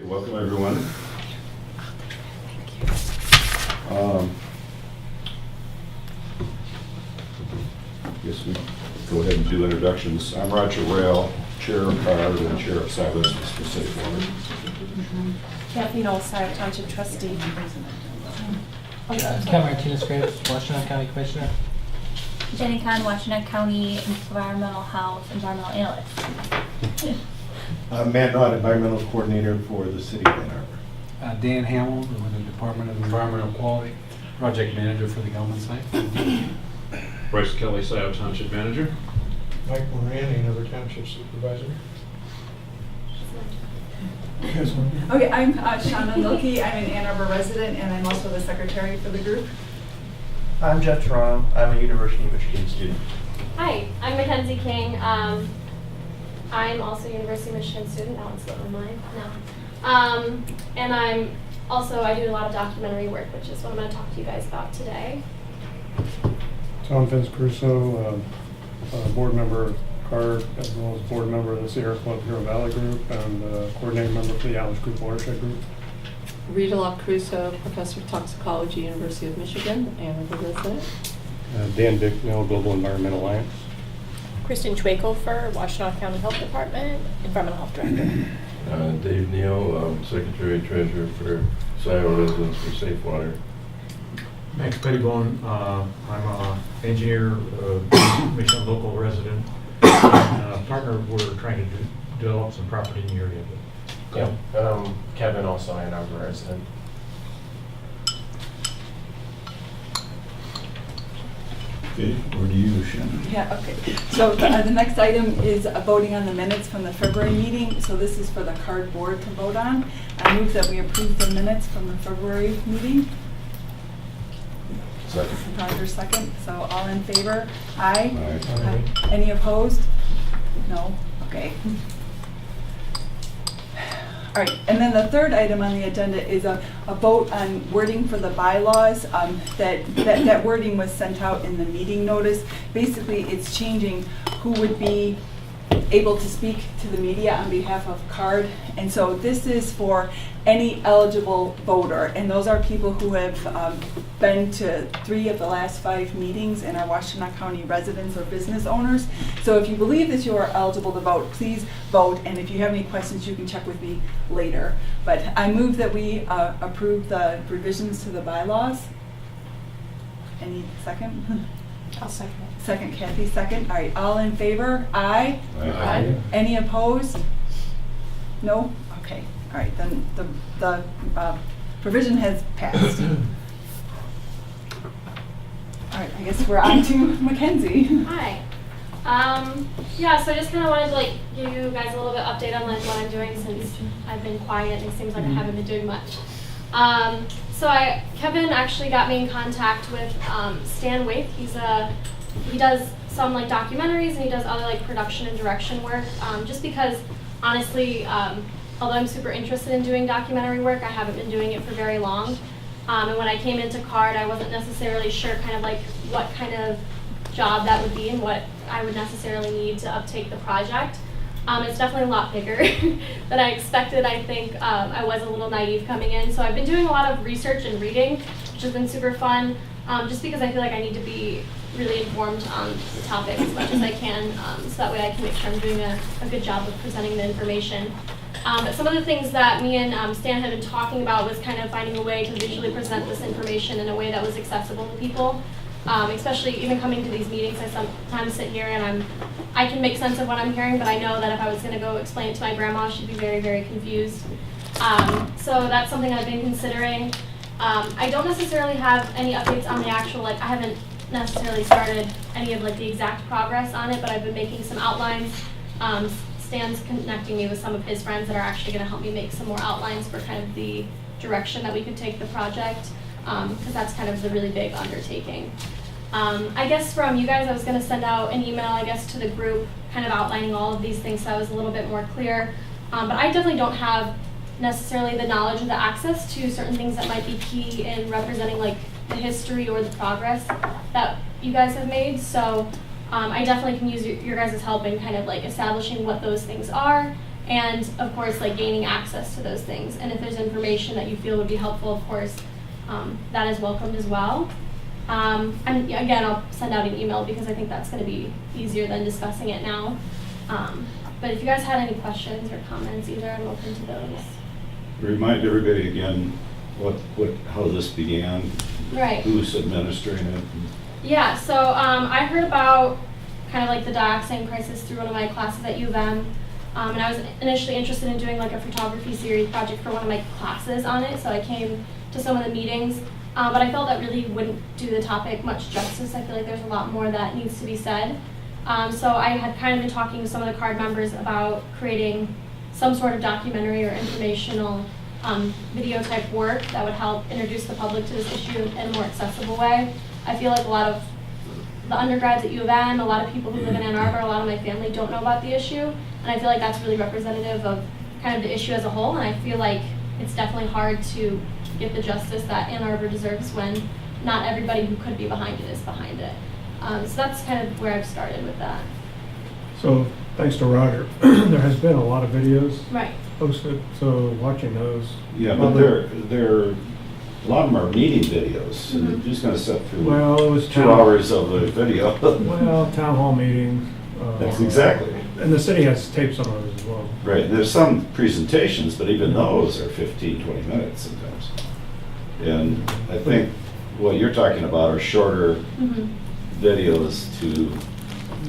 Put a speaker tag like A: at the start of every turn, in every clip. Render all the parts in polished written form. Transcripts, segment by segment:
A: Welcome, everyone. Guess we go ahead and do introductions. I'm Roger Rail, Chair of CARD and Chair of Silence for Safe Water.
B: Kathy Olside, Township Trustee.
C: Kevin Martinez-Graves, Washtenaw County Commissioner.
D: Jenny Kahn, Washtenaw County Environmental Health Environmental Analyst.
E: Matt Knott, Environmental Coordinator for the City of Ann Arbor.
F: Dan Hamill, with the Department of Environmental Quality, Project Manager for the Gelman site.
G: Bryce Kelly, Scioto Township Manager.
H: Mike Moran, another Township Supervisor.
I: Okay, I'm Shauna Milkey. I'm an Ann Arbor resident, and I'm also the secretary for the group.
J: I'm Jeff Toronto. I'm a University of Michigan student.
K: Hi, I'm Mackenzie King. I'm also a University of Michigan student. That one's slipped my mind. No. And I do a lot of documentary work, which is what I'm going to talk to you guys about today.
H: Tom Vince Crusoe, board member of CARD, as well as board member of the Sierra Club Huron Valley Group, and coordinating member for the Alice Group Watershed Group.
B: Rita Locke Crusoe, Professor of Toxicology, University of Michigan, and a resident.
H: Dan Bicknell, Global Environmental Alliance.
B: Kristen Schwakelfer, Washtenaw County Health Department, Environmental Health Director.
L: Dave Neal, Secretary Treasurer for Scioto Residents for Safe Water.
G: Max Pettibone, I'm an engineer, Michigan local resident, and partner. We're trying to develop some property in the area.
J: Yeah. Kevin, also Ann Arbor resident.
A: Okay, over to you, Shannon.
I: Yeah, okay. So the next item is voting on the minutes from the February meeting. So this is for the CARD board to vote on. I move that we approve the minutes from the February meeting.
A: Second.
I: Roger, second. So all in favor? Aye.
A: Aye.
I: Any opposed? No? Okay. All right, and then the third item on the agenda is a vote on wording for the bylaws. That wording was sent out in the meeting notice. Basically, it's changing who would be able to speak to the media on behalf of CARD. And so this is for any eligible voter. And those are people who have been to 3 of the last 5 meetings and are Washtenaw County residents or business owners. So if you believe that you are eligible to vote, please vote. And if you have any questions, you can check with me later. But I move that we approve the revisions to the bylaws. Any second?
B: I'll second it.
I: Second, Kathy, second. All right, all in favor? Aye.
A: Aye.
I: Any opposed? No? Okay, all right, then the provision has passed. All right, I guess we're on to Mackenzie.
K: Hi. Yeah, so I just kind of wanted to give you guys a little bit update on what I'm doing since I've been quiet and it seems like I haven't been doing much. Kevin actually got me in contact with Stan Waith. He does some documentaries and he does other production and direction work. Just because honestly, although I'm super interested in doing documentary work, I haven't been doing it for very long. And when I came into CARD, I wasn't necessarily sure what kind of job that would be and what I would necessarily need to uptake the project. It's definitely a lot bigger than I expected. I think I was a little naive coming in. So I've been doing a lot of research and reading, which has been super fun, just because I feel like I need to be really informed on the topic as much as I can, so that way I can make sure I'm doing a good job of presenting the information. But some of the things that me and Stan had been talking about was kind of finding a way to visually present this information in a way that was accessible to people. Especially even coming to these meetings, I sometimes sit here and I can make sense of what I'm hearing, but I know that if I was going to go explain it to my grandma, she'd be very, very confused. So that's something I've been considering. I don't necessarily have any updates on the actual, I haven't necessarily started any of the exact progress on it, but I've been making some outlines. Stan's connecting me with some of his friends that are actually going to help me make some more outlines for kind of the direction that we could take the project, because that's kind of the really big undertaking. I guess from you guys, I was going to send out an email, to the group, kind of outlining all of these things so I was a little bit more clear. But I definitely don't have necessarily the knowledge or the access to certain things that might be key in representing the history or the progress that you guys have made. So I definitely can use your guys' help in kind of establishing what those things are and of course, like gaining access to those things. And if there's information that you feel would be helpful, of course, that is welcomed as well. And yeah, again, I'll send out an email because I think that's going to be easier than discussing it now. But if you guys had any questions or comments either, I'm open to those.
A: Remind everybody again how this began.
K: Right.
A: Who's administering it?
K: Yeah, so I heard about kind of like the dioxin crisis through one of my classes at U of M. And I was initially interested in doing like a photography series project for one of my classes on it, so I came to some of the meetings. But I felt that really wouldn't do the topic much justice. I feel like there's a lot more that needs to be said. So I had kind of been talking to some of the CARD members about creating some sort of documentary or informational video type work that would help introduce the public to this issue in a more accessible way. I feel like a lot of the undergrads at U of M, a lot of people who live in Ann Arbor, a lot of my family don't know about the issue, and I feel like that's really representative of kind of the issue as a whole, and I feel like it's definitely hard to get the justice that Ann Arbor deserves when not everybody who could be behind it is behind it. So that's kind of where I've started with that.
H: So, thanks to Roger, there has been a lot of videos
K: Right.
H: posted, so watching those.
A: Yeah, but they're a lot of them are meeting videos. And you're just going to sit through
H: Well, it was
A: 2 hours of a video.
H: Well, town hall meetings.
A: That's exactly.
H: And the city has taped some of those as well.
A: Right. There's some presentations, but even those are 15, 20 minutes sometimes. And I think what you're talking about are shorter videos to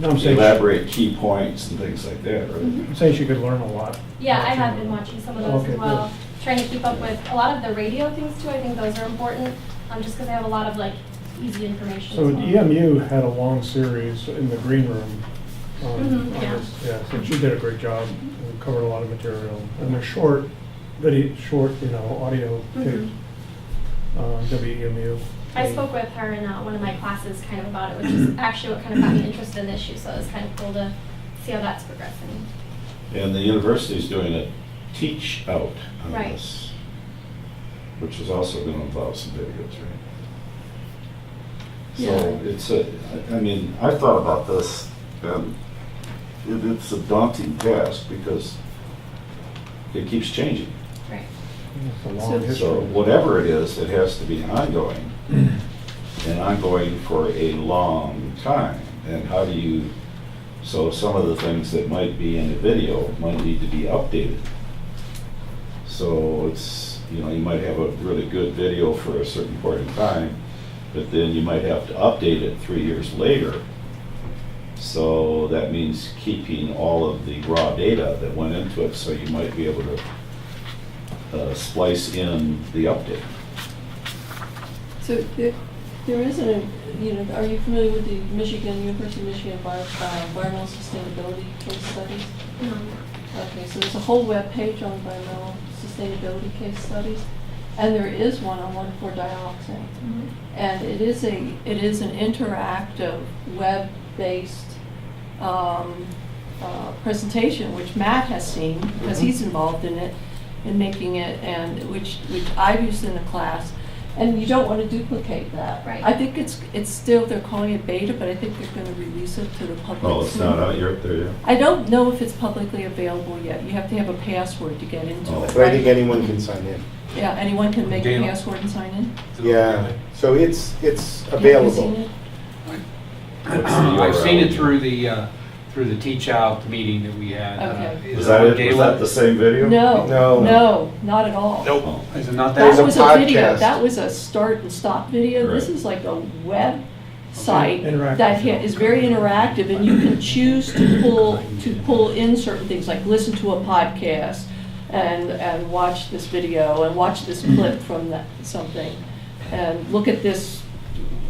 H: No, I'm saying
A: elaborate key points and things like that, right?
H: I'm saying she could learn a lot.
K: Yeah, I have been watching some of those
H: Okay,
K: as well. Trying to keep up with a lot of the radio things too. I think those are important, just because they have a lot of like easy information.
H: So
K: as well.
H: EMU had a long series in the green room. On
K: yeah.
H: this. Yeah, so she did a great job and covered a lot of material. And they're short, audio tapes. WEMU.
K: I spoke with her in one of my classes kind of about it, which is actually what kind of got me interested in the issue. So it's kind of cool to see how that's progressing.
A: And the university's doing a teach out on
K: Right.
A: this, which is also going to involve some videos, right? So it's I thought about this, and it's a daunting task because it keeps changing.
K: Right.
H: It's a long history.
A: So whatever it is, it has to be ongoing, and ongoing for a long time. And how do you, so some of the things that might be in a video might need to be updated. So it's, you might have a really good video for a certain point in time, but then you might have to update it 3 years later. So that means keeping all of the raw data that went into it, so you might be able to splice in the update.
B: So there isn't are you familiar with the University of Michigan environmental sustainability case studies?
K: No.
B: Okay, so there's a whole web page on environmental sustainability case studies, and there is one on 1,4-dioxane. And it is an interactive web-based presentation, which Matt has seen because he's involved in it, in making it, and which I've used in a class. And you don't want to duplicate that.
K: Right.
B: I think it's still, they're calling it beta, but I think they're going to release it to the public
A: Oh, it's
B: soon.
A: not out yet there yet?
B: I don't know if it's publicly available yet. You have to have a password to get into
A: Oh.
B: it.
E: But I think anyone can sign in.
B: Yeah, anyone can make a
F: Gala.
B: password and sign in.
E: Yeah, so it's
B: Have you seen
E: available.
B: it?
A: What's the
F: I've seen it
A: URL?
F: through the teach out meeting that we had.
B: Okay.
A: Was that it? Was that the same video?
B: No, not at all.
A: Oh.
F: Is it not
B: That
F: that?
B: was a video,
E: podcast.
B: that was a start and stop video. This
A: Right.
B: is like a web site
H: Interactive.
B: that is very interactive, and you can choose to pull in certain things, like listen to a podcast and watch this video and watch this clip from something and look at this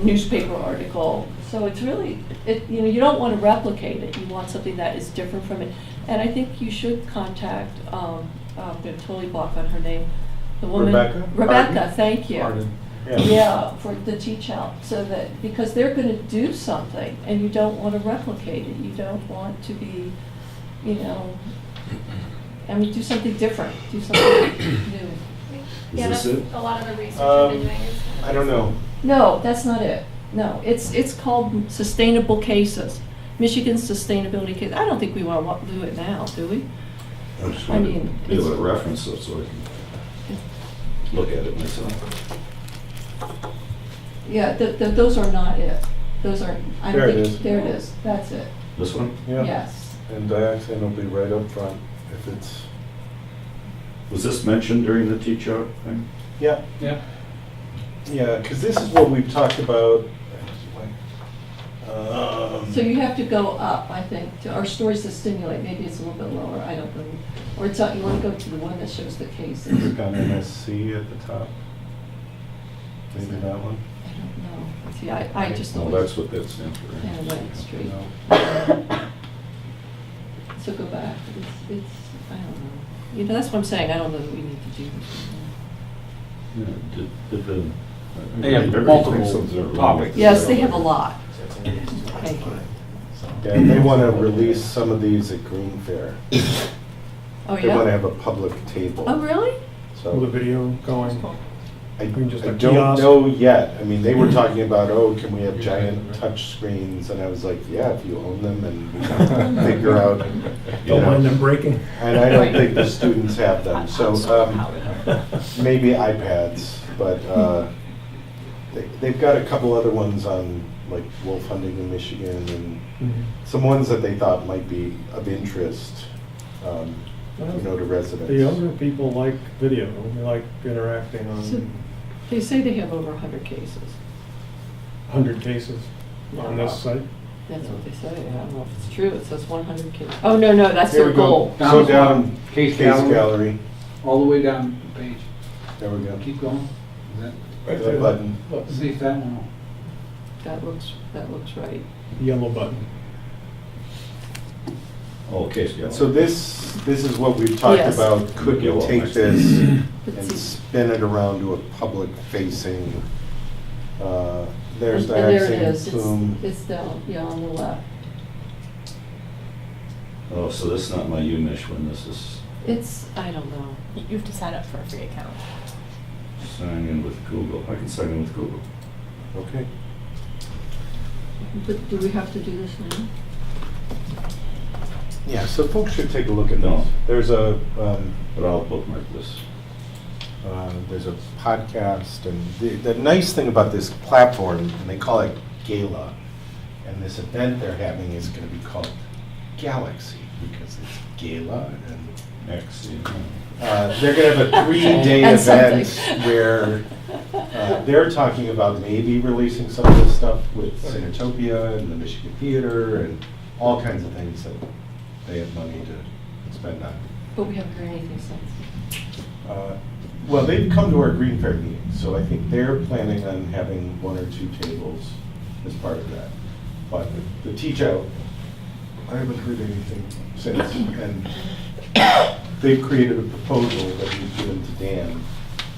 B: newspaper article. So it's really, you don't want to replicate it. You want something that is different from it. And I think you should contact, I'm going to totally block on her name, the woman.
E: Rebecca?
B: Rebecca, thank you.
F: Pardon.
B: Yeah, for the teach out, so that, because they're going to do something and you don't want to replicate it. You don't want to be, do something different, do something new.
K: Yeah,
A: Is
K: that's
A: this it?
K: a lot of the research I've been doing.
E: I don't know.
B: No, that's not it. No, it's called Sustainable Cases, Michigan Sustainability Case. I don't think we want to do it now, do we?
A: I just
B: I
A: want
B: mean,
A: to be able to
B: it's-
A: reference it so I can look at it myself.
B: Yeah, those are not it. Those are, I
E: There it
B: think,
E: is.
B: there it is, that's it.
A: This one?
E: Yeah.
B: Yes.
E: And dioxin will be right up front if it's,
A: Was this mentioned during the teach-out thing?
E: yeah.
F: Yeah.
E: Yeah, because this is what we've talked about.
B: So you have to go up, I think, to our stories to stimulate, maybe it's a little bit lower, I don't know. Or it's, you want to go to the one that shows the cases.
E: Click on MSC at the top. Maybe that one.
B: I don't know. See, I just
A: Well,
B: know.
A: that's what that stands for.
B: Kind of went straight.
E: No.
B: So go back, it's, I don't know. You know, that's what I'm saying, I don't know that we need to do this.
A: Yeah, did the.
F: They have
A: everybody
F: multiple
A: thinks something wrong with
F: topics.
A: this.
B: Yes, they have a lot. Thank you.
E: Yeah, and they want to release some of these at Green Fair.
B: Oh,
E: They want to
B: yeah?
E: have a public table.
B: Oh, really?
H: Will the
E: So
H: video going?
E: I
H: just
E: I
H: a
E: don't
H: kiosk?
E: know yet. I mean, they were talking about, oh, can we have giant touch screens? And I was like, yeah, if you own them and we can figure out. you
H: Don't
E: know.
H: mind them breaking.
E: And I don't think the students have them, so maybe iPads, but they've got a couple other ones on, like wolf hunting in Michigan, and some ones that they thought might be of interest, to residents.
H: The younger people like video, they like interacting
B: So-
H: on
B: They say they have over 100 cases.
H: 100 cases on this site.
B: That's what they say. I don't know if it's true. It says 100 cases. Oh, no, no, that's
E: Here
B: their
E: we go.
B: goal.
E: So down,
F: Case
E: case gallery,
F: All the way down the page.
E: there we go.
F: Keep going. Is
H: Right
E: The
H: there.
E: button.
F: that, see if that one.
B: That looks right.
H: Yellow button.
A: Oh, case gallery.
E: So this is what we've talked
B: Yes.
E: about, could you
A: Yeah, well,
E: take
A: next-
E: this and
B: Let's see.
E: spin it around to a public facing, there's
B: And there it
E: dioxin
B: is.
E: plume.
B: It's down, yeah, on the left.
A: Oh, so this is not my UMich one, this is
B: It's, I don't know.
D: You have to sign up for a free account.
A: sign in with Google. I can sign in with Google.
E: Okay.
B: But do we have to do this now?
E: Yeah, so folks should take a look at
A: No.
E: those. There's a,
A: But I'll bookmark this.
E: there's a podcast, and the nice thing about this platform, and they call it Gala, and this event they're having is gonna be called Galaxy, because it's Gala, and
A: X,
E: they're gonna have a 3-day
B: And
E: event
B: something.
E: where they're talking about maybe releasing some of this stuff with Cinetopia and the Michigan Theater and all kinds of things that they have money to spend on.
B: But we haven't heard anything since.
E: Well, they've come to our Green Fair meeting, so I think they're planning on having 1 or 2 tables as part of that. But the teach out, I haven't heard anything since, and they've created a proposal that we've given to Dan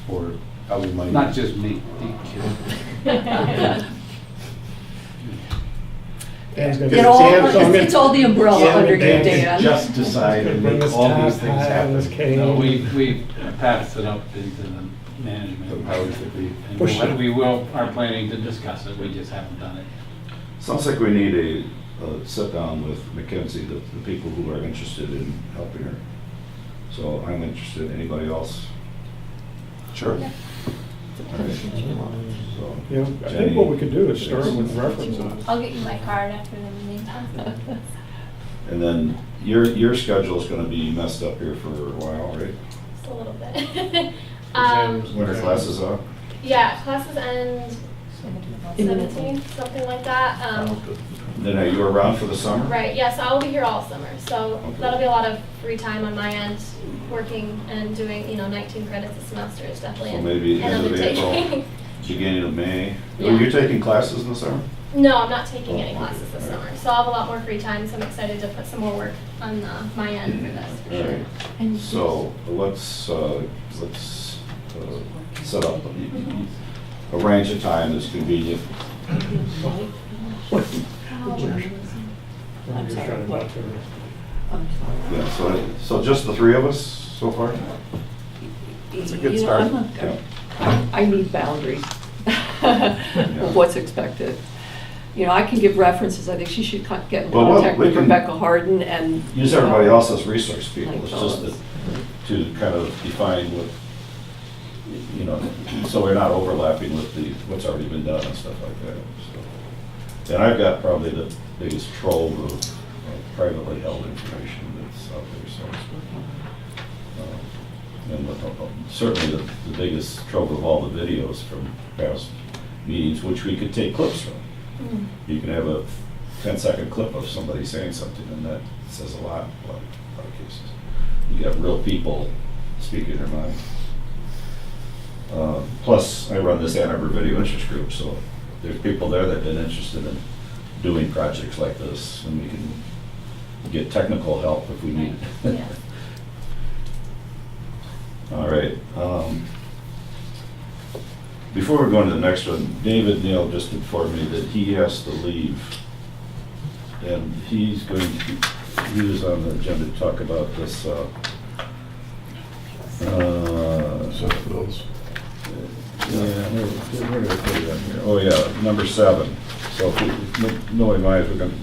E: for how we might.
F: Not just me.
H: Dan's gonna
B: It
H: be-
B: all,
E: Dan's gonna-
B: it's all the umbrella
E: Dan
B: under
E: Dan
B: you,
E: can
B: Dan.
E: just decide and
H: Bring
E: make
H: his
E: all
H: top
E: these things
H: hat and his
E: happen.
H: cane.
F: No, we passed it up into the management.
E: The powers that be.
F: And
H: Push it.
F: we are planning to discuss it, we just haven't done it.
A: Sounds like we need a sit down with Mackenzie, the people who are interested in helping her. So I'm interested, anybody else?
E: Sure.
A: All right. So,
H: Yeah, I think what we could do is start with references.
D: I'll get you my card after the meeting.
A: And then your schedule's gonna be messed up here for a while, right?
K: Just a little bit.
A: When are classes out?
K: Yeah, classes end
B: Imminently.
K: 17th, something like that.
A: Then are you around for the summer?
K: Right, yeah, so I'll be here all summer. So
A: Okay.
K: that'll be a lot of free time on my end, working and doing, 19 credits a semester is definitely
A: So maybe
K: an
A: end of April,
K: undertaking.
A: beginning of May.
K: Yeah.
A: Are you taking classes in the summer?
K: No, I'm not taking any
A: Oh,
K: classes this
A: okay.
K: summer. So I'll have a lot more free time, so I'm excited to put some more work on my end for this, for sure.
B: And
A: So let's set up, arrange a time that's convenient.
B: I'm
H: I'm
B: sorry,
H: trying to
B: what?
H: talk to her.
B: I'm sorry.
A: Yeah, so just the 3 of us so far?
E: That's a good
B: You know,
E: start.
B: I'm not- I need boundaries of what's expected. you know, I can give references. I think she should get in
A: Well,
B: contact
A: we
B: with
A: can
B: Rebecca Harden and.
A: Use everybody else as resource people,
B: Like
A: it's just
B: those.
A: to kind of define what, you know, so we're not overlapping with what's already been done and stuff like that, so. And I've got probably the biggest trove of privately held information that's out there, so. Certainly the biggest trove of all the videos from past meetings, which we could take clips from. You can have a 10-second clip of somebody saying something, and that says a lot in a lot of cases. You got real people speaking their mind. Plus, I run this Ann Arbor Video Interest Group, so there's people there that have been interested in doing projects like this, and we can get technical help if we need it.
D: Yeah.
A: All right. Before we go into the next one, David Neal just informed me that he has to leave. And he was on the agenda to talk about this,
L: Set of bills.
A: yeah, where did I put it on here? Oh, yeah, number 7. So if nobody minds, we're going to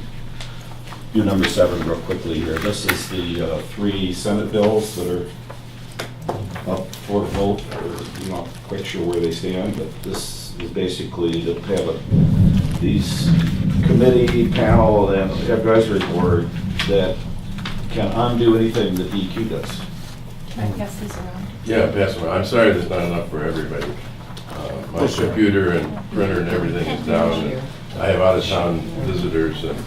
A: do number 7 real quickly here. This is the 3 Senate bills that are up for vote. I'm not quite sure where they stand, but this is basically to have these committee, panel, and advisory board that can undo anything the DEQ does.
D: Can I pass these around?
L: Yeah, pass them. I'm sorry there's not enough for everybody. My computer and printer and everything is down, and I have out-of-town visitors, and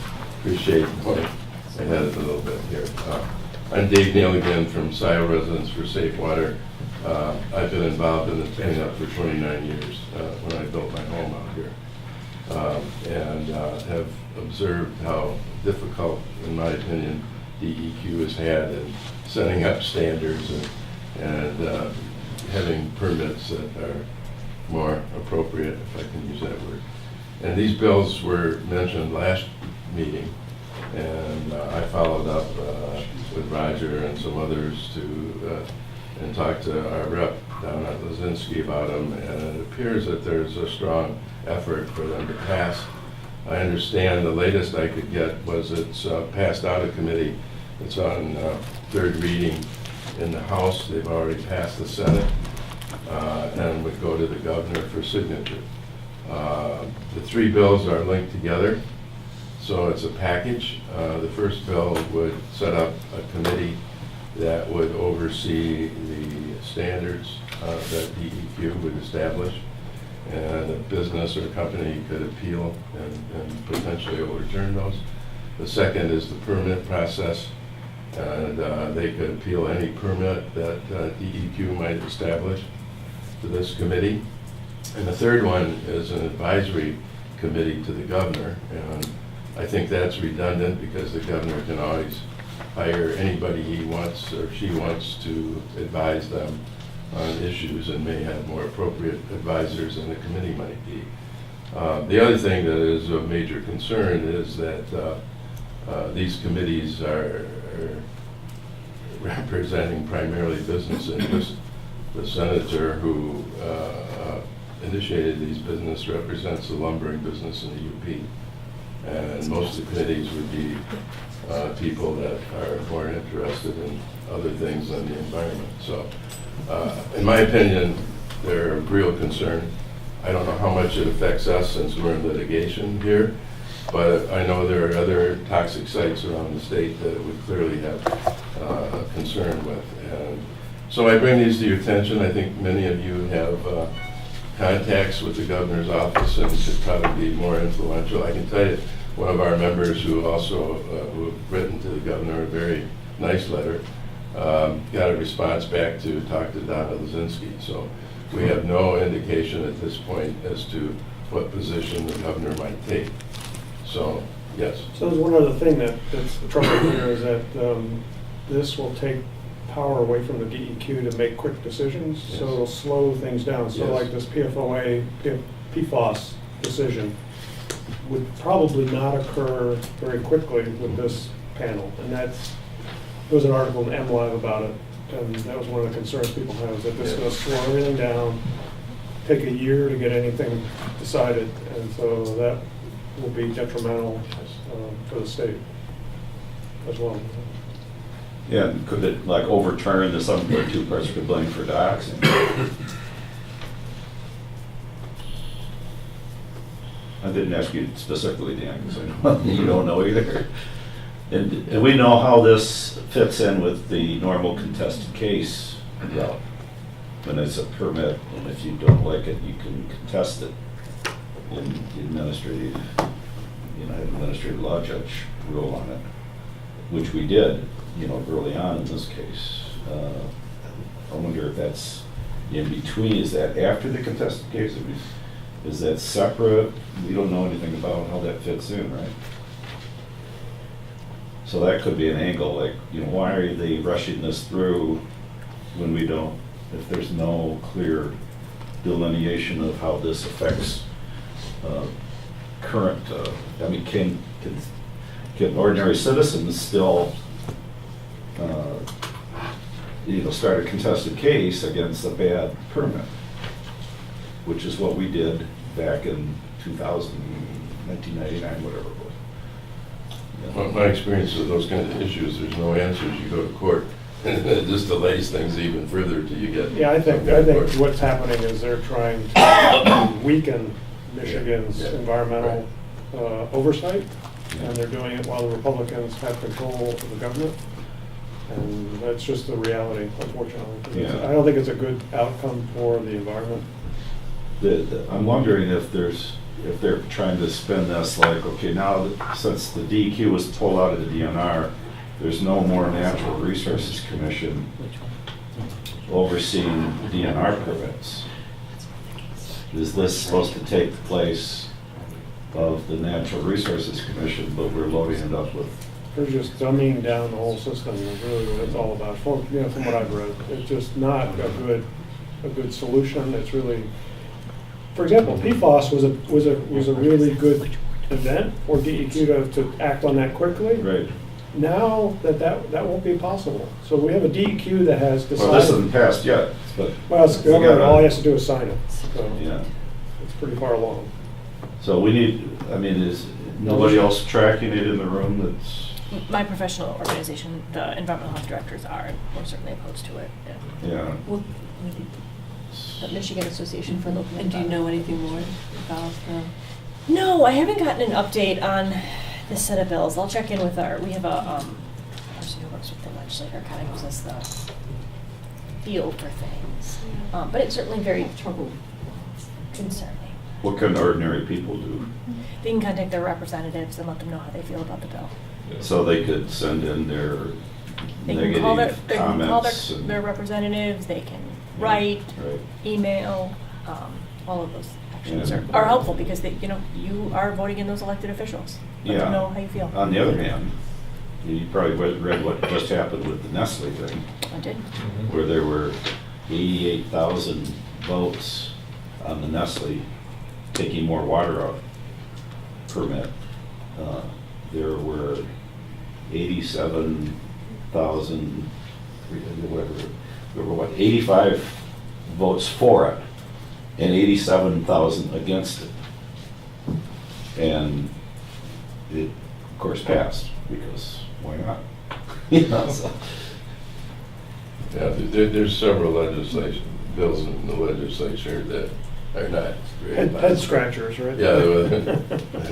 L: appreciate I had it a little bit here. I'm Dave Neal again from Scioto Residents for Safe Water. I've been involved in this cleanup for 29 years when I built my home out here, and have observed how difficult, in my opinion, DEQ has had in setting up standards and having permits that are more appropriate, if I can use that word. And these bills were mentioned last meeting, and I followed up with Roger and some others and talked to our rep down at Lazinski about them, and it appears that there's a strong effort for them to pass. I understand the latest I could get was it's passed out of committee. It's on 3rd reading in the House. They've already passed the Senate and would go to the governor for signature. The 3 bills are linked together, so it's a package. The first bill would set up a committee that would oversee the standards that DEQ would establish, and a business or company could appeal and potentially overturn those. The second is the permit process, and they could appeal any permit that DEQ might establish to this committee. And the third one is an advisory committee to the governor, and I think that's redundant because the governor can always hire anybody he wants or she wants to advise them on issues and may have more appropriate advisors than the committee might be. The other thing that is of major concern is that these committees are representing primarily business interests. The senator who initiated these business represents the lumbering business in the UP. And most of the committees would be people that are more interested in other things than the environment. So, in my opinion, they're of real concern. I don't know how much it affects us since we're in litigation here, but I know there are other toxic sites around the state that it would clearly have a concern with. And so I bring these to your attention. I think many of you have contacts with the governor's office and should probably be more influential. I can tell you, one of our members who also who have written to the governor a very nice letter got a response back to talk to Donna Lazinski. So we have no indication at this point as to what position the governor might take. So, yes.
H: So there's one other thing that's the trouble here is that this will take power away from the DEQ to make quick decisions,
L: Yes.
H: so it'll slow things down. So
L: Yes.
H: like this PFOS decision would probably not occur very quickly with this panel. And there was an article in MLive about it, and that was one of the concerns people have, is that this is going to slow everything down, take a year to get anything decided, and so that will be detrimental for the state as well.
A: Yeah, could it like overturn the some or two parts could blame for dioxin? I didn't ask you specifically, Dan, because I know you don't know either. And do we know how this fits in with the normal contested case route? When it's a permit, and if you don't like it, you can contest it in the administrative, administrative law judge rule on it, which we did, early on in this case. I wonder if that's in between. Is that after the contested case? Is that separate? We don't know anything about how that fits in, right? So that could be an angle, like, why are they rushing this through when we don't, if there's no clear delineation of how this affects current, can ordinary citizens still, start a contested case against a bad permit? Which is what we did back in 1999, whatever it was.
L: Well, my experience with those kinds of issues, there's no answers. You go to court, and it just delays things even further till you get.
H: Yeah, I think what's happening is they're trying to weaken Michigan's environmental oversight, and they're doing it while the Republicans have control of the government. And that's just the reality, unfortunately.
A: Yeah.
H: I don't think it's a good outcome for the environment.
A: I'm wondering if they're trying to spin this like, okay, now since the DEQ was pulled out of the DNR, there's no more Natural Resources Commission overseeing DNR permits. Is this supposed to take the place of the Natural Resources Commission, but we're loading it up with?
H: They're just dumbing down the whole system, is really what it's all about. From what I've read, it's just not a good solution. It's really, for example, PFAS was a really good event for DEQ to act on that quickly.
A: Right.
H: Now that won't be possible. So we have a DEQ that has decided.
A: Well, this isn't passed yet, but.
H: Well, it's government, all he has to do is sign it. So
A: Yeah.
H: it's pretty far along.
A: So we need, is nobody else tracking it in the room that's?
M: My professional organization, the environmental health directors are more certainly opposed to it.
A: Yeah.
B: Well,
M: The Michigan Association for Local.
B: and do you know anything more about
M: No, I haven't gotten an update on this set of bills. I'll check in with we have a person who works with the legislator, kind of gives us the feel for things. But it's certainly very concerning.
A: What can ordinary people do?
M: They can contact their representatives and let them know how they feel about the bill.
A: So they could send in their
M: They can call
A: negative comments?
M: their representatives, they can write,
A: Right.
M: email, all of those actions
A: Yeah.
M: are helpful because you are voting in those elected officials. Let them know how you feel.
A: On the other hand, you probably read what just happened with the Nestle thing,
M: I did.
A: where there were 88,000 votes on the Nestle taking more water out permit. There were 87,000, whatever, there were 85 votes for it and 87,000 against it. And it, of course, passed, because why not? So.
L: Yeah, there's several bills in the legislature that are not very
H: Head scratchers, right?
L: Yeah,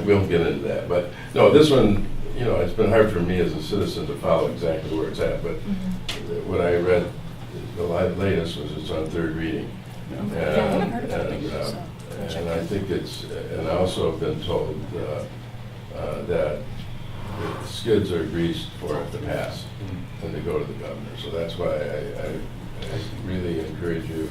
L: we won't get into that, but no, this one, it's been hard for me as a citizen to follow exactly where it's at, but what I read, the latest was it's on third reading.
M: Yeah, I haven't heard about it, so I'll check
L: And I
M: in.
L: think and I also have been told that the skids are greased for it to pass and to go to the governor. So that's why I really encourage you,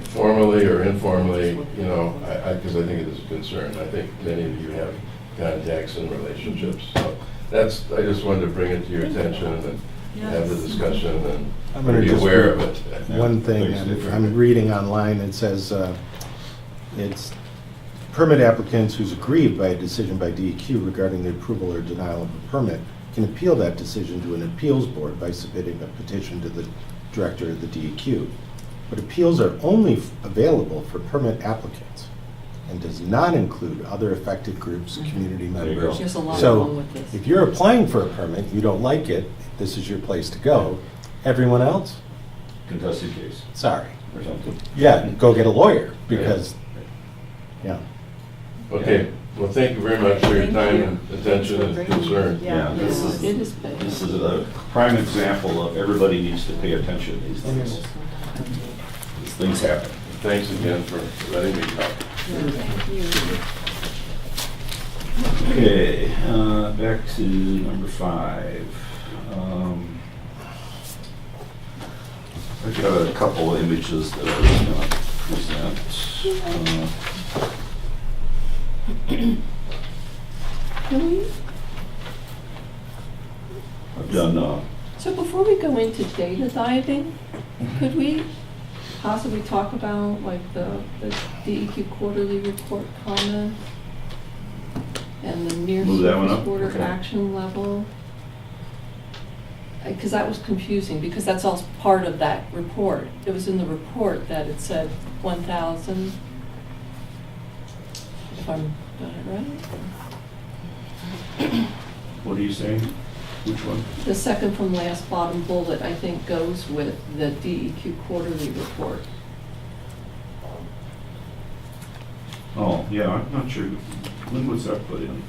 L: formally or informally, because I think it is a concern. I think many of you have contacts and relationships. So I just wanted to bring it to your attention and have the discussion
N: I'm gonna
L: and be
N: just
L: aware of
N: read
L: it.
N: One thing, I'm reading online, it says, it's permit applicants who's aggrieved by a decision by DEQ regarding the approval or denial of a permit can appeal that decision to an appeals board by submitting a petition to the director of the DEQ. But appeals are only available for permit applicants. and does not include other affected groups, community
A: you go.
N: members.
B: There's a lot
N: So
B: wrong with this.
N: if you're applying for a permit, you don't like it, this is your place to go. Everyone else,
A: Contested case
N: sorry.
A: or something.
N: Yeah, go get a lawyer, because, yeah.
L: Okay, well, thank you very much for your
I: Thank
L: time
I: you.
L: and attention and concern.
N: Yeah.
A: This is,
B: It is bad.
A: this is a prime example of everybody needs to pay attention these days. These things happen.
L: Thanks again for letting me talk.
A: Okay, back to number 5. I've got a couple of images that I was going to present.
B: Can we,
A: I've done,
B: so before we go into data diving, could we possibly talk about like the DEQ quarterly report comment and the near
A: Move that one
B: surface
A: up?
B: water
A: Okay.
B: action level? Because that was confusing, because that's all part of that report. It was in the report that it said 1,000, if I'm got it right.
A: what are you saying? Which one?
B: The second from last bottom bullet, I think, goes with the DEQ quarterly report.
A: Oh, yeah, I'm not sure. When was that put in?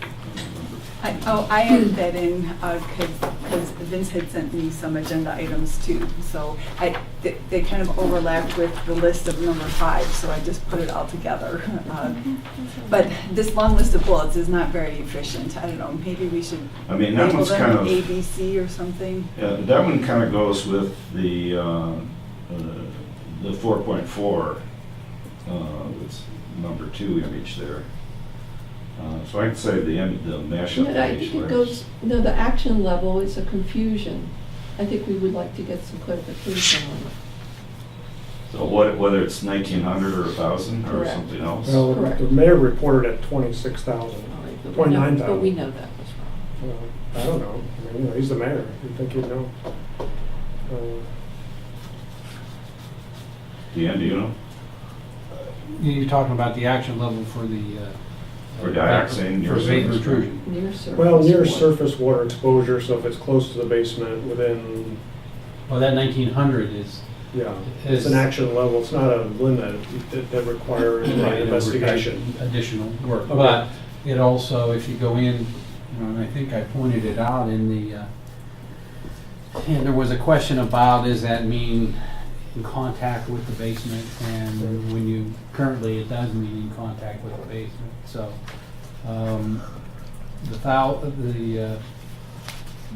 A: I don't remember.
I: I added that in because Vince had sent me some agenda items too. So they kind of overlapped with the list of number 5, so I just put it all together. But this long list of bullets is not very efficient. I don't know, maybe we should
A: I mean, that
I: label
A: one's
I: them
A: kind of,
I: ABC or something.
A: yeah, that one kind of goes with the 4.4, it's number 2 image there. So I'd say the mashup
B: Yeah, I
A: page.
B: think it
A: where-
B: goes, no, the action level is a confusion. I think we would like to get some clarification on it.
A: So whether it's 1,900 or 1,000 or
B: Correct.
A: something else?
H: Well,
B: Correct.
H: the mayor reported at 26,000.
B: All right, but we know-
H: 29,000.
B: But we know that was wrong.
H: I don't know. I mean, he's the mayor. You'd think he'd know.
A: Dan, do you know?
F: You're talking about the action level for the...
A: For dioxin,
F: For
A: near
F: vapor
A: surface.
F: intrusion.
B: Near surface.
H: Well, near
B: water.
H: surface water exposure, so if it's close to the basement, within,
F: Well, that 1900 is...
H: yeah, it's an action level. It's not a limit that requires an
F: Right, it would
H: investigation.
F: require additional work.
H: Okay.
F: But it also, if you go in, and I think I pointed it out in the, and there was a question about, does that mean in contact with the basement? And when you, currently it does mean in contact with the basement. So,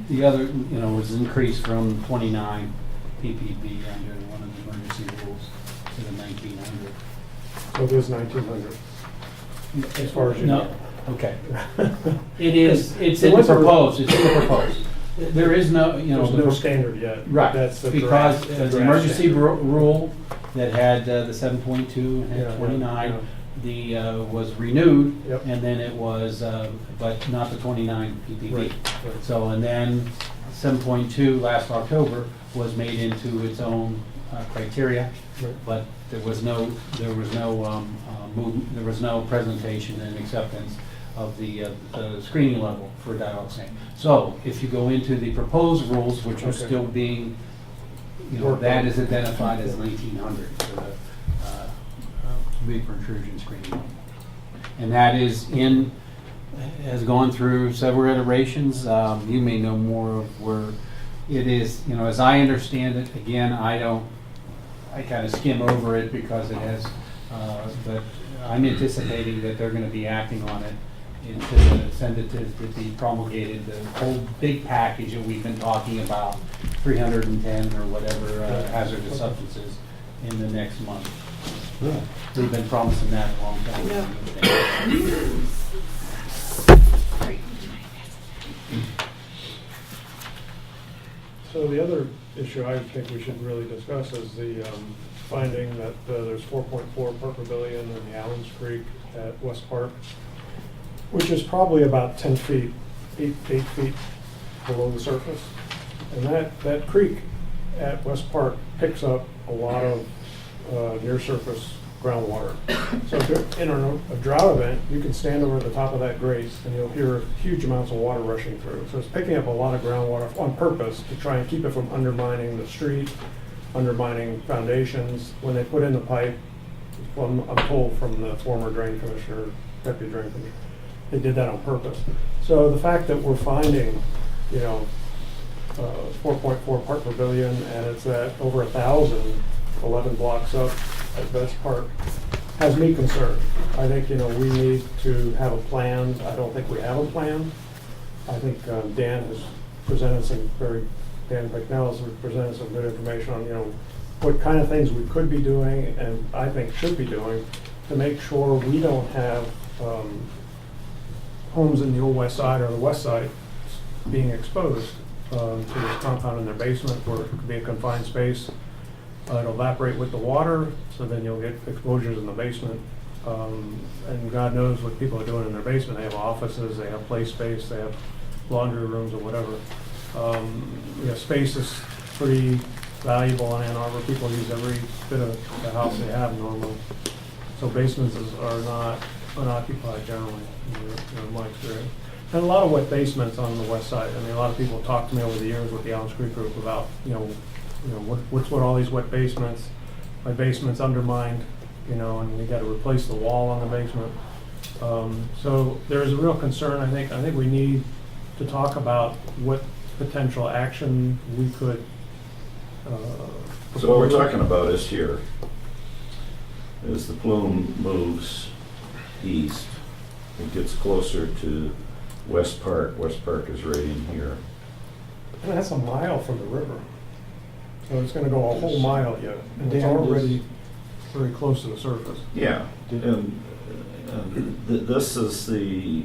F: the other, was increased from 29 ppb under one of the emergency rules to the 1900.
H: So it is 1,900, as far as you
F: No,
H: know.
F: okay. It is, it's in
H: There
F: the
H: was a-
F: proposed, it's in the proposed. There is no,
H: There's no standard yet.
F: Right,
H: That's the
F: because
H: draft-
F: the
H: draft
F: emergency
H: standard.
F: rule that had the 7.2 and
H: Yeah,
F: had
H: yeah,
F: 29, was renewed,
H: Yep.
F: and then it was, but not the 29 ppb.
H: Right, right.
F: So, and then 7.2 last October was made into its own criteria,
H: Right.
F: but there was no presentation and acceptance of the screening level for dioxane. So if you go into the proposed rules, which are
H: Okay.
F: still being,
H: Worked
F: that
H: on.
F: is identified as 1900 for the vapor intrusion screening level. And that is has gone through several iterations. You may know more of where it is, as I understand it, again, I kind of skim over it because it has, but I'm anticipating that they're going to be acting on it and send it to be promulgated, the whole big package that we've been talking about, 310 or whatever hazardous substances in the next month. We've been promising that a long time.
H: So the other issue I think we should really discuss is the finding that there's 4.4 per pavilion in the Allens Creek at West Park, which is probably about 10 feet, 8 feet below the surface. And that creek at West Park picks up a lot of near surface groundwater. So if you're in a drought event, you can stand over the top of that grate and you'll hear huge amounts of water rushing through. So it's picking up a lot of groundwater on purpose to try and keep it from undermining the street, undermining foundations. When they put in the pipe, I'm told from the former drain commissioner, deputy drain commissioner, they did that on purpose. So the fact that we're finding, 4.4 part per billion, and it's at over 1,000, 11 blocks up at Best Park, has me concerned. I think, we need to have a plan. I don't think we have a plan. I think Dan has presented Dan Bicknell has presented some good information on, what kind of things we could be doing and I think should be doing to make sure we don't have homes in the old west side or the west side being exposed to this compound in their basement where it could be a confined space. It'll evaporate with the water, so then you'll get exposures in the basement. And God knows what people are doing in their basement. They have offices, they have play space, they have laundry rooms or whatever. Space is pretty valuable in Ann Arbor. People use every bit of the house they have normally. So basements are not unoccupied generally, in my experience. And a lot of wet basements on the west side. I mean, a lot of people have talked to me over the years with the Allen's Creek group about, what's with all these wet basements? My basement's undermined, and we got to replace the wall on the basement. So there is a real concern. I think we need to talk about what potential action we could.
A: So what we're talking about is here, as the plume moves east, it gets closer to West Park. West Park is right in here.
H: And that's a mile from the river. So it's going to go a whole mile yet. And it's already very close to the surface.
A: Yeah. And this is the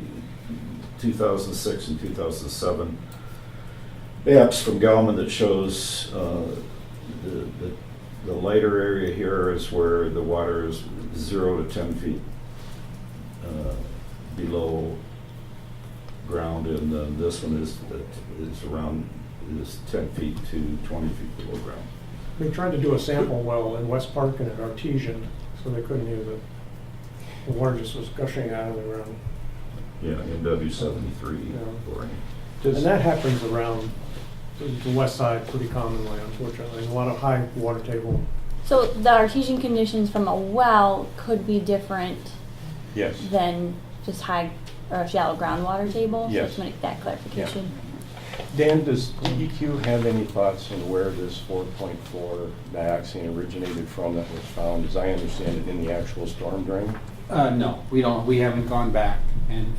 A: 2006 and 2007 maps from Gelman that shows the lighter area here is where the water is 0 to 10 feet below ground, and then this one is 10 feet to 20 feet below ground.
H: We tried to do a sample well in West Park and at Artesian, so they couldn't use it. The water just was gushing out of the ground.
A: Yeah, NW73 boring.
H: And that happens around the west side pretty commonly, unfortunately. A lot of high water table.
D: So the artesian conditions from a well could be different than just high or shallow groundwater table?
O: Yes.
D: Just make that clarification.
O: Dan, does DEQ have any thoughts on where this 4.4 dioxin originated from that was found, as I understand it, in the actual storm drain?
F: No, we don't. We haven't gone back and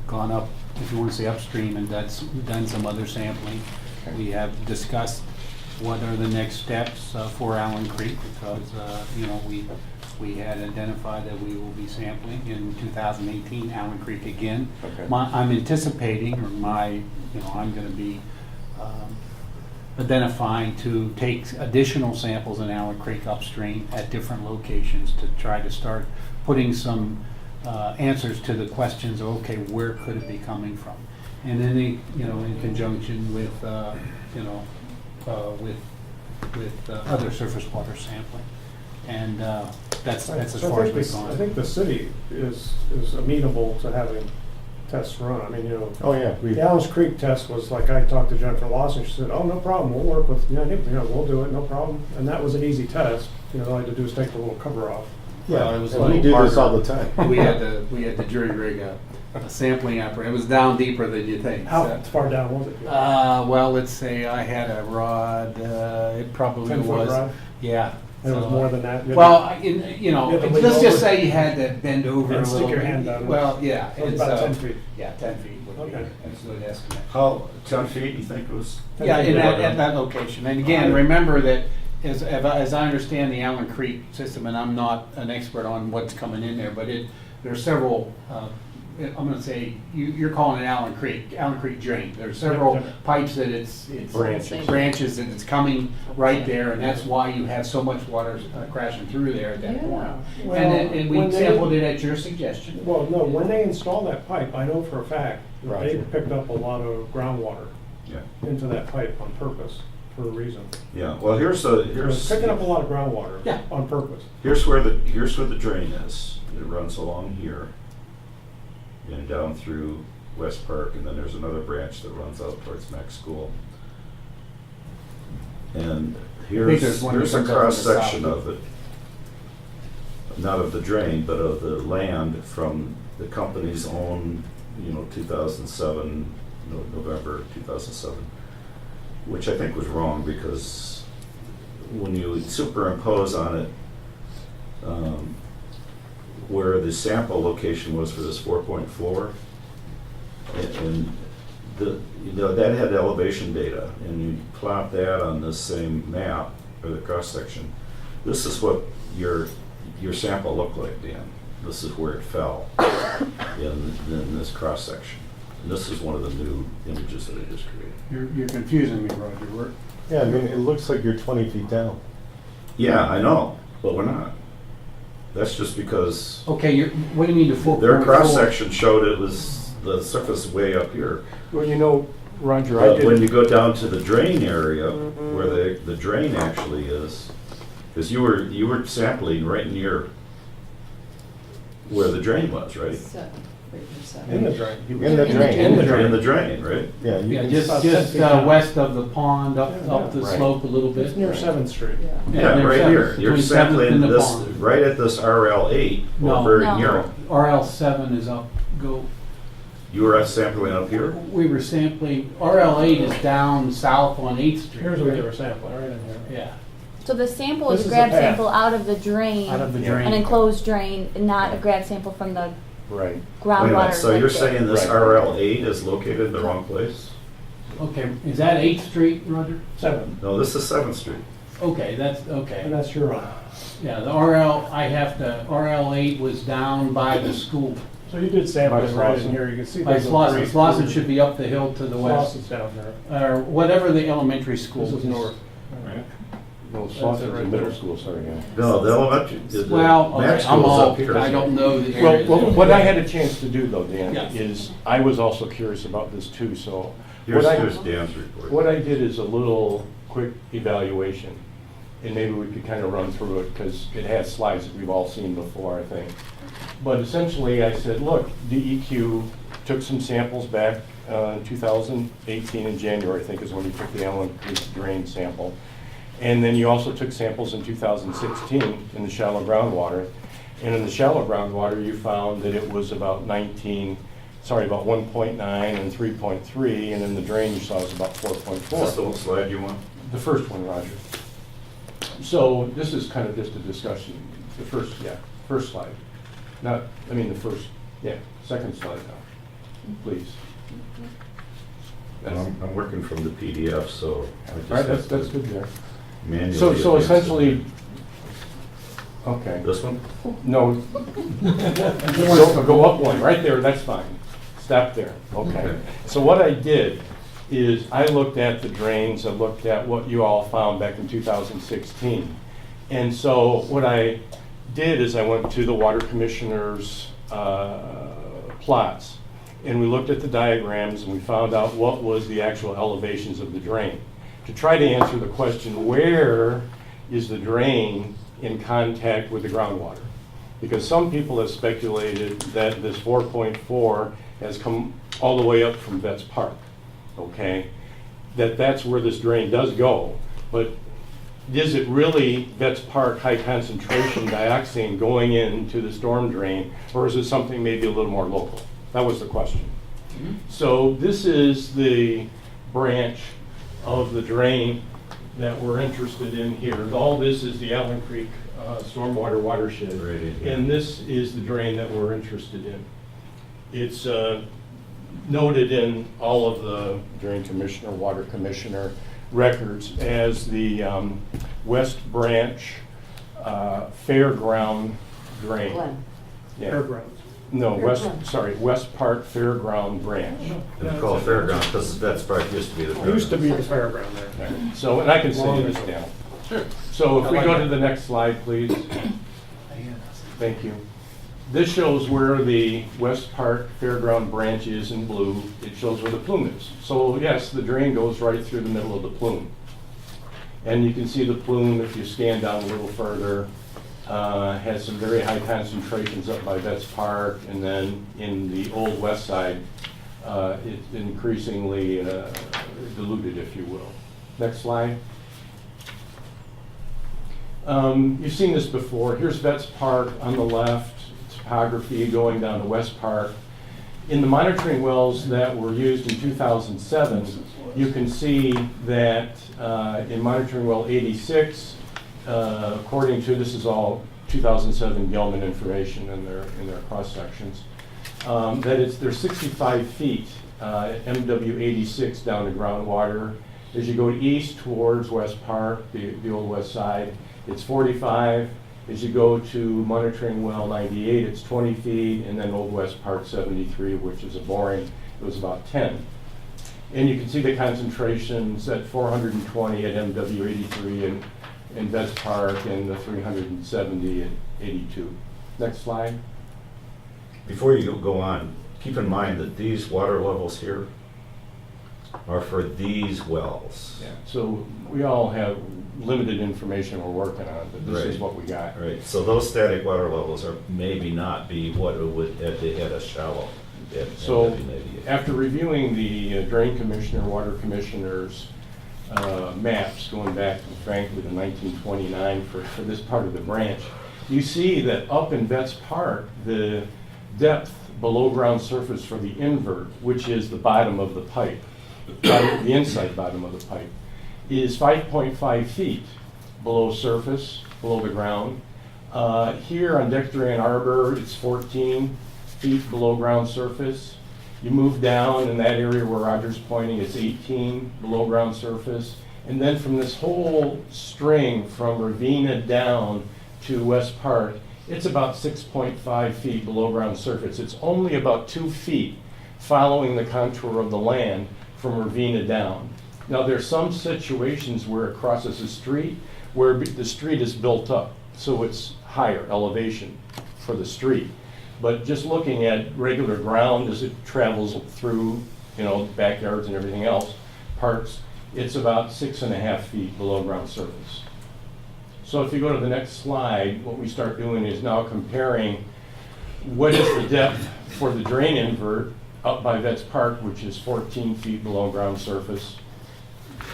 F: gone up, if you want to say upstream, and done some other sampling. Okay. We have discussed what are the next steps for Allen Creek, because we had identified that we will be sampling in 2018 Allen Creek again. Okay. I'm anticipating, or I'm going to be identifying to take additional samples in Allen Creek upstream at different locations to try to start putting some answers to the questions of, okay, where could it be coming from? And then in conjunction with other surface water sampling. And that's as far as we've gone.
H: I think the city is amenable to having tests run. I mean, the Allen's Creek test was like, I talked to Jennifer Lawson, she said, oh, no problem, we'll work with, we'll do it, no problem. And that was an easy test. All I had to do is take the little cover off.
N: Yeah, it was like we do this all the time.
F: we had to jury rig a sampling apparatus. It was down deeper than you think.
H: How far down was it?
F: Well, let's say I had a rod. It probably
H: 10-foot
F: was.
H: Rod?
F: Yeah.
H: It was more than that.
F: Well, let's just say you had to bend over
H: and
F: a little
H: stick your
F: bit.
H: hand down.
F: Well, yeah,
H: it's about 10 feet.
F: Yeah, 10 feet would be a good estimate.
A: How 10 feet? You think it was?
F: Yeah, at that location. And again, remember that as I understand the Allen Creek system, and I'm not an expert on what's coming in there, but there are several. I'm going to say you're calling it Allen Creek drain. There's several pipes that it's branches and it's coming right there, and that's why you have so much water crashing through there at that point.
H: Well,
F: and we sampled it at your suggestion.
H: Well, no, when they installed that pipe, I know for a fact that they picked up a lot of groundwater into that pipe on purpose. for a reason.
A: Yeah, well, here's
H: It's picking up a lot of groundwater.
F: Yeah.
H: On purpose.
A: here's where the drain is. It runs along here and down through West Park, and then there's another branch that runs out towards Mac School. And here's
F: there's one
A: a
F: that comes out
A: cross
F: from the
A: section
F: south.
A: of it, not of the drain, but of the land from the company's own, 2007, November 2007, which I think was wrong because when you superimpose on it where the sample location was for this 4.4, and that had elevation data, and you plot that on this same map or the cross section. This is what your sample looked like, Dan. This is where it fell in this cross section. And this is one of the new images that I just created.
F: You're confusing me, Roger.
N: Yeah, I mean, it looks like you're 20 feet down.
A: Yeah, I know, but we're not. That's just because
F: Okay, what do you mean the 4.4?
A: their cross section showed it was the surface way up here.
O: Well, Roger,
A: But when you go down to the drain area, where the drain actually is, because you were sampling right near where the drain was, right?
H: In the drain.
N: In the drain.
A: In the drain, right?
N: Yeah, you
F: Yeah,
N: can
F: just west of the pond, up the
O: Right.
F: slope a little bit.
H: It's near 7th Street.
A: Yeah,
F: there's
A: right
F: seven-
A: here. You're
F: between seventh
A: sampling
F: and the
A: this,
F: pond.
A: right at this RL8, or
F: No.
A: very
D: No.
A: near it.
F: RL7 is up,
A: You were sampling up here?
F: we were sampling, RL8 is down south on 8th Street.
H: Here's what they
F: right?
H: were sampling, right in here.
F: Yeah,
D: So the sample
H: This
D: is
H: is
D: grab
H: the path.
D: sample out of the drain,
F: out of the
O: Yeah.
F: drain.
D: an enclosed drain, and not a grab sample from the
O: Right.
A: Wait a
D: groundwater.
A: minute, so you're
D: like
A: saying this
O: Right.
A: RL8 is located in the wrong place?
F: Okay, is that 8th Street, Roger?
H: 7th,
A: No, this is 7th Street.
F: Okay, that's, okay.
H: and that's Huron.
F: Yeah, the RL8 was down by the school.
H: So you did sampling
O: By
H: right
O: Slauson.
H: in here. You can see.
F: By
H: there's a
F: Slauson.
H: brief-
F: Slauson should be up the hill to the west,
H: Slauson's down there.
F: or whatever the elementary school
H: This
F: is.
H: is north.
O: No,
H: That's
O: Slauson's
H: it right
O: in middle
H: there.
O: school, sorry, yeah.
A: No, the elementary, the
F: Well, okay,
A: Max
F: I'm
A: School's
F: all,
A: up here.
F: I don't know the
O: Well,
F: area.
O: what I had a chance to do though, Dan,
F: Yeah.
O: is I was also curious about this too, so.
A: Here's
O: what I-
A: Dan's report.
O: What I did is a little quick evaluation, and maybe we could kind of run through it, because it has slides that we've all seen before, I think. But essentially, I said, look, DEQ took some samples back in 2018 in January, I think is when you took the Allen Creek drain sample. And then you also took samples in 2016 in the shallow groundwater. And in the shallow groundwater, you found that it was about 1.9 and 3.3, and in the drain you saw it was about
A: Is this
O: 4.4.
A: the one slide you want?
O: The first one, Roger. So this is kind of just a discussion, first slide. Second slide now, please.
A: I'm working from the PDF, so I just
O: All right,
A: have
O: that's
A: to
O: good there.
A: manually.
O: So
A: advance it.
O: essentially, okay.
A: This one?
O: No. Go up one, right there, that's fine. Stop there, okay.
A: Okay.
O: So what I did is I looked at the drains, I looked at what you all found back in 2016. And so what I did is I went to the water commissioner's plots, and we looked at the diagrams and we found out what was the actual elevations of the drain, to try to answer the question, where is the drain in contact with the groundwater? Because some people have speculated that this 4.4 has come all the way up from Vets Park, okay? That's where this drain does go, but is it really Vets Park high concentration dioxane going into the storm drain, or is it something maybe a little more local? That was the question. So this is the branch of the drain that we're interested in here. All this is the Allen Creek stormwater watershed,
A: Right in here.
O: and this is the drain that we're interested in. It's noted in all of the drain commissioner, water commissioner records as the West Branch Fairground Drain. Yeah.
H: Fairgrounds.
O: No, West Park Fairground Branch.
A: It's called Fairground because that's probably used to be the fairground.
H: Used to be the fairground there.
O: So, and I can send you this down.
F: Sure.
O: So if we go to the next slide, please. Thank you. This shows where the West Park Fairground branch is in blue. It shows where the plume is. So yes, the drain goes right through the middle of the plume. And you can see the plume if you scan down a little further. Has some very high concentrations up by Betts Park, and then in the old west side, it's increasingly diluted, if you will. Next slide. You've seen this before. Here's Betts Park on the left, topography going down to West Park. In the monitoring wells that were used in 2007, you can see that in monitoring well 86, according to, this is all 2007 Gelman information in their cross sections, that they're 65 feet at MW 86 down to groundwater. As you go east towards West Park, the old west side, it's 45. As you go to monitoring well 98, it's 20 feet, and then Old West Park 73, which is a boring, it was about 10. And you can see the concentrations at 420 at MW 83 in Betts Park, and the 370 at 82. Next slide.
A: Before you go on, keep in mind that these water levels here are for these wells.
O: Yeah. So we all have limited information we're working on, but this is what we got.
A: Right, so those static water levels are maybe not be what it would at a shallow.
O: So after reviewing the drain commissioner, water commissioner's maps going back, frankly, to 1929 for this part of the branch, you see that up in Betts Park, the depth below ground surface for the invert, which is the bottom of the pipe, the inside bottom of the pipe, is 5.5 feet below surface, below the ground. Here on Dexter Ann Arbor, it's 14 feet below ground surface. You move down in that area where Roger's pointing, it's 18 below ground surface. And then from this whole string from Ravina down to West Park, it's about 6.5 feet below ground surface. It's only about 2 feet following the contour of the land from Ravina down. Now, there's some situations where it crosses a street where the street is built up, so it's higher elevation for the street. But just looking at regular ground as it travels through, backyards and everything else, parks, it's about 6.5 feet below ground surface. So if you go to the next slide, what we start doing is now comparing what is the depth for the drain invert up by Betts Park, which is 14 feet below ground surface.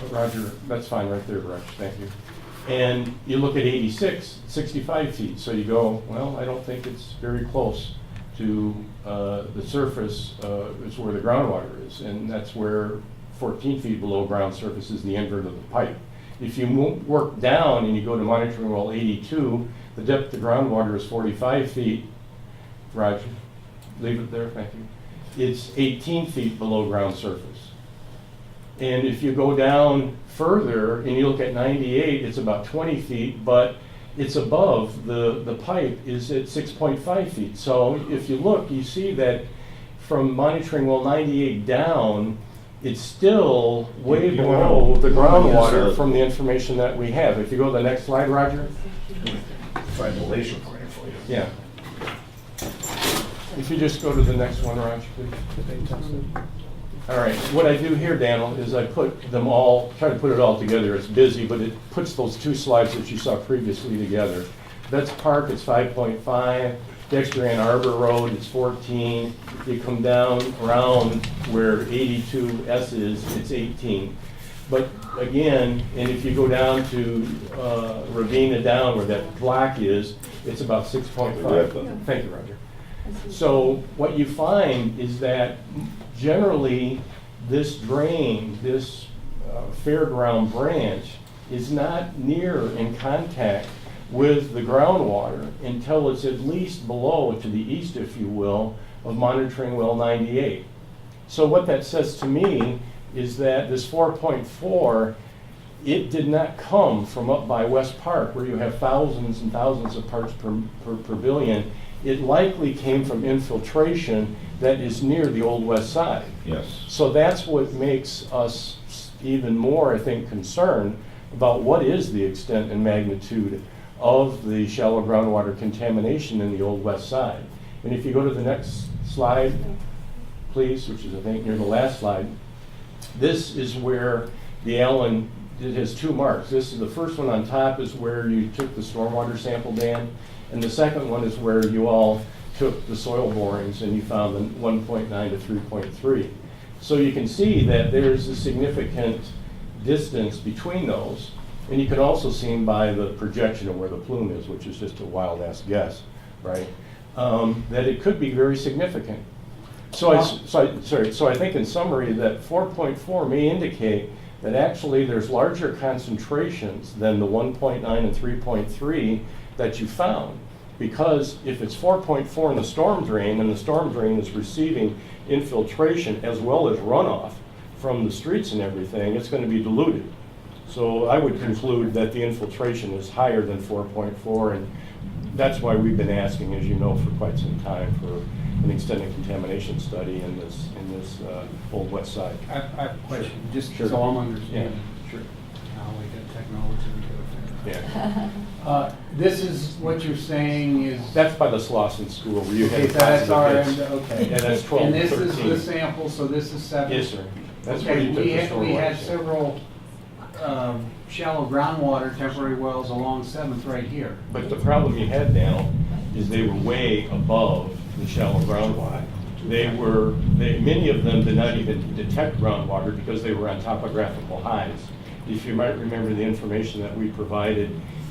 O: Roger, that's fine right there, Raj, thank you. And you look at 86, 65 feet, so you go, well, I don't think it's very close to the surface, is where the groundwater is, and that's where 14 feet below ground surface is the invert of the pipe. If you work down and you go to monitoring well 82, the depth of groundwater is 45 feet. Roger, leave it there, thank you. It's 18 feet below ground surface. And if you go down further and you look at 98, it's about 20 feet, but it's above, the pipe is at 6.5 feet. So if you look, you see that from monitoring well 98 down, it's still way below the groundwater from the information that we have. If you go to the next slide, Roger.
A: Find the laser pointer for you.
O: Yeah. If you just go to the next one, Roger, please. All right, what I do here, Daniel, is I put them all, try to put it all together. It's busy, but it puts those two slides that you saw previously together. Betts Park, it's 5.5. Dexter Ann Arbor Road, it's 14. You come down around where 82S is, it's 18. But again, and if you go down to Ravina down where that block is, it's about 6.5. Thank you, Roger. So what you find is that generally this drain, this fairground branch, is not near in contact with the groundwater until it's at least below, to the east, if you will, of monitoring well 98. So what that says to me is that this 4.4, it did not come from up by West Park where you have thousands and thousands of parts per billion. It likely came from infiltration that is near the old west side.
A: Yes.
O: So that's what makes us even more, I think, concerned about what is the extent and magnitude of the shallow groundwater contamination in the old west side. And if you go to the next slide, please, which is I think near the last slide, this is where the Allen it has two marks. This is the first one on top is where you took the stormwater sample, Dan, and the second one is where you all took the soil borings and you found the 1.9 to 3.3. So you can see that there's a significant distance between those, and you can also see them by the projection of where the plume is, which is just a wild-ass guess, right? That it could be very significant. So I think in summary that 4.4 may indicate that actually there's larger concentrations than the 1.9 and 3.3 that you found. Because if it's 4.4 in the storm drain, and the storm drain is receiving infiltration as well as runoff from the streets and everything, it's going to be diluted. So I would conclude that the infiltration is higher than 4.4, and that's why we've been asking, as you know, for quite some time for an extended contamination study in this old west side.
F: I have a question, just
O: Sure.
F: so I'm understanding.
O: Yeah, sure.
F: Now we got technology, we got
O: Yeah.
F: this is what you're saying is.
O: That's by the Slauson School where you
F: Okay,
O: had
F: so that's
O: positive
F: our
O: hits.
F: end, okay.
O: Yeah, that's 12
F: And
O: to
F: this
O: 13.
F: is the sample, so this is 7.
O: Yes, sir. That's where
F: Okay,
O: you took the
F: we
O: stormwater
F: had
O: sample.
F: several shallow groundwater temporary wells along 7th right here.
O: But the problem you had now is they were way above the shallow groundwater. Many of them did not even detect groundwater because they were on topographical highs. If you might remember the information that we provided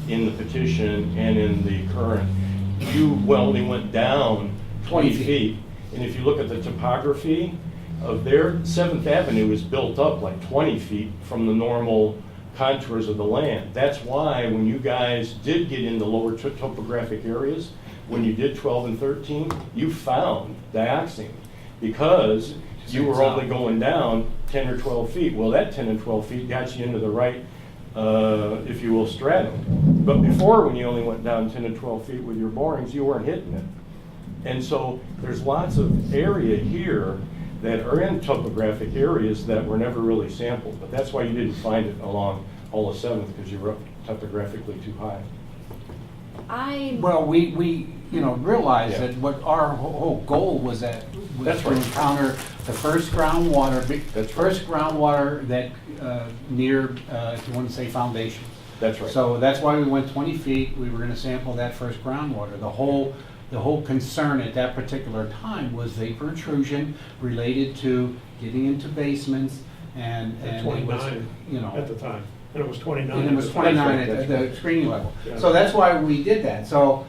O: in the petition and in the current, you only went down 20 feet. And if you look at the topography of their 7th Avenue is built up like 20 feet from the normal contours of the land. That's why when you guys did get in the lower topographic areas, when you did 12 and 13, you found dioxin because you were only going down 10 or 12 feet. Well, that 10 and 12 feet got you into the right, if you will, stratum. But before, when you only went down 10 and 12 feet with your borings, you weren't hitting it. And so there's lots of area here that are in topographic areas that were never really sampled. But that's why you didn't find it along all of 7th, because you were up topographically too high.
F: Well, we realized that what our whole goal was to encounter the first groundwater, that near, if you want to say, foundation.
O: That's right.
F: So that's why we went 20 feet. We were going to sample that first groundwater. The whole concern at that particular time was vapor intrusion related to getting into basements and
H: At
F: it was,
H: 29 at the time. And it was 29.
F: and it was 29 at the screening level.
H: Yeah.
F: So that's why we did that. So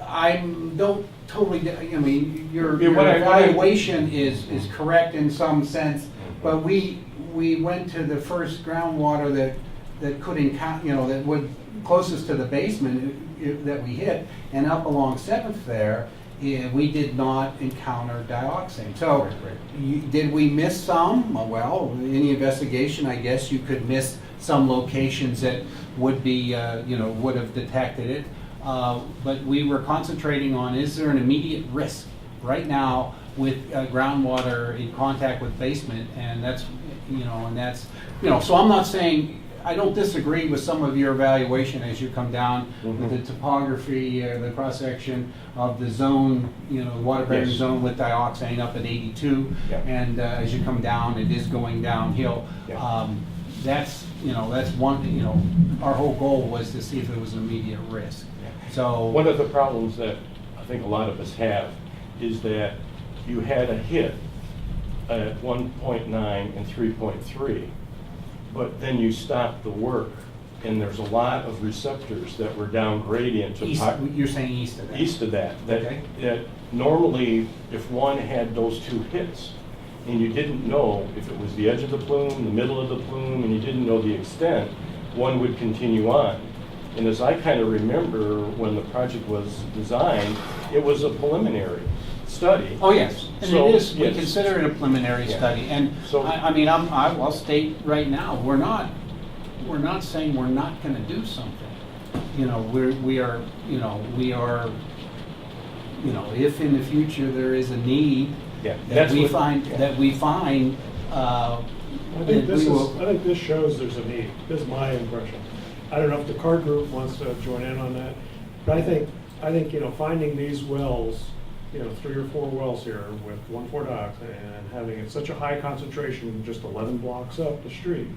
F: I don't totally, I mean, your evaluation is correct in some sense, but we went to the first groundwater that could encounter, that would closest to the basement that we hit, and up along 7th there, we did not encounter dioxin. So did we miss some? Well, in the investigation, I guess you could miss some locations that would be, would have detected it. But we were concentrating on, is there an immediate risk right now with groundwater in contact with basement? And that's, so I'm not saying, I don't disagree with some of your evaluation as you come down with the topography, the cross-section of the zone, water-bearing zone with dioxane up at 82. And as you come down, it is going downhill. That's one, our whole goal was to see if there was an immediate risk. So
O: one of the problems that I think a lot of us have is that you had a hit at 1.9 and 3.3, but then you stopped the work, and there's a lot of receptors that were down gradient.
F: You're saying east of that?
O: East of that. That normally, if one had those 2 hits, and you didn't know if it was the edge of the plume, the middle of the plume, and you didn't know the extent, one would continue on. And as I kind of remember when the project was designed, it was a preliminary study.
F: Oh, yes. And
O: So,
F: it is, we
O: yes.
F: consider it a preliminary study. And
O: So-
F: I'll state right now, we're not saying we're not going to do something. We are, if in the future there is a need that we find,
H: I think this shows there's a need. This is my impression. I don't know if the CARD group wants to join in on that, but I think finding these wells, 3 or 4 wells here with 1,4-dioxane and having it such a high concentration, just 11 blocks up the street,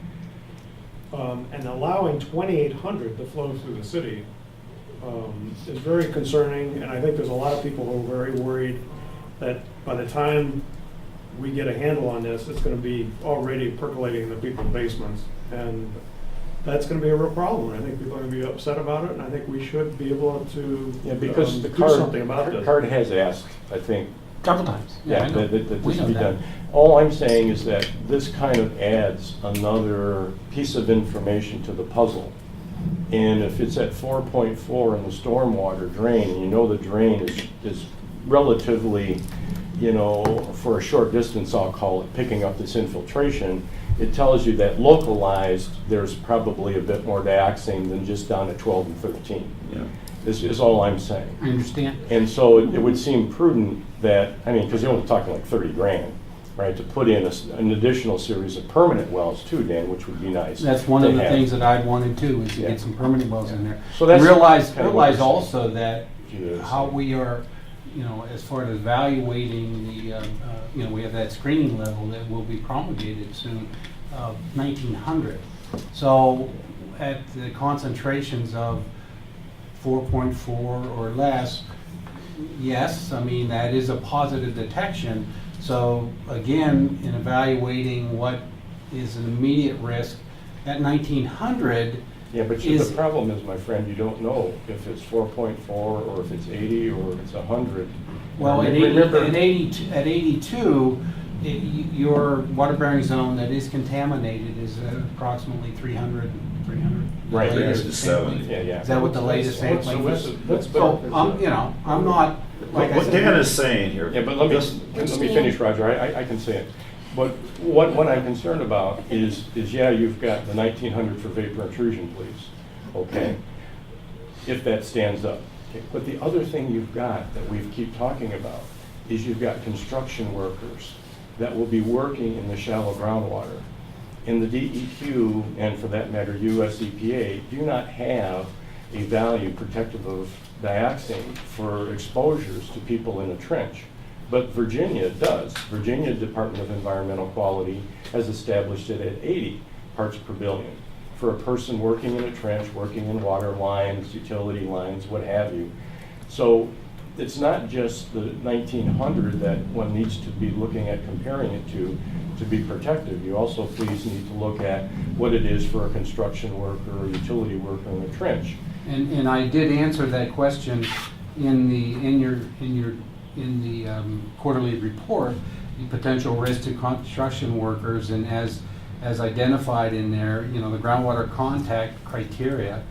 H: and allowing 2,800 to flow through the city is very concerning, and I think there's a lot of people who are very worried that by the time we get a handle on this, it's going to be already percolating in the people's basements, and that's going to be a real problem. I think people are going to be upset about it, and I think we should be able to
O: Because the
H: do something about this.
O: card has asked, I think,
F: Couple times.
O: yeah,
F: I know.
O: that
F: We
O: this
F: know
O: be
F: that.
O: done. All I'm saying is that this kind of adds another piece of information to the puzzle. And if it's at 4.4 in the stormwater drain, and you know the drain is relatively, you know, for a short distance, I'll call it, picking up this infiltration, it tells you that localized, there's probably a bit more dioxane than just down at 12 and 13.
A: Yeah.
O: This is all I'm saying.
F: I understand.
O: And so it would seem prudent that, I mean, because you're only talking like 30 grand, right, to put in an additional series of permanent wells too, Dan, which would be nice.
F: That's one
O: to
F: of the
O: have.
F: things that I'd wanted too, is to
O: Yeah.
F: get some permanent wells in there.
O: So that's
F: Realize
O: kind of what you're saying.
F: also that
O: Yeah,
F: how
O: so-
F: we are, you know, as far as evaluating the, you know, we have that screening level that will be promulgated soon, 1900. So at the concentrations of 4.4 or less, yes, I mean, that is a positive detection. So again, in evaluating what is an immediate risk, at 1900,
O: Yeah, but the problem is, my friend, you don't know if it's 4.4 or if it's 80 or if it's 100.
F: well, at
O: Remember-
F: 82, your water-bearing zone that is contaminated is approximately 300.
O: Right,
F: The latest
A: 370.
F: sampling.
O: Yeah.
F: Is that what the latest sampling is?
O: That's
F: So, you know, I'm not, like I
A: What
F: said.
A: Dan is saying here.
O: Yeah, but let me
A: just-
O: finish, Roger. I can say it. But what I'm concerned about is yeah, you've got the 1900 for vapor intrusion, please. Okay, if that stands up. Okay. But the other thing you've got that we keep talking about is you've got construction workers that will be working in the shallow groundwater. And the DEQ, and for that matter, US EPA, do not have a value protective of dioxane for exposures to people in a trench. But Virginia does. Virginia Department of Environmental Quality has established it at 80 parts per billion for a person working in a trench, working in water lines, utility lines, what have you. So it's not just the 1900 that one needs to be looking at comparing it to be protective. You also please need to look at what it is for a construction worker or utility worker in a trench.
F: And I did answer that question in the quarterly report, the potential risk to construction workers, and as identified in there, you know, the groundwater contact criteria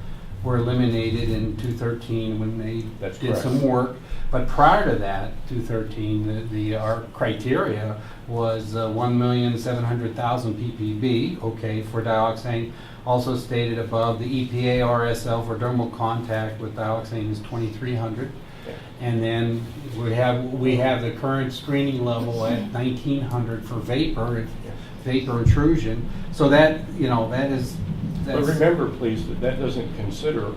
F: were eliminated in 213 when they
O: That's
F: did
O: correct.
F: some work. But prior to that, 213, our criteria was 1,700,000 ppb, okay, for dioxane. Also stated above, the EPA RSL for dermal contact with dioxane is 2,300. And then we have the current screening level at 1900 for vapor intrusion. So that, you know, that's.
O: But remember, please, that doesn't consider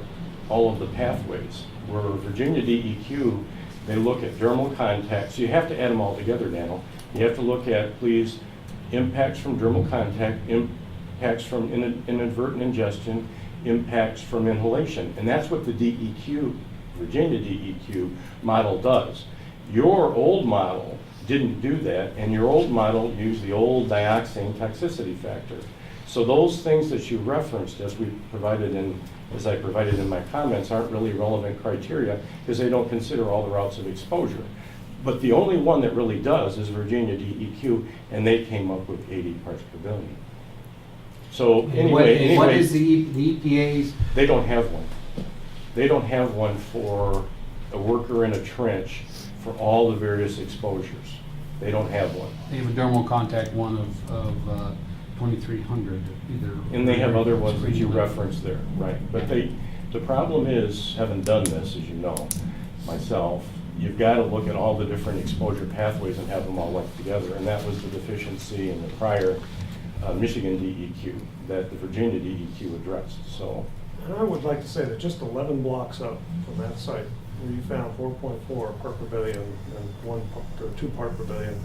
O: all of the pathways. Where Virginia DEQ, they look at dermal contact. So you have to add them all together, Daniel. You have to look at, please, impacts from dermal contact, impacts from inadvertent ingestion, impacts from inhalation. And that's what the DEQ, Virginia DEQ model does. Your old model didn't do that, and your old model used the old dioxane toxicity factor. So those things that you referenced, as I provided in my comments, aren't really relevant criteria because they don't consider all the routes of exposure. But the only one that really does is Virginia DEQ, and they came up with 80 parts per billion. So anyway,
F: what is the EPA's?
O: They don't have one. They don't have one for a worker in a trench for all the various exposures. They don't have one.
F: They have a dermal contact one of 2,300 either.
O: And they have other ones that you referenced there, right? But the problem is, having done this, as you know, myself, you've got to look at all the different exposure pathways and have them all linked together. And that was the deficiency in the prior Michigan DEQ that the Virginia DEQ addressed. So,
H: And I would like to say that just 11 blocks up from that site, where you found 4.4 part per billion and 2 part per billion,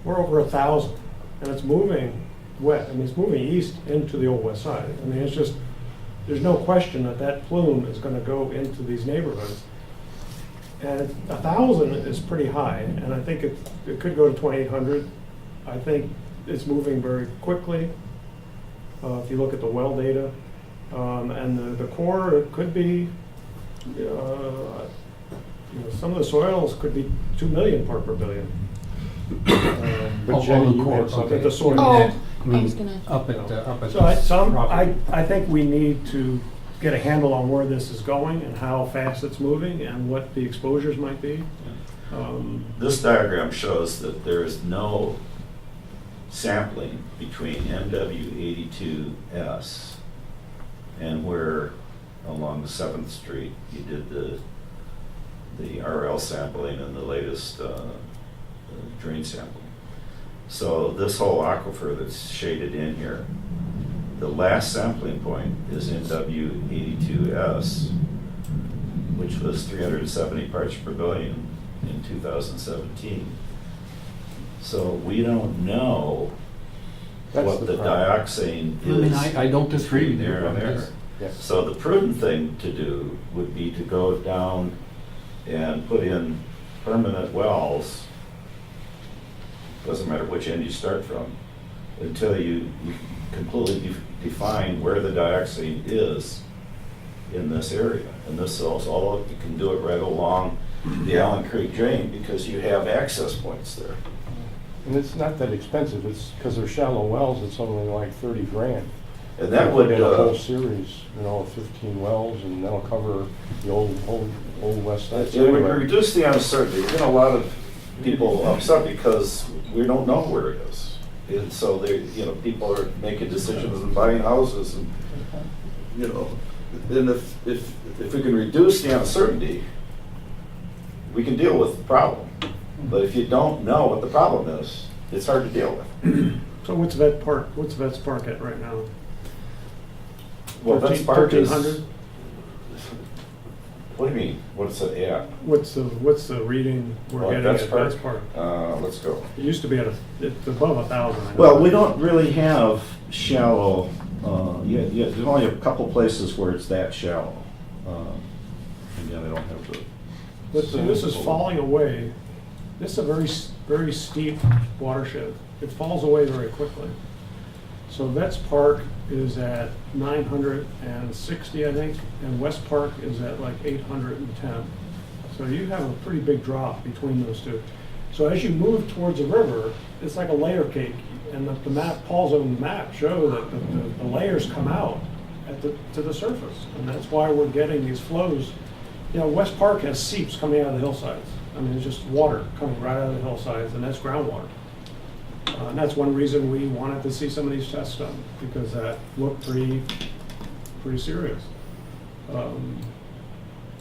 H: we're over 1,000, and it's moving wet. I mean, it's moving east into the old west side. I mean, it's just, there's no question that that plume is gonna go into these neighborhoods. And 1,000 is pretty high, and I think it could go to 2,800. I think it's moving very quickly. If you look at the well data, and the core, it could be, some of the soils could be 2 million part per billion.
O: But Jenny, you had
H: At
O: something.
H: the soil.
D: Oh,
F: I mean,
D: I was gonna.
F: up at
H: So I
F: property.
H: think we need to get a handle on where this is going and how fast it's moving and what the exposures might be.
A: This diagram shows that there is no sampling between MW82S and where along 7th Street you did the RL sampling and the latest drain sampling. So this whole aquifer that's shaded in here, the last sampling point is in W82S, which was 370 parts per billion in 2017. So we don't know
O: That's
A: what
O: the
A: the
O: problem.
A: dioxane
F: I mean,
A: is.
F: I don't disagree with you.
A: There and
F: I'm
A: there.
F: just-
O: Yes.
A: So the prudent thing to do would be to go down and put in permanent wells, doesn't matter which end you start from, until you completely define where the dioxane is in this area. And this is all, you can do it right along the Allen Creek drain because you have access points there.
O: And it's not that expensive, it's because they're shallow wells, it's only like 30 grand.
A: And that would,
O: In a whole series, of 15 wells, and that'll cover the old west side.
A: it would reduce the uncertainty. There's been a lot of people upset because we don't know where it is. And so people are making decisions and buying houses and, then if we can reduce the uncertainty, we can deal with the problem. But if you don't know what the problem is, it's hard to deal with.
H: So what's Vets Park at right now?
A: Well, Vets Park is.
H: 1,300?
A: What do you mean? What's it at?
H: What's the reading we're
A: Well,
H: getting
A: Vets
H: at Vets Park?
A: Let's go.
H: It used to be it's above 1,000. I know.
A: Well, we don't really have shallow, there's only a couple places where it's that shallow. Again, I don't have the.
H: But this is falling away. This is a very steep watershed. It falls away very quickly. So Vets Park is at 960, I think, and West Park is at like 810. So you have a pretty big drop between those two. So as you move towards the river, it's like a layer cake. And the map, Paul's own map, show that the layers come out to the surface. And that's why we're getting these flows. West Park has seeps coming out of the hillsides. I mean, it's just water coming right out of the hillsides, and that's groundwater. And that's one reason we wanted to see some of these tests done, because that looked pretty serious.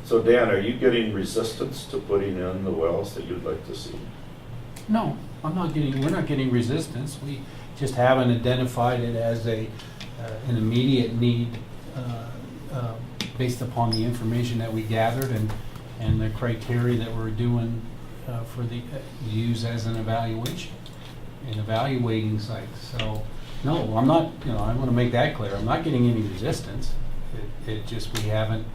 A: So Dan, are you getting resistance to putting in the wells that you'd like to see?
F: No, we're not getting resistance. We just haven't identified it as an immediate need based upon the information that we gathered and the criteria that we're doing for the use as an evaluation, in evaluating sites. So, no, I'm not, I want to make that clear. I'm not getting any resistance. It just, we haven't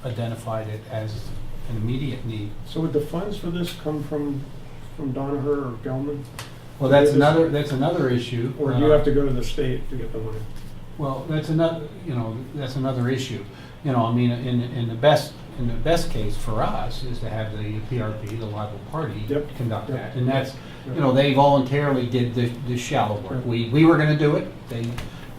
F: identified it as an immediate need.
H: So would the funds for this come from Danaher or Gelman?
F: Well, that's another issue.
H: Or do you have to go to the state to get the money?
F: Well, that's another issue. I mean, in the best case for us is to have the PRP, the liable party, conduct that. And that's, they voluntarily did the shallow work. We were gonna do it. They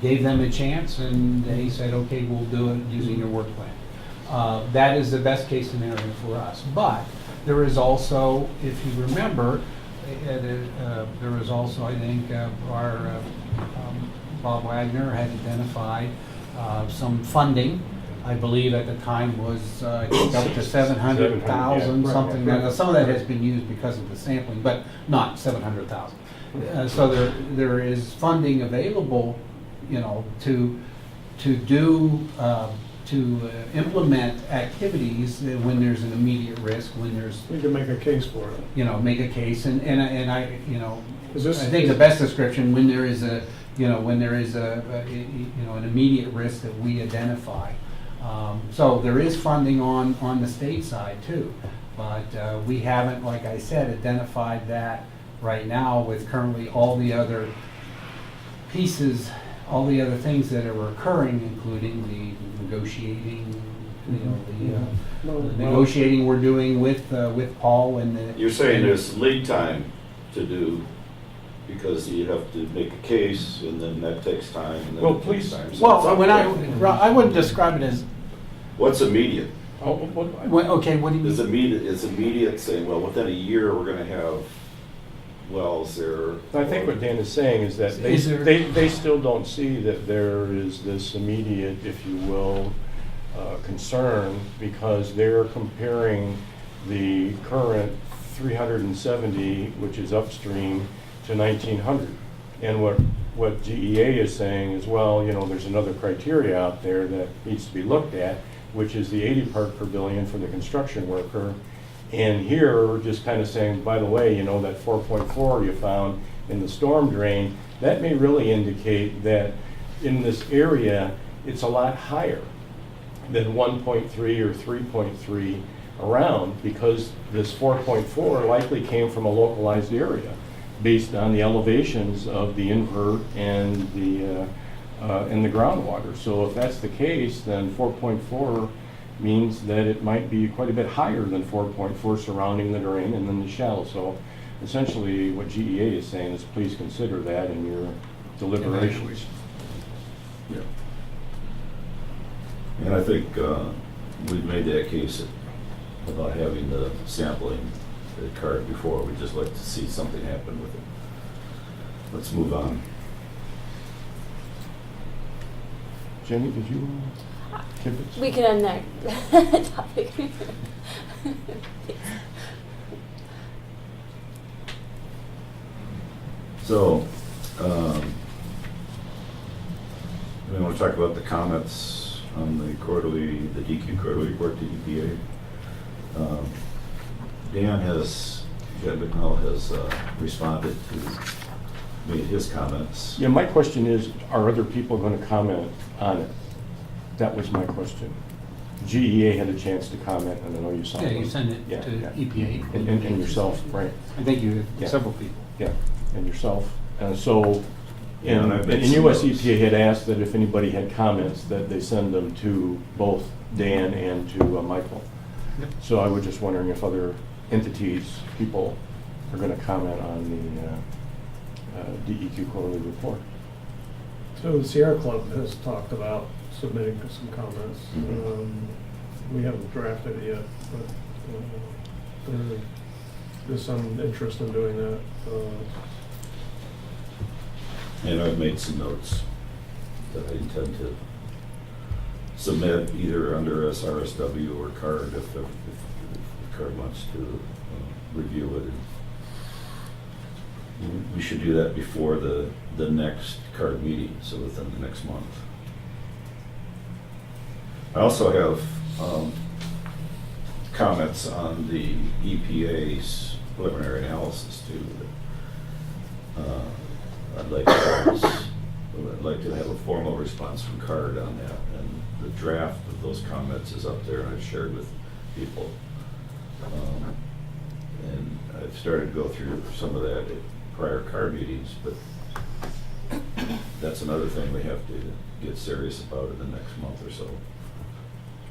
F: gave them a chance and they said, okay, we'll do it using your work plan. That is the best case scenario for us. But there is also, if you remember, there was also, I think, our Bob Wagner had identified some funding. I believe at the time was up to 700,000,
O: yeah,
F: something. Now, some of that has been used because of the sampling, but not 700,000. So there is funding available, to implement activities when there's an immediate risk, when there's.
H: We can make a case for it.
F: Make a case, and I,
H: Is this?
F: I think the best description, when there is a, when there is an immediate risk that we identify. So there is funding on the state side too, but we haven't, like I said, identified that right now with currently all the other pieces, all the other things that are occurring, including the negotiating, the negotiating we're doing with Paul and the.
A: You're saying there's lead time to do, because you have to make a case, and then that takes time, and then
O: Well,
A: it takes
O: please.
A: time. So
F: Well,
A: it's
F: when
A: up
F: I wouldn't describe it as.
A: What's immediate?
F: Okay, what do you mean?
A: Is immediate saying, well, within a year, we're gonna have wells there?
O: I think what Dan is saying is that they still don't see that there is this immediate, if you will, concern, because they're comparing the current 370, which is upstream, to 1900. And what GEA is saying is, well, there's another criteria out there that needs to be looked at, which is the 80 part per billion for the construction worker. And here, we're just kind of saying, by the way, that 4.4 you found in the storm drain, that may really indicate that in this area, it's a lot higher than 1.3 or 3.3 around, because this 4.4 likely came from a localized area based on the elevations of the invert and the groundwater. So if that's the case, then 4.4 means that it might be quite a bit higher than 4.4 surrounding the drain and then the shallow. So essentially what GEA is saying is, please consider that in your deliberations.
A: Yeah. And I think we've made that case about having the sampling card before. We'd just like to see something happen with it. Let's move on.
O: Jenny, did you tidbits?
D: We can end that topic.
A: So, we want to talk about the comments on the DEQ quarterly report to EPA. Dan McNell has responded to made his comments.
O: Yeah, my question is, are other people going to comment on it? That was my question. GEA had a chance to comment, and I know you saw it.
F: Yeah, you sent it to EPA.
O: And yourself, right.
F: I think you, several people.
O: Yeah, and yourself. So,
A: Yeah, and
O: and
A: I've made some
O: US
A: notes.
O: EPA had asked that if anybody had comments, that they send them to both Dan and to Michael.
F: Yep.
O: So I was just wondering if other entities, people, are going to comment on the DEQ quarterly report.
H: So the Sierra Club has talked about submitting some comments. We haven't drafted it yet, but there's some interest in doing that.
A: And I've made some notes that I intend to submit either under SRSW or CARD if CARD wants to review it. We should do that before the next CARD meeting, so within the next month. I also have comments on the EPA's preliminary analysis too. I'd like to have a formal response from CARD on that, and the draft of those comments is up there and I've shared with people. And I've started to go through some of that at prior CARD meetings, but that's another thing we have to get serious about in the next month or so.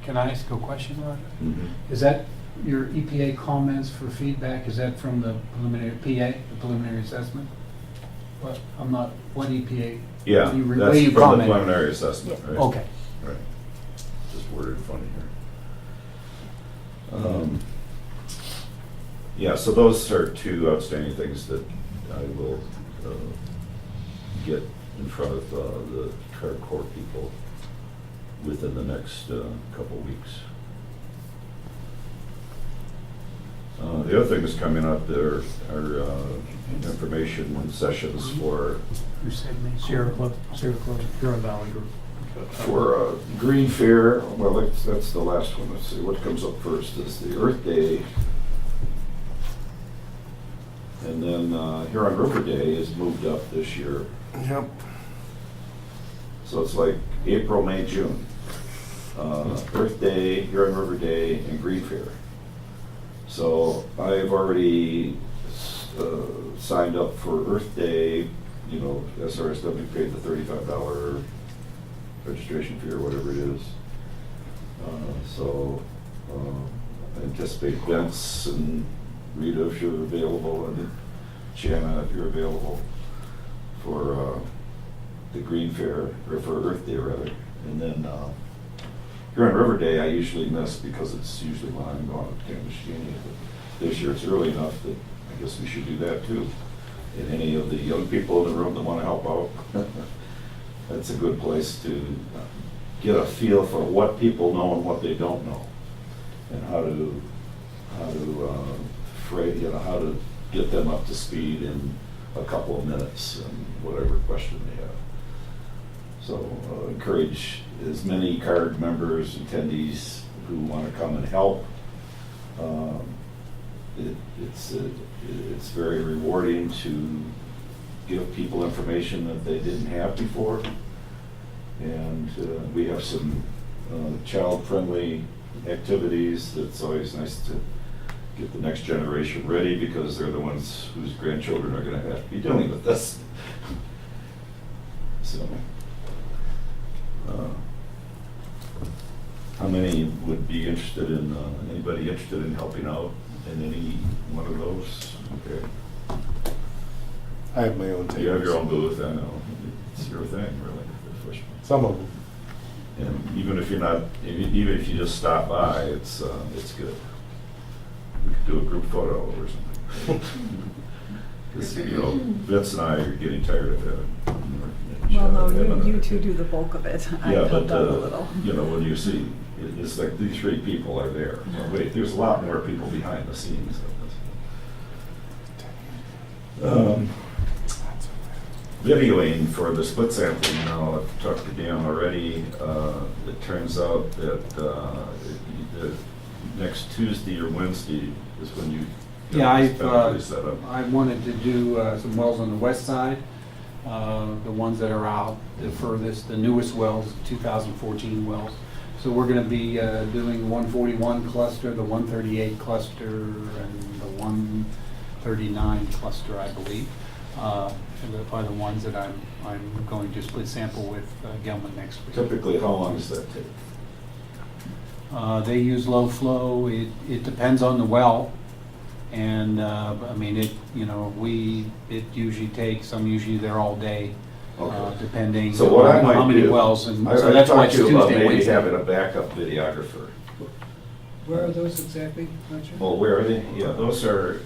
F: Can I ask a question, Roger?
A: Mm-hmm.
F: Is that your EPA comments for feedback? Is that from the preliminary PA, the preliminary assessment? What, I'm not, what EPA?
A: Yeah,
F: you
A: that's from the
F: commented?
A: preliminary assessment, right?
F: Okay.
A: Right. Just worded funny here. Yeah, so those are two outstanding things that I will get in front of the CARD Corps people within the next couple weeks. The other thing that's coming up there are information sessions for
H: Sierra Club, Huron Valley Group.
A: for Green Fair. Well, that's the last one. Let's see, what comes up first is the Earth Day And then Huron River Day is moved up this year.
N: Yep.
A: So it's like April, May, June. Earth Day, Huron River Day, and Green Fair. So I've already signed up for Earth Day. You know, SRSW paid the $35 registration fee or whatever it is. So I anticipate Vince and Rita if you're available, and Shanna if you're available for the Green Fair, or for Earth Day rather. And then Huron River Day I usually miss because it's usually when I'm going to Kansas. But this year it's early enough that I guess we should do that too. And any of the young people in the room that want to help out, that's a good place to get a feel for what people know and what they don't know, and how to how to get them up to speed in a couple of minutes and whatever question they have. So encourage as many card members, attendees who want to come and help. It's very rewarding to give people information that they didn't have before. And we have some child-friendly activities. That's always nice to get the next generation ready, because they're the ones whose grandchildren are going to have to be dealing with this. So, how many would be interested in, anybody interested in helping out in any one of those? Okay.
E: I have my own tables.
A: You have your own booth, I know. It's your thing, really.
E: Some of them.
A: And even if you're not, even if you just stop by, it's good. We could do a group photo or something. Because, you know, Vince and I are getting tired of that.
I: Well, no, you two do the bulk of it. I
A: Yeah,
I: help
A: but,
I: out a little.
A: you know, when you see, it's like these 3 people are there. Well, wait, there's a lot more people behind the scenes of this. Videoing for the split sampling, now I've talked to Dan already. It turns out that the next Tuesday or Wednesday is when you set up.
F: I wanted to do some wells on the west side, the ones that are out the furthest, the newest wells, 2014 wells. So we're going to be doing the 141 cluster, the 138 cluster, and the 139 cluster, I believe. Are the ones that I'm going to split sample with Gelman next week.
A: Typically, how long does that take?
F: They use low flow. It depends on the well, and I mean it usually takes. I'm usually there all day, depending
A: So what I
F: on
A: might
F: how many
A: do,
F: wells, and
A: I
F: so that's why
A: talked
F: it's
A: to you about
F: Tuesday,
A: maybe
F: Wednesday.
A: having a backup videographer.
C: Where are those exactly, Roger?
A: Well, where are they? Yeah, those are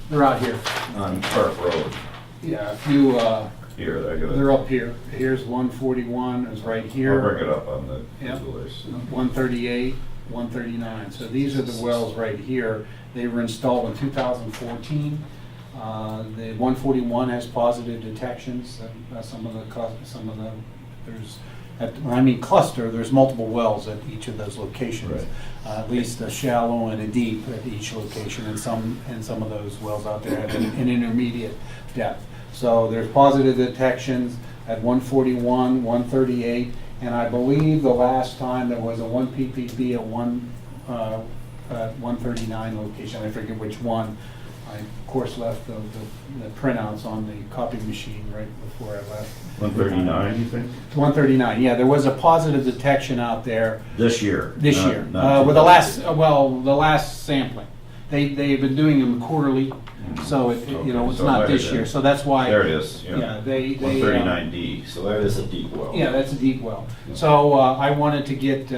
F: They're out here.
A: on Park Road.
F: Yeah, a few.
A: Here, I got
F: They're up here. Here's 141. Is right here.
A: I'll bring it up on the
F: Yep.
A: visualizer.
F: 138, 139. So these are the wells right here. They were installed in 2014. The 141 has positive detections. Some of the there's when I mean cluster, there's multiple wells at each of those locations.
A: Right.
F: At least a shallow and a deep at each location, and some of those wells out there have an intermediate depth. So there's positive detections at 141, 138, and I believe the last time there was a 1 ppb at 139 location. I forget which one. I, of course, left the printouts on the copy machine right before I left.
A: 139, you think?
F: 139, yeah. There was a positive detection out there.
A: This year?
F: This
A: not-
F: year.
A: not
F: With the last sampling. They've been doing them quarterly, so it's
A: Okay,
F: not
A: so it might
F: this
A: have
F: year.
A: been.
F: So that's why.
A: There it is, yeah.
F: Yeah, they
A: 139D, so that is a deep well.
F: yeah, that's a deep well. So I wanted to get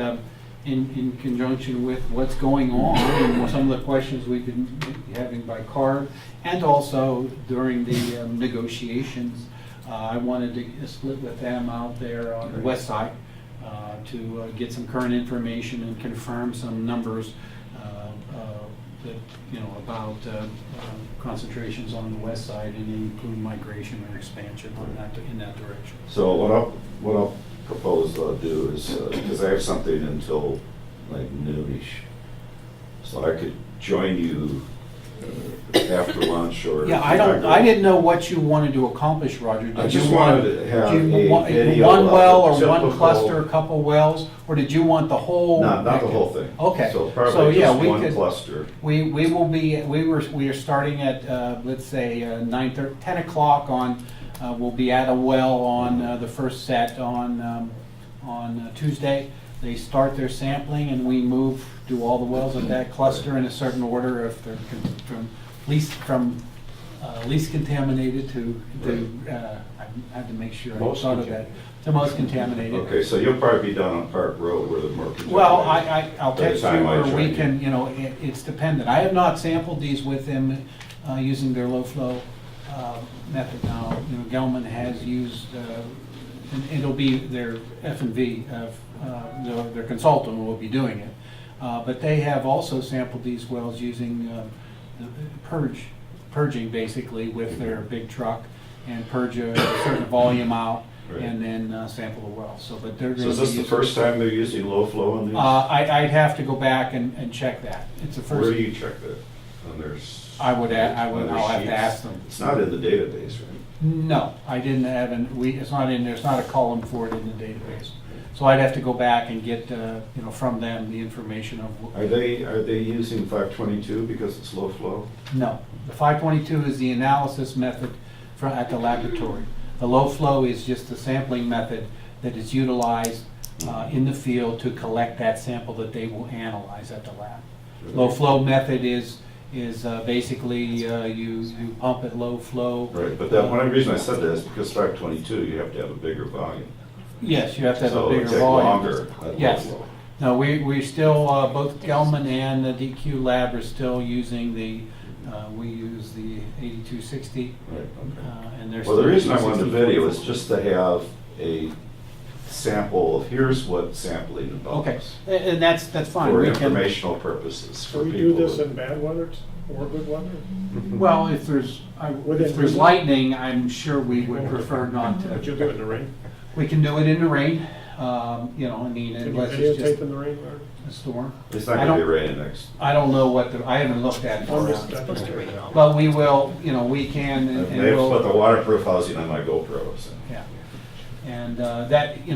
F: in conjunction with what's going on and some of the questions we've been having by card, and also during the negotiations, I wanted to split with them out there on the west side to get some current information and confirm some numbers that about concentrations on the west side, and including migration or expansion in that direction.
A: So what I'll propose I'll do is, because I have something until like noonish, so I could join you after lunch or?
F: Yeah, I didn't know what you wanted to accomplish, Roger. Did
A: I just
F: you want-
A: wanted to have
F: do you
A: a
F: want
A: video
F: one
A: of
F: well or
A: the
F: one
A: typical-
F: cluster, a couple wells, or did you want the whole?
A: Not the whole thing.
F: Okay.
A: So
F: So,
A: probably
F: yeah,
A: just
F: we
A: one
F: could-
A: cluster.
F: We are starting at, let's say, 10 o'clock on, we'll be at a well on the first set on Tuesday. They start their sampling and we do all the wells of that cluster in a certain order if they're from least contaminated to, I had to make sure I
O: Most
F: thought of that, to most contaminated.
A: Okay, so you'll probably be down on Park Road where the more contaminated.
F: Well, I'll
A: by the
F: text you,
A: time I
F: or
A: join
F: we
A: you.
F: can, it's dependent. I have not sampled these with them using their low flow method now. Gelman has used, and it'll be their F&V, their consultant will be doing it. But they have also sampled these wells using purging basically with their big truck and purge a certain volume out.
A: Right.
F: And then sample the well. So, but they're
A: So
F: going
A: is
F: to
A: this the first time they're using low flow on these?
F: I'd have to go back and check that. It's the first.
A: Where do you check that? On their
F: I'll have to ask them.
A: It's not in the database, right?
F: No, I didn't have, it's not in there, it's not a column for it in the database. So I'd have to go back and get, from them the information of.
A: Are they using 522 because it's low flow?
F: No, the 522 is the analysis method at the laboratory. The low flow is just the sampling method that is utilized in the field to collect that sample that they will analyze at the lab. Low flow method is basically you pump at low flow.
A: Right, but that one reason I said that is because 522, you have to have a bigger volume.
F: Yes, you have to have
A: So
F: a bigger
A: it'll take
F: volume.
A: longer at low
F: Yes.
A: flow.
F: No, we still, both Gelman and the DEQ lab are still using we use the 8260.
A: Right, okay.
F: And they're
A: Well, the
F: still
A: reason I
F: using
A: wanted the video
F: 64.
A: is just to have a sample of here's what sampling involves.
F: Okay, and that's fine.
A: For
F: We can-
A: informational purposes.
H: So
A: for
H: we do
A: people.
H: this in bad weather or good weather?
F: Well, if there's lightning, I'm sure we would prefer not
H: But
F: to.
H: you'll do it in the rain?
F: We can do it in the rain, unless
H: Can you
F: it's just
H: videotape in the rain, Larry?
F: a storm.
A: It's not
F: I
A: going to be
F: don't-
A: raining next.
F: I don't know I haven't looked at it.
H: I'm just-
M: Supposed to rain all.
F: But we will, we can and
A: They've put the
F: we'll,
A: waterproof housing on my GoPro. So.
F: yeah. And that,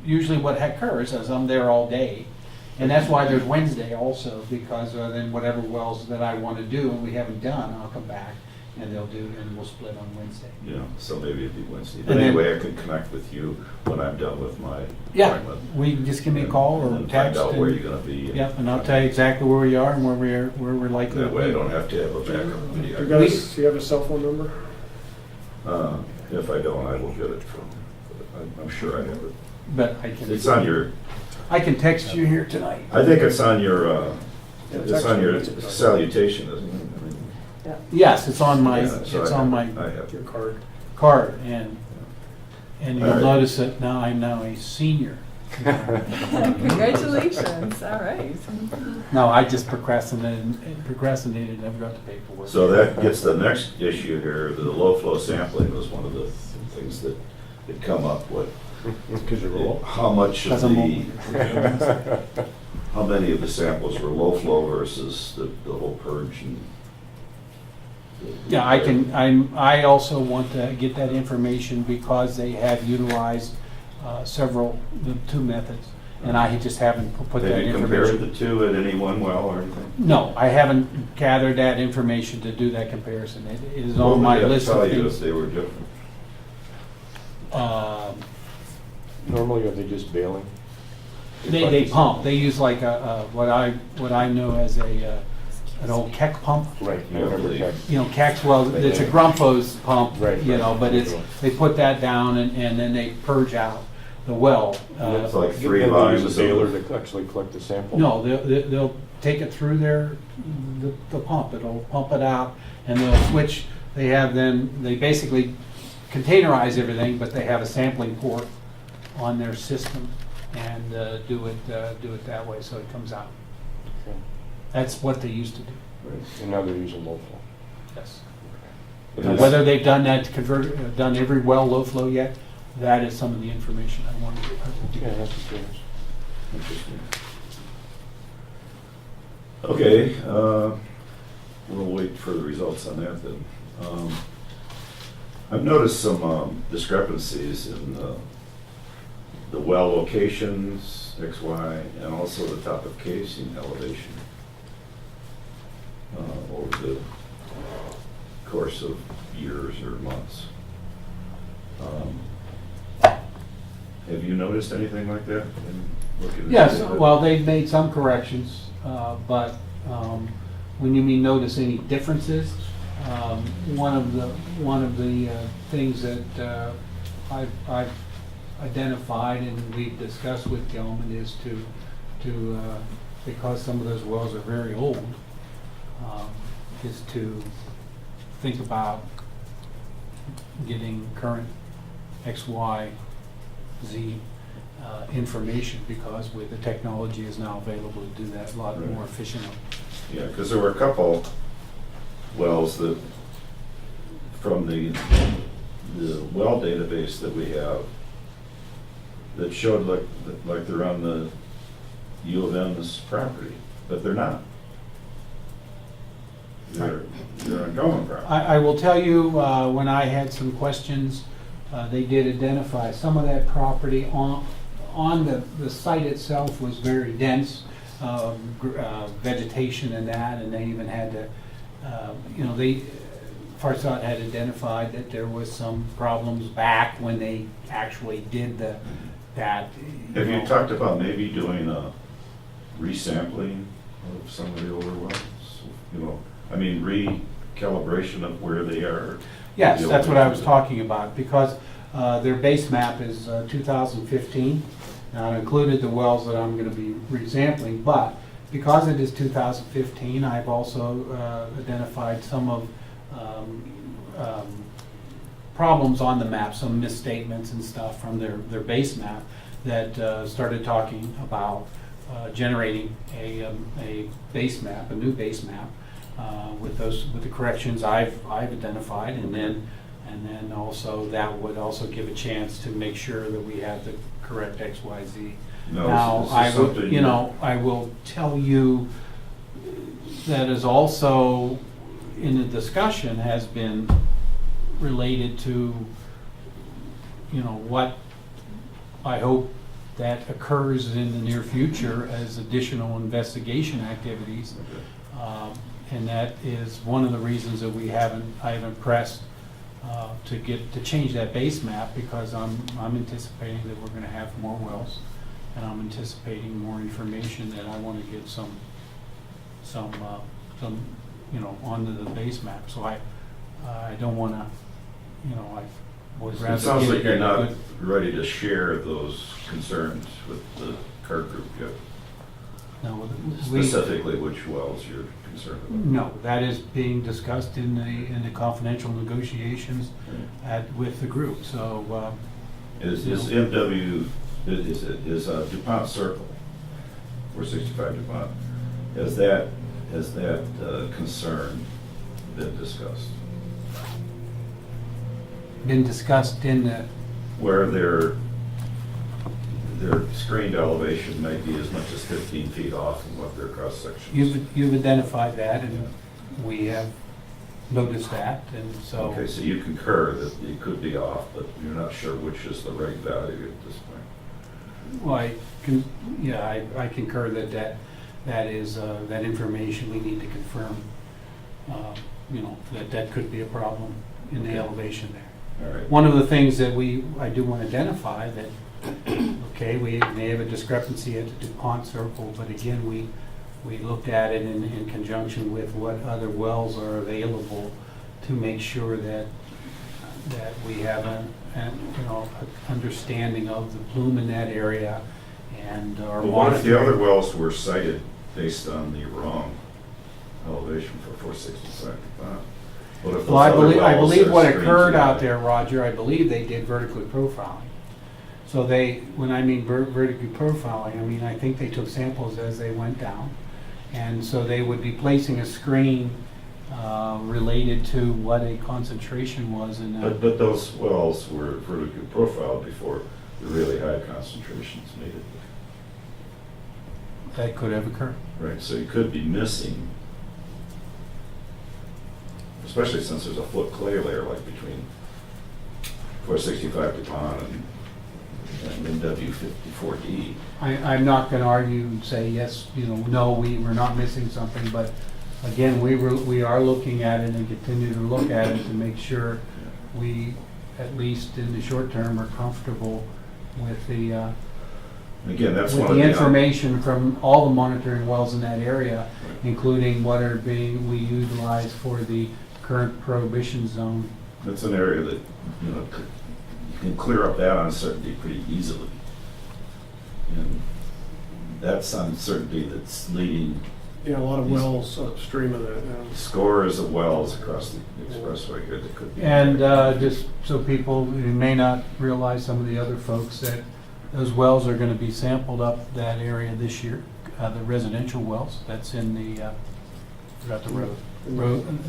F: usually what occurs is I'm there all day. And that's why there's Wednesday also, because then whatever wells that I want to do and we haven't done, I'll come back and and we'll split on Wednesday.
A: Yeah, so maybe it'd be Wednesday.
F: And
A: But
F: then-
A: anyway, I can connect with you when I'm done with my
F: Yeah,
A: appointment.
F: we can just give me a call or
A: And
F: text.
A: find out where
F: and-
A: you're going to be.
F: Yep, and I'll tell you exactly where we are and where we're likely to
A: That way I
F: be.
A: don't have to have a backup video.
H: Do you have a cell phone number?
A: If I don't, I will get it from, I'm sure I have it.
F: But
A: It's on your,
F: I can text you here tonight.
A: I think it's on your, it's
H: text
A: on
H: me.
A: your salutation, isn't it?
F: Yes, it's on my,
A: Yeah, so
F: it's
A: I
F: on
A: have-
F: my
A: I have
H: Your
A: it.
H: card.
F: card, and you'll
A: All right.
F: notice that now I'm a senior.
I: Congratulations, all right.
F: No, I just procrastinated, never got the paperwork.
A: So that gets the next issue here, the low flow sampling was one of the things that had come up with.
O: Because you're old.
A: How much of
F: Because I'm
A: the, how many of the samples were low flow versus the whole purge and.
F: Yeah, I also want to get that information because they have utilized the two methods, and I just haven't put that
A: Have you compared
F: information.
A: the two at any one well or anything?
F: No, I haven't gathered that information to do that comparison. It is
A: What
F: on
A: would
F: my
A: they have to
F: list of
A: tell you
F: things.
A: if they were different?
O: Normally, are they just bailing?
F: They pump. They use like what I know as an old keck pump.
O: Right.
A: I remember that.
F: Keck's, well, it's a Grumpho's pump,
O: Right, right.
F: but they put that down and then they purge out the well.
A: It's like three
O: Then they
A: volumes.
O: use a baler to actually collect the sample?
F: No, they'll take it through the pump. It'll pump it out and they'll switch. They basically containerize everything, but they have a sampling port on their system and do it that way so it comes out.
O: Okay.
F: That's what they used to do.
O: Right. And now they're using low flow?
F: Yes.
A: But
F: Now,
A: this-
F: whether they've done that done every well low flow yet, that is some of the information I wanted to.
O: Yeah, that's just curious.
A: Interesting. Okay, we'll wait for the results on that then. I've noticed some discrepancies in the well locations, X, Y, and also the top of casing elevation over the course of years or months. Have you noticed anything like that? in looking at
F: Yes,
A: the-
F: well, they've made some corrections, but when you mean notice any differences, one of the things that I've identified and we've discussed with Gelman is to because some of those wells are very old, is to think about getting current X, Y, Z information, because with the technology is now available to do that a lot
A: Right.
F: more efficiently.
A: Yeah, because there were a couple wells that, from the well database that we have, that showed like they're on the U of M's property, but they're not. They're on Gelman property.
F: I will tell you, when I had some questions, they did identify some of that property on the site itself was very dense, vegetation and that, and they even had to, Farsad had identified that there was some problems back when they actually did that.
A: Have you talked about maybe doing a resampling of some of the older wells? I mean, recalibration of where they are?
F: Yes,
A: The
F: that's what I was
A: elevation.
F: talking about, because their base map is 2015. Now, it included the wells that I'm going to be resampling, but because it is 2015, I've also identified some of problems on the map, some misstatements and stuff from their base map that started talking about generating a base map, a new base map, with the corrections I've identified, and then also that would also give a chance to make sure that we have the correct X, Y, Z.
A: No,
F: Now,
A: this is
F: I would,
A: something-
F: I will tell you that is also in the discussion has been related to, what I hope that occurs in the near future as additional investigation activities. And that is one of the reasons that I haven't pressed to change that base map, because I'm anticipating that we're gonna have more wells, and I'm anticipating more information that I wanna get some onto the base map. So I don't wanna, I would rather.
A: It sounds
F: get
A: like you're
F: a
A: not
F: good-
A: ready to share those concerns with the CART group yet.
F: No,
A: Specifically which wells you're concerned about.
F: No, that is being discussed in the confidential negotiations with the group, so.
A: Is MW, is DuPont Circle, 465 DuPont, has that concern been discussed?
F: Been discussed in the,
A: Where their screened elevation may be as much as 15 feet off from what their cross section is.
F: you've identified that, and we have noticed that, and so.
A: Okay, so you concur that it could be off, but you're not sure which is the right value at this point.
F: Well, I concur that is, that information we need to confirm, that could be a problem in the
A: Okay.
F: elevation there.
A: All right.
F: One of the things that I do want to identify that, okay, we may have a discrepancy at the DuPont Circle, but again, we looked at it in conjunction with what other wells are available to make sure that we have an understanding of the plume in that area and our
A: Well, what if the other
F: monitoring.
A: wells were cited based on the wrong elevation for 465 DuPont? What if those
F: Well, I
A: other
F: believe
A: wells are
F: what
A: screened
F: occurred
A: too
F: out
A: high?
F: there, Roger, I believe they did vertically profiling. So when I mean vertically profiling, I mean, I think they took samples as they went down. And so they would be placing a screen related to what a concentration was in that.
A: But those wells were vertically profiled before the really high concentrations made it.
F: That could have occurred.
A: Right, so you could be missing especially since there's a foot clay layer like between 465 DuPont and MW54D.
F: I'm not gonna argue and say, yes, no, we're not missing something, but again, we are looking at it and continue to look at it to make sure we, at least in the short term, are comfortable with the
A: Again, that's
F: with
A: one of
F: the
A: the
F: information from all the monitoring wells in that area, including what are we utilize for the current prohibition zone.
A: That's an area that, you can clear up that uncertainty pretty easily. And that's uncertainty that's leading
H: Yeah, a lot of wells upstream of that.
A: scores of wells across the expressway here that could be.
F: And just so people who may not realize, some of the other folks, that those wells are going to be sampled up that area this year, the residential wells. That's in the, forgot the road.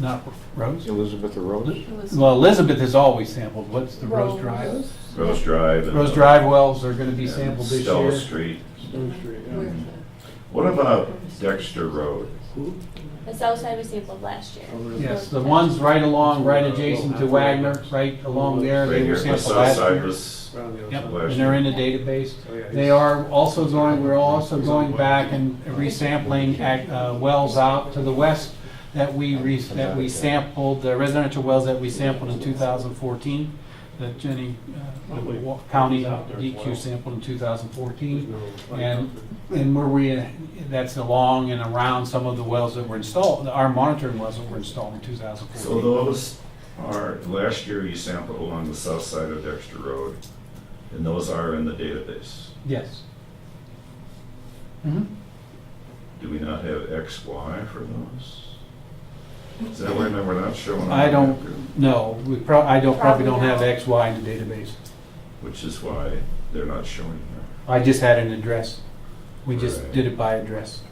F: Not Rose?
E: Elizabeth or Rose?
F: Well, Elizabeth is always sampled. What's the Rose Drive?
A: Rose Drive.
F: Rose Drive wells are going to be sampled this
A: Stella
F: year.
A: Street.
H: Stone Street, yeah.
A: What about Dexter Road?
D: The south side was sampled last year.
F: Yes, the ones right adjacent to Wagner, right along there, they
A: Right
F: were
A: here, the
F: sampled
A: south
F: last
A: side
F: year.
A: was
F: Yep,
A: last
F: and they're
A: year.
F: in the database. They are also we're also going back and resampling wells out to the west that we sampled, the residential wells that we sampled in 2014, that Jenny, County DEQ sampled in 2014. And where that's along and around some of the wells that were installed, our monitoring wells that were installed in 2014.
A: So those are, last year you sampled along the south side of Dexter Road, and those are in the database.
F: Yes. Mm-hmm.
A: Do we not have XY for those? Is that why we're not showing?
F: I
A: on
F: don't
A: there?
F: know. Probably don't have XY in the database.
A: Which is why they're not showing there.
F: I just had an address. We just
A: Right.
F: did it by address.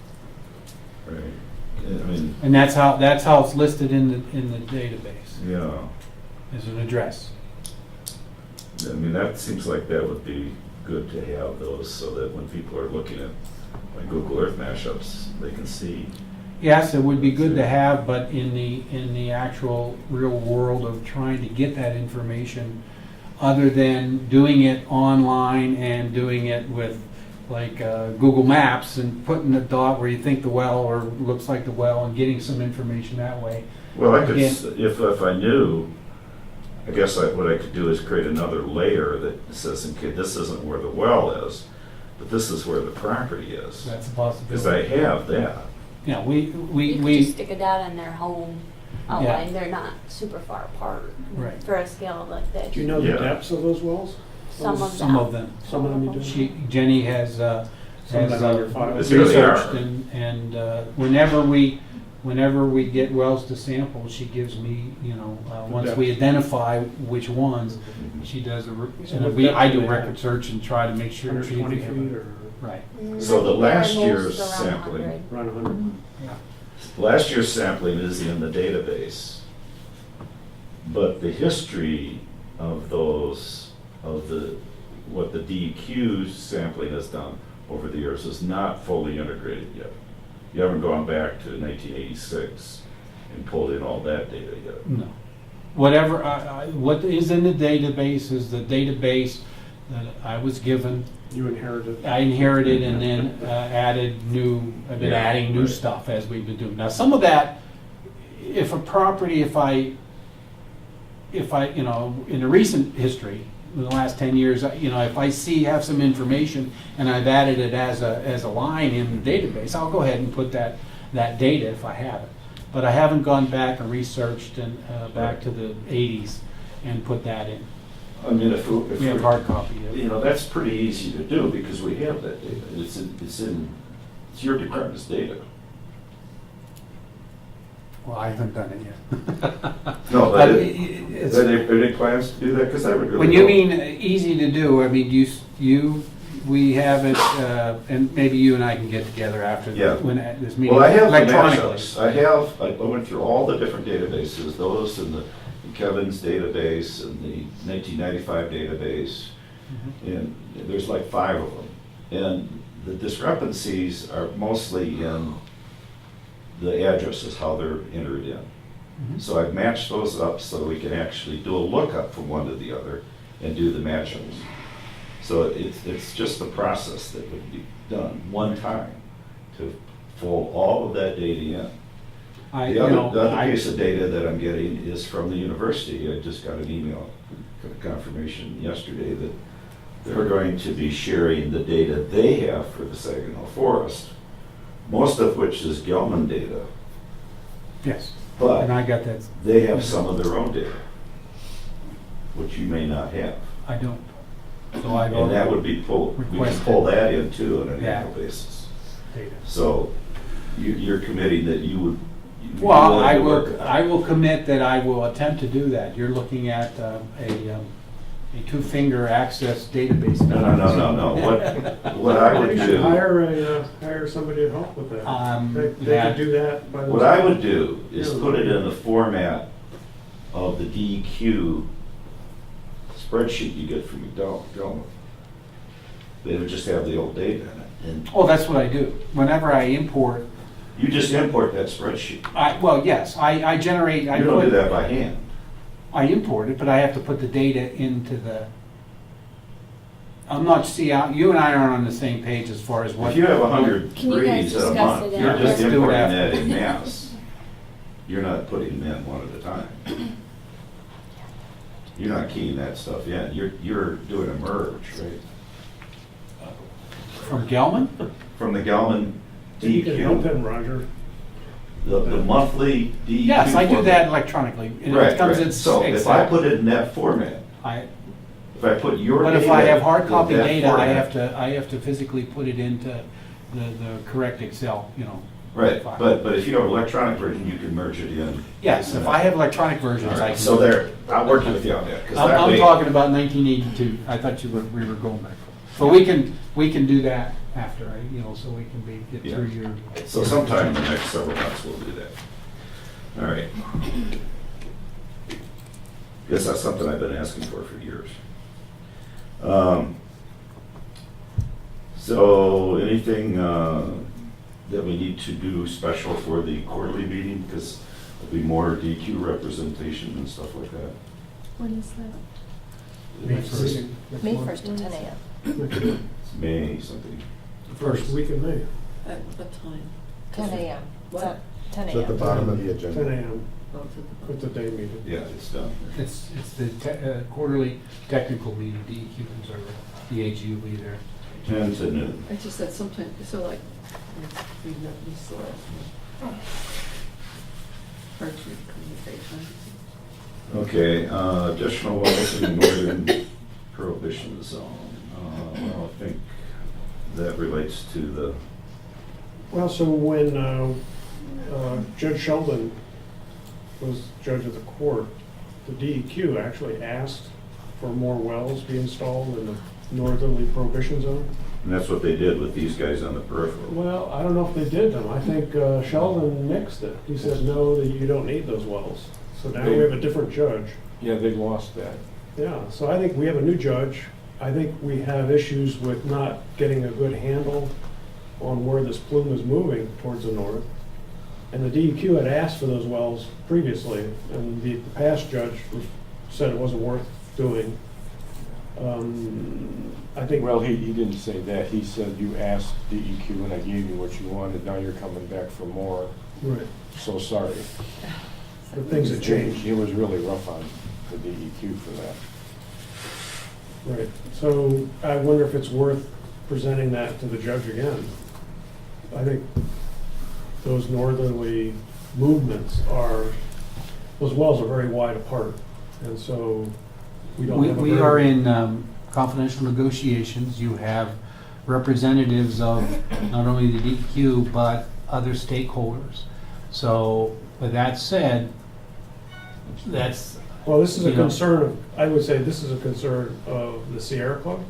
A: Right. I mean,
F: And that's how it's listed in the database,
A: yeah.
F: as an address.
A: I mean, that seems like that would be good to have those so that when people are looking at like Google Earth mashups, they can see.
F: Yes, it would be good to have, but in the actual real world of trying to get that information, other than doing it online and doing it with like Google Maps and putting a dot where you think the well or looks like the well and getting some information that way.
A: Well, I could,
F: Again-
A: if I knew, I guess what I could do is create another layer that says, okay, this isn't where the well is, but this is where the property is.
F: That's a
A: Because I
F: possibility.
A: have that.
F: Yeah,
D: You could just stick a dot on their home outline. They're not super far apart
F: Right.
D: for a scale like this.
H: Do you know
A: Yeah.
H: the depths of those wells?
D: Some of
F: Some of them.
H: Some of them you do?
F: Jenny has
H: Some of them on your file.
A: It's here they are.
F: researched and whenever we get wells to sample, she gives me, once we identify which ones, she does I do record search and try to make sure.
H: 120 feet or
F: Right.
A: So the last
D: They're
A: year's
D: most around
A: sampling,
D: 100.
H: around 100?
A: last year's sampling is in the database, but the history of those, what the DEQ sampling has done over the years is not fully integrated yet. You haven't gone back to 1986 and pulled in all that data yet.
F: No. Whatever, what is in the database is the database that I was given.
H: You inherited?
F: I inherited and then added I've been
A: Yeah,
F: adding new
A: right.
F: stuff as we've been doing. Now, some of that, if I, in the recent history, in the last 10 years, if I have some information and I've added it as a line in the database, I'll go ahead and put that data if I have it. But I haven't gone back and researched and back to the 80s and put that in.
A: I mean, if
F: We have hard copy of it.
A: that's pretty easy to do because we have that data. It's your department's data.
F: Well, I haven't done it yet.
A: No, but are
F: it's-
A: there any plans to do that? Because I would really.
F: When you
A: hope-
F: mean easy to do, I mean, we have it, and maybe you and I can get together after
A: Yeah.
F: this meeting
A: Well, I have the
F: electronically.
A: mashups. I went through all the different databases, those in Kevin's database and the 1995 database, and there's like 5 of them. And the discrepancies are mostly in the addresses, how they're entered in. So I've matched those up so we can actually do a lookup from one to the other and do the matchups. So it's just the process that would be done one time to pull all of that data in. The other piece of data that I'm getting is from the university. I just got an email confirmation yesterday that they're going to be sharing the data they have for the Saginaw Forest, most of which is Gelman data.
F: Yes.
A: But
F: And I got that.
A: they have some of their own data, which you may not have.
F: I don't. So I
A: And that would be pulled, we can pull that in too on an annual basis.
F: Data.
A: So you're committing that you would. you'd be
F: Well,
A: willing to work on
F: I will commit that I will attempt to do that. You're looking at a two-finger access database.
A: No. What I would
H: We should
A: do,
H: hire somebody to help with that. They
F: that-
H: could do that by
A: what I would do is put it in the format of the DEQ spreadsheet you get from Gelman. They would just have the old data in it. And
F: Oh, that's what I do. Whenever I import,
A: you just import that spreadsheet.
F: well, yes, I generate.
A: You don't do that by hand.
F: I import it, but I have to put the data into the. I'm not, you and I aren't on the same page as far as what.
A: If you have 100
D: Can you guys
A: reads in a
D: discuss
A: month,
D: it
A: you're
D: after?
A: just
F: Let's do it
A: importing
F: after.
A: that in mass. You're not putting them in one at a time. You're not keying that stuff in. You're doing a merge, right?
F: From Gelman?
A: From the Gelman
H: You can help
A: DEQ,
H: him, Roger.
A: the monthly DEQ.
F: Yes, I do
A: format.
F: that electronically. And
A: Right,
F: it comes
A: right.
F: in
A: So if
F: Excel.
A: I put it in that format, if I put your
F: But
A: data
F: if I have hard
A: in
F: copy
A: that
F: data,
A: format-
F: I have to physically put it into the correct Excel,
A: Right,
F: file.
A: but if you have electronic version, you can merge it in.
F: Yes, if I have electronic versions,
A: All
F: I
A: right,
F: can.
A: so there, I'll work with you on that. 'Cause that
F: I'm
A: way-
F: talking about 1982. I thought we were going back. But we can do that after, so we can get
A: Yeah.
F: through your.
A: So sometime in the next several months, we'll do that. All right. Guess that's something I've been asking for years. So anything that we need to do special for the quarterly meeting? Because there'll be more DEQ representation and stuff like that.
B: What is that?
H: May 1st.
M: May 1st at 10 a.m.
A: It's May something.
H: First week in May,
B: At what time?
M: 10 a.m.
B: What?
M: It's at 10
N: It's at the
M: a.m.
N: bottom of the
H: 10
N: agenda.
H: a.m.
B: Oh, it's at the-
H: It's a day meeting.
A: Yeah, it's done.
F: It's the quarterly technical meeting, DEQ or DHU will be there.
A: 10 to noon.
B: I just said sometimes, so like, reading up these slides. Hard to communicate.
A: Okay, additional wells in northern Prohibition Zone. Well, I think that relates to the,
H: Well, so when Judge Sheldon was judge of the court, the DEQ actually asked for more wells be installed in the northerly Prohibition Zone.
A: and that's what they did with these guys on the peripheral.
H: Well, I don't know if they did them. I think Sheldon nixed it. He said, no, that you don't need those wells. So now we have a different judge.
O: Yeah, they lost that.
H: Yeah, so I think we have a new judge. I think we have issues with not getting a good handle on where this plume is moving towards the north. And the DEQ had asked for those wells previously, and the past judge said it wasn't worth doing. I think.
O: Well, he didn't say that. He said you asked DEQ and I gave you what you wanted. Now you're coming back for more.
H: Right.
O: So sorry.
H: But things have changed.
O: It was really rough on the DEQ for that.
H: Right, so I wonder if it's worth presenting that to the judge again. I think those northerly movements those wells are very wide apart, and so we don't have a
F: We
H: very-
F: are in confidential negotiations. You have representatives of not only the DEQ, but other stakeholders. So, with that said, that's.
H: Well, this is a
F: you know,
H: concern I would say this is a concern of the Sierra Club,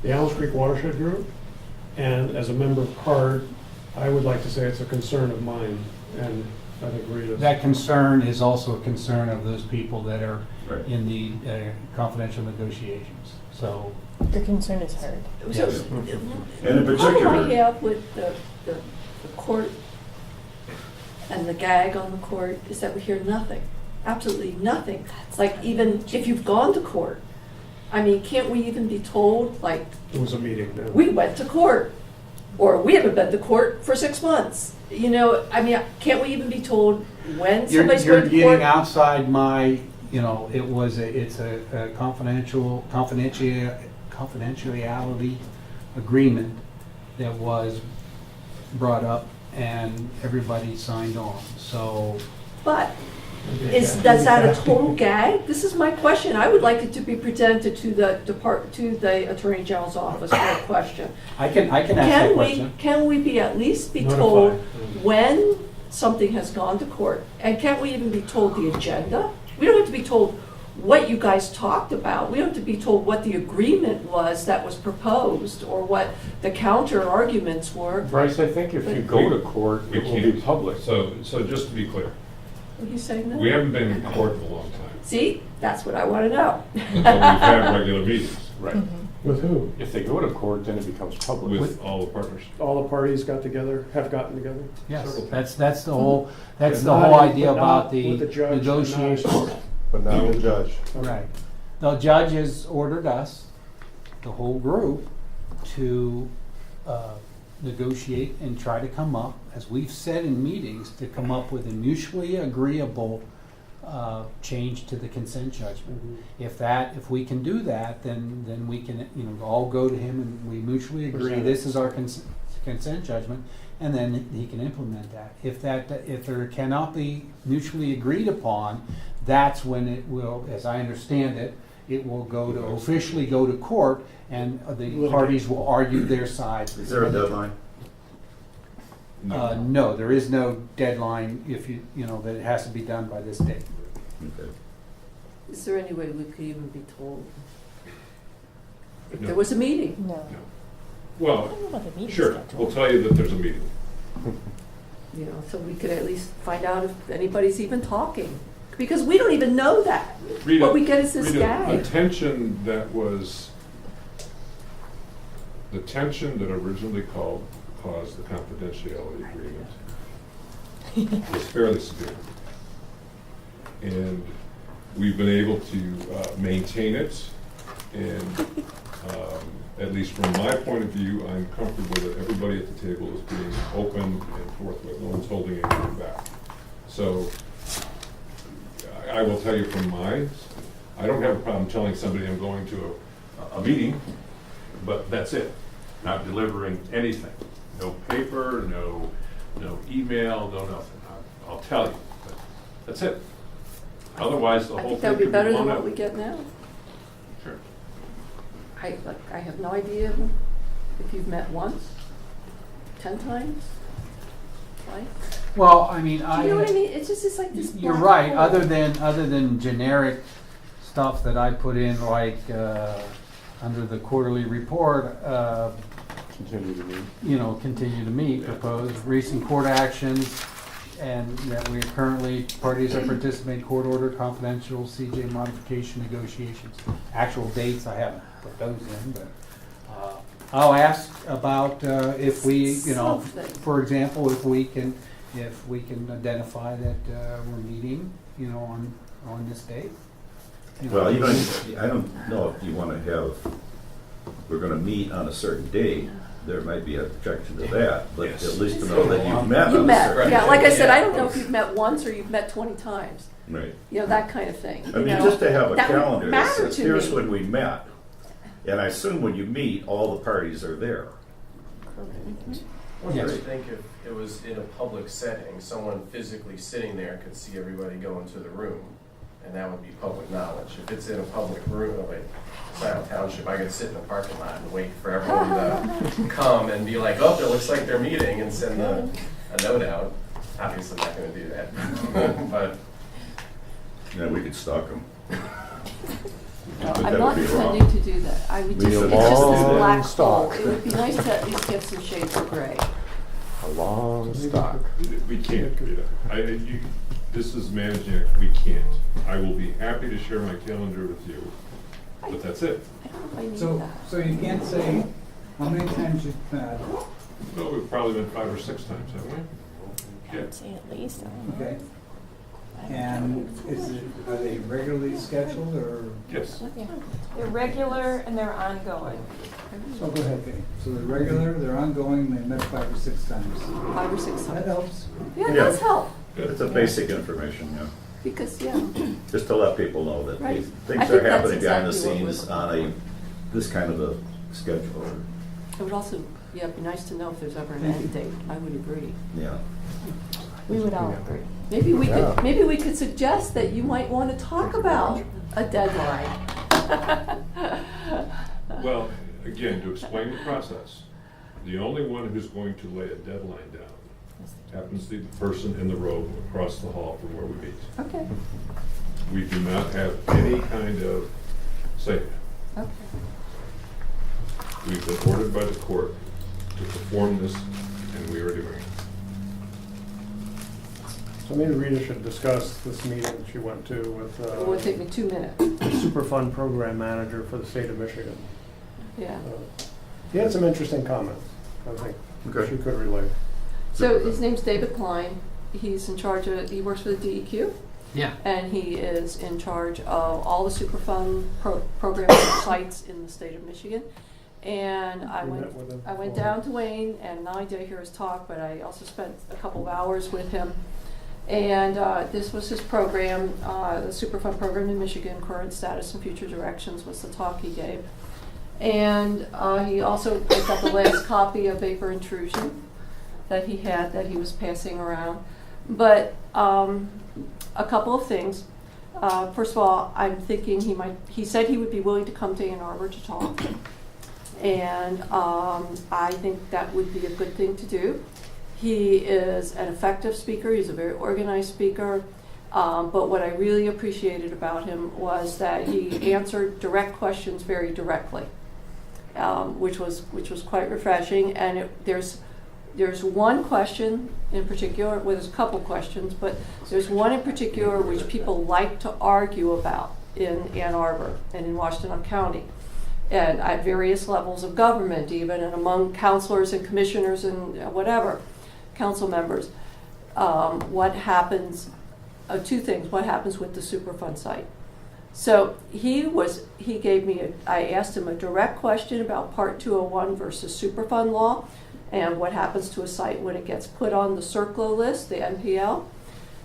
H: the Allen's Creek Watershed Group, and as a member of CARD, I would like to say it's a concern of mine, and I think Rita's.
F: That concern is also a concern of those people that are
A: Right.
F: in the confidential negotiations. So,
D: Your concern is heard.
F: yes.
A: And in
B: How do
A: particular,
B: I have with the court And the gag on the court is that we hear nothing, absolutely nothing. Like, even if you've gone to court, I mean, can't we even be told, like,
H: There was a meeting then.
B: we went to court, or we haven't been to court for 6 months? You know, I mean, can't we even be told when somebody's
F: You're
B: going to court?
F: getting outside my, you know, it's a confidentiality agreement that was brought up and everybody signed on, so.
B: But is that a total gag? This is my question. I would like it to be presented to the Attorney General's office for a question.
F: I can ask that question.
B: Can we be at least be
H: Notify.
B: told when something has gone to court? And can't we even be told the agenda? We don't have to be told what you guys talked about. We don't have to be told what the agreement was that was proposed or what the counter arguments were.
O: Bryce, I think if you go to court, it will be public.
P: So just to be clear,
B: Are you saying that?
P: we haven't been in court in a long time,
B: See, that's what I want to know.
P: but we've had regular meetings
O: Right.
H: With who?
O: If they go to court, then it becomes public.
P: with all the partners.
H: All the parties have gotten together?
F: Yes,
H: Several
F: that's the whole, that's
H: But
F: the
H: not
F: whole
H: in-
F: idea
H: but not
F: about the
H: with the judge, but not-
F: negotiations.
E: But not with the judge.
F: Right. The judge has ordered us, the whole group, to negotiate and try to come up, as we've said in meetings, to come up with a mutually agreeable change to the consent judgment. If we can do that, then we can, you know, all go to him and we mutually agree,
H: Present it.
F: this is our consent judgment, and then he can implement that. If there cannot be mutually agreed upon, that's when it will, as I understand it, it will officially go to court, and the parties will argue their side.
A: Is there a deadline?
F: No, there is no deadline if you know, that it has to be done by this date.
A: Okay.
B: Is there any way we could even be told if
P: No.
B: there was a meeting?
M: No.
P: Well,
M: I don't know about the meeting
P: sure,
M: schedule.
P: we'll tell you that there's a meeting.
B: You know, so we could at least find out if anybody's even talking. Because we don't even know that.
P: Rita,
B: What we get is this
P: Rita,
B: gag.
P: the tension that originally caused the confidentiality agreement was fairly severe. And we've been able to maintain it, and at least from my point of view, I'm comfortable that everybody at the table is being open and forthwith. No one's holding anything back. So I will tell you from mine, I don't have a problem telling somebody I'm going to a meeting, but that's it. Not delivering anything. No paper, no email, no nothing. I'll tell you, but that's it. Otherwise, the
B: I
P: whole
B: think
P: thing
B: that would be
P: could
B: better
P: blown
B: than what
P: up.
B: we get now.
P: Sure.
B: I have no idea if you've met once, 10 times, twice.
F: Well, I mean,
B: Do you know what I mean? It's like this.
F: You're
B: black
F: right.
B: hole.
F: Other than generic stuff that I put in, like under the quarterly report,
O: Continue to meet.
F: you know, continue to meet, proposed recent court actions, and that we currently parties are participating court order confidential CJ modification negotiations. Actual dates I haven't put those in, but I'll ask about if we, you know,
B: Something.
F: for example, if we can identify that we're meeting, you know, on this date. You know,
A: Well, I don't know if you want to have, we're going to meet on a certain date. There might be an objection to that, but
P: Yes.
A: at least to know that you've met
B: You
A: on a
B: met,
A: certain
B: yeah,
A: date.
B: like I said, I don't know if you've met once or you've met 20 times,
A: Right.
B: you know, that kind of thing.
A: I
B: you
A: mean,
B: know.
A: just to have a
B: That would
A: calendar that
B: matter
A: says,
B: to
A: here's
B: me.
A: when we met. And I assume when you meet, all the parties are there.
J: I would
F: Yes.
J: think if it was in a public setting, someone physically sitting there could see everybody go into the room, and that would be public knowledge. If it's in a public room, like Scioto Township, I could sit in the parking lot and wait for everyone to come and be like, oh, it looks like they're meeting, and send a note out. Obviously not gonna do that, but
A: Yeah, we could stalk them.
B: No, I'm not intending to do that. I would
A: Be
B: just,
A: a
B: it's just this
O: long
B: black hole.
O: stalk.
B: It would be nice to at least get some shades of gray.
O: A long stock.
P: We can't, Rita. This is managing it. We can't. I will be happy to share my calendar with you, but that's it.
B: I don't know if I need
F: So,
B: that.
F: so you can't say how many times you've met.
P: Well, we've probably been 5 or 6 times, haven't we? Yeah.
M: I'd say at least, I don't know.
C: Okay. And are they regularly scheduled or?
P: Yes.
M: Yeah. They're regular and they're ongoing.
C: So go ahead, Kate. So they're regular, they're ongoing, they met 5 or 6 times.
B: 5 or 6
C: That
B: times.
C: helps.
B: Yeah, it does help,
A: It's a basic information, yeah.
B: because, yeah,
A: Just to let people know that
B: Right.
A: these
B: I
A: things
B: think
A: are
B: that's
A: happening behind the
B: exactly what we're
A: scenes
B: looking
A: on this kind of a schedule.
B: it would also, yeah, be nice to know if there's ever an end date, I would agree.
A: Yeah.
M: We would all agree.
B: Maybe we could suggest that you might want to talk about a deadline.
P: Well, again, to explain the process, the only one who's going to lay a deadline down happens to be the person in the row across the hall from where we meet.
B: Okay,
P: We do not have any kind of say.
B: okay.
P: We've been ordered by the court to perform this, and we are doing it.
H: So maybe Rita should discuss this meeting she went to with
B: It would take me 2 minutes,
H: the Superfund program manager for the state of Michigan.
B: yeah.
H: He had some interesting comments, I think
A: Okay.
H: she could relate.
B: So his name's David Klein, he's in charge of, he works for the DEQ.
F: Yeah.
B: And he is in charge of all the Superfund program sites in the state of Michigan. And I
H: We
B: went,
H: met with him
B: I went
H: before.
B: down to Wayne, and not only did I hear his talk, but I also spent a couple of hours with him. And this was his program, the Superfund program in Michigan, current status and future directions was the talk he gave. And he also picked up the last copy of Vapor Intrusion that he had, that he was passing around. But a couple of things. First of all, I'm thinking he said he would be willing to come to Ann Arbor to talk. And I think that would be a good thing to do. He is an effective speaker, he's a very organized speaker, but what I really appreciated about him was that he answered direct questions very directly, which was quite refreshing. And there's one question in particular, well, there's a couple questions, but there's one in particular which people like to argue about in Ann Arbor and in Washtenaw County, and at various levels of government even, and among counselors and commissioners and whatever, council members. What happens, two things, what happens with the Superfund site. So I asked him a direct question about Part 201 versus Superfund law, and what happens to a site when it gets put on the CERCLO list, the NPL.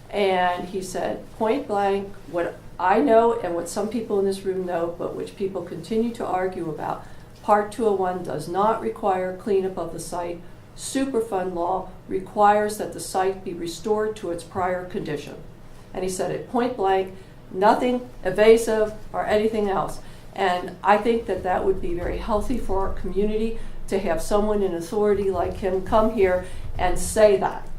B: And he said, point blank, what I know and what some people in this room know, but which people continue to argue about, Part 201 does not require cleanup of the site. Superfund law requires that the site be restored to its prior condition. And he said it point blank, nothing evasive or anything else. And I think that that would be very healthy for our community to have someone in authority like him come here and say that.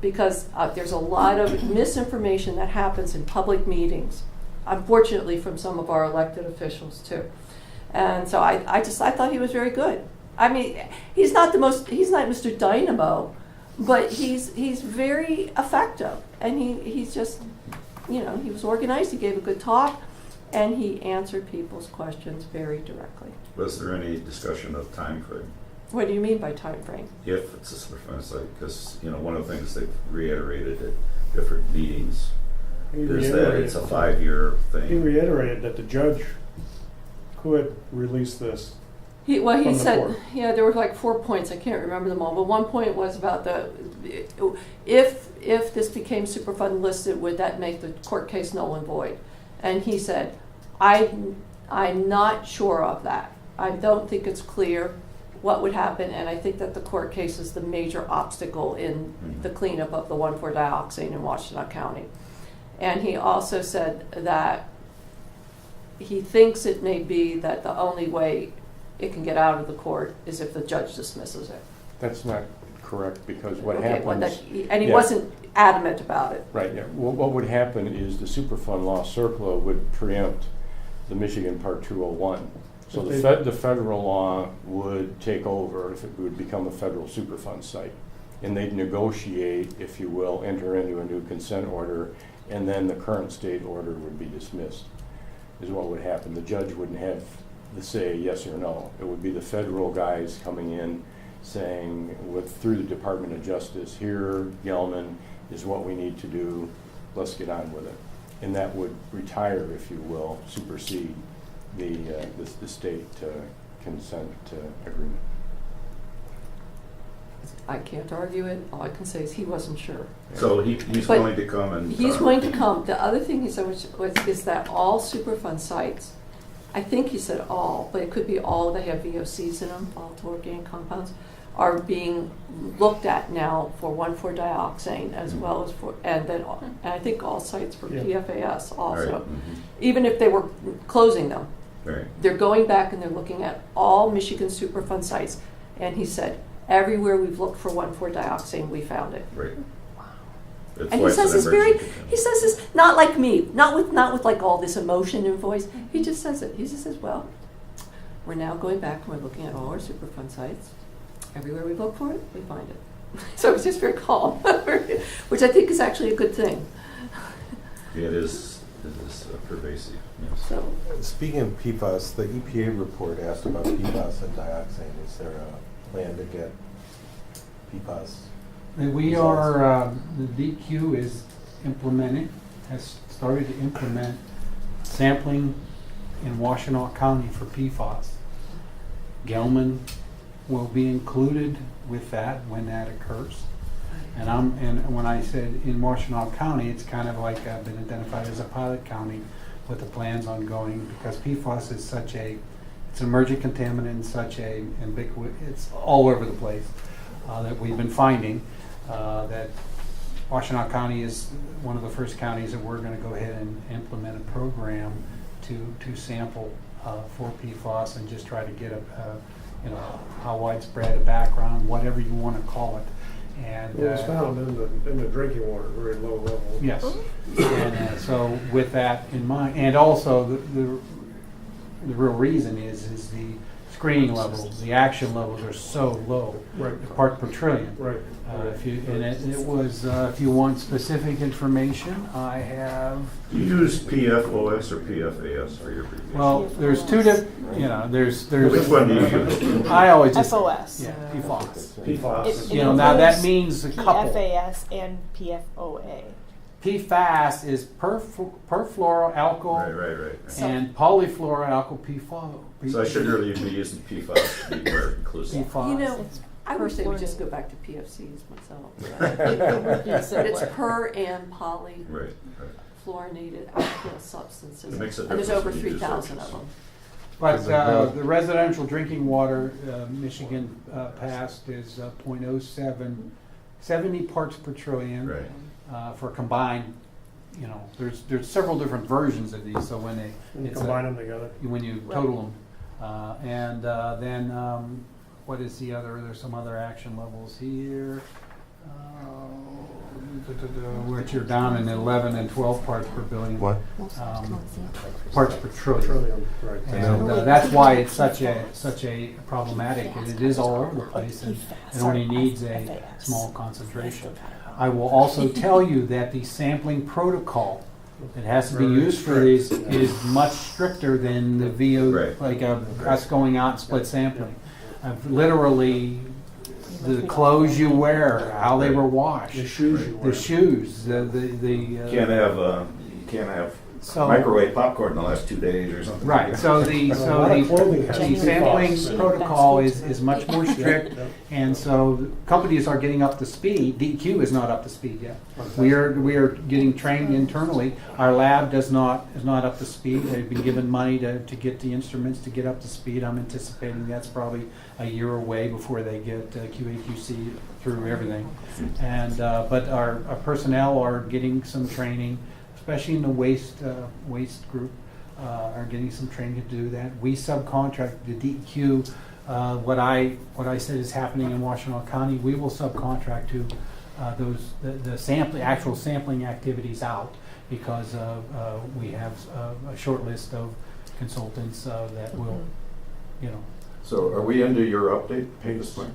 B: Because there's a lot of misinformation that happens in public meetings, unfortunately from some of our elected officials too. And so I thought he was very good. I mean, he's not Mr. Dynamo, but he's very effective, and he's just, he was organized, he gave a good talk, and he answered people's questions very directly.
A: Was there any discussion of time frame?
B: What do you mean by time frame?
A: If it's a Superfund site, because, one of the things they've reiterated at different meetings is that it's a 5-year thing.
H: He reiterated that the judge could release this.
B: He
H: from the
B: said,
H: court.
B: yeah, there were like 4 points, I can't remember them all, but one point was about if this became Superfund listed, would that make the court case null and void? And he said, I'm not sure of that. I don't think it's clear what would happen, and I think that the court case is the major obstacle in the cleanup of the 1,4-dioxane in Washtenaw County. And he also said that he thinks it may be that the only way it can get out of the court is if the judge dismisses it.
O: That's not correct, because what
B: Okay, well,
O: happens...
B: and he wasn't adamant about it.
O: Right, yeah. What would happen is the Superfund law, CERCLA, would preempt the Michigan Part 201. So the federal law would take over if it would become a federal Superfund site. And they'd negotiate, if you will, enter into a new consent order, and then the current state order would be dismissed, is what would happen. The judge wouldn't have the say yes or no. It would be the federal guys coming in saying through the Department of Justice, here, Gelman, is what we need to do, let's get on with it. And that would retire, if you will, supersede the state consent agreement.
B: I can't argue it. All I can say is he wasn't sure.
A: So he's
B: But
A: going to come and.
B: He's going to come. The other thing he said is that all Superfund sites, I think he said all, but it could be all that have VOCs in them, volatile organic compounds, are being looked at now for 1,4-dioxane as well as for, and I think all sites for PFAS also.
A: Right.
B: Even if they were closing them,
A: Right.
B: they're going back and they're looking at all Michigan Superfund sites. And he said, everywhere we've looked for 1,4-dioxane, we found it.
A: Right. That's
B: And
A: why
B: he
A: it's
B: says
A: an
B: this very,
A: emergency.
B: he says this, not like me, not with like all this emotion in voice. He just says it. He just says, well, we're now going back and we're looking at all our Superfund sites. Everywhere we look for it, we find it. So it's just very calm, which I think is actually a good thing.
A: It is pervasive, yes.
B: So,
N: Speaking of PFAS, the EPA report asked about PFAS and dioxane. Is there a plan to get PFAS?
F: We are, the DEQ is implementing, has started to implement sampling in Washtenaw County for PFAS. Gelman will be included with that when that occurs. And when I said in Washtenaw County, it's kind of like I've been identified as a pilot county with the plans ongoing, because PFAS is such it's an emerging contaminant, such a ubiquitous, it's all over the place, that we've been finding, that Washtenaw County is one of the first counties that we're going to go ahead and implement a program to sample for PFAS and just try to get how widespread a background, whatever you want to call it. And
H: Well, it's found in the drinking water, very low level.
F: yes, and so with that in mind, and also the real reason is the screening levels, the action levels are so low,
H: Right.
F: part per trillion.
H: Right.
F: If you want specific information, I have.
A: Do you use PFOS or PFAS for your abbreviation?
F: Well, there's two different. There's.
A: Which one do you use?
F: I always just.
D: FOS.
F: Yeah, PFAS.
H: PFAS.
F: Now that means a couple.
M: PFAS and PFOA.
F: PFAS is perfluoroalkyl
A: Right.
F: and polyfluoroalkyl PFOS.
A: So I shouldn't really be using PFAS to be more inclusive.
F: PFAS.
B: you know, I wish they would just go back to PFCs myself. But it's per and poly.
A: Right.
B: Fluorinated alkyl substances.
A: It makes a
B: And there's
A: difference
B: over
A: when you use
B: 3,000
A: those.
B: of them.
F: But the residential drinking water, Michigan passed is 0.07, 70 parts per trillion.
A: Right.
F: For combined, there's several different versions of these, so when
H: You combine them together.
F: when you total them. Then what is the other, there's some other action levels here. Which are down in 11 and 12 parts per billion.
N: What?
F: Parts per trillion.
H: Trillion, right.
F: And that's why it's such a problematic, and it is all over the place, and it only needs a small concentration. I will also tell you that the sampling protocol that has to be used for these is much stricter than the VO,
A: Right.
F: like us going out and split sampling. Literally, the clothes you wear, how they were washed,
H: The shoes you wear.
F: the shoes,
A: Can't have
F: So-
A: microwave popcorn in the last 2 days or something.
F: Right, so the
H: A lot of clothing has
F: sampling
H: PFAS.
F: protocol is much more strict, and so companies are getting up to speed. DEQ is not up to speed yet. We are getting trained internally. Our lab is not up to speed. They've been given money to get the instruments to get up to speed. I'm anticipating that's probably a year away before they get QA/QC through everything. And but our personnel are getting some training, especially in the waste group, are getting some training to do that. We subcontract the DEQ. What I said is happening in Washtenaw County, we will subcontract to the actual sampling activities out, because we have a short list of consultants that will,
A: So are we under your update at this point?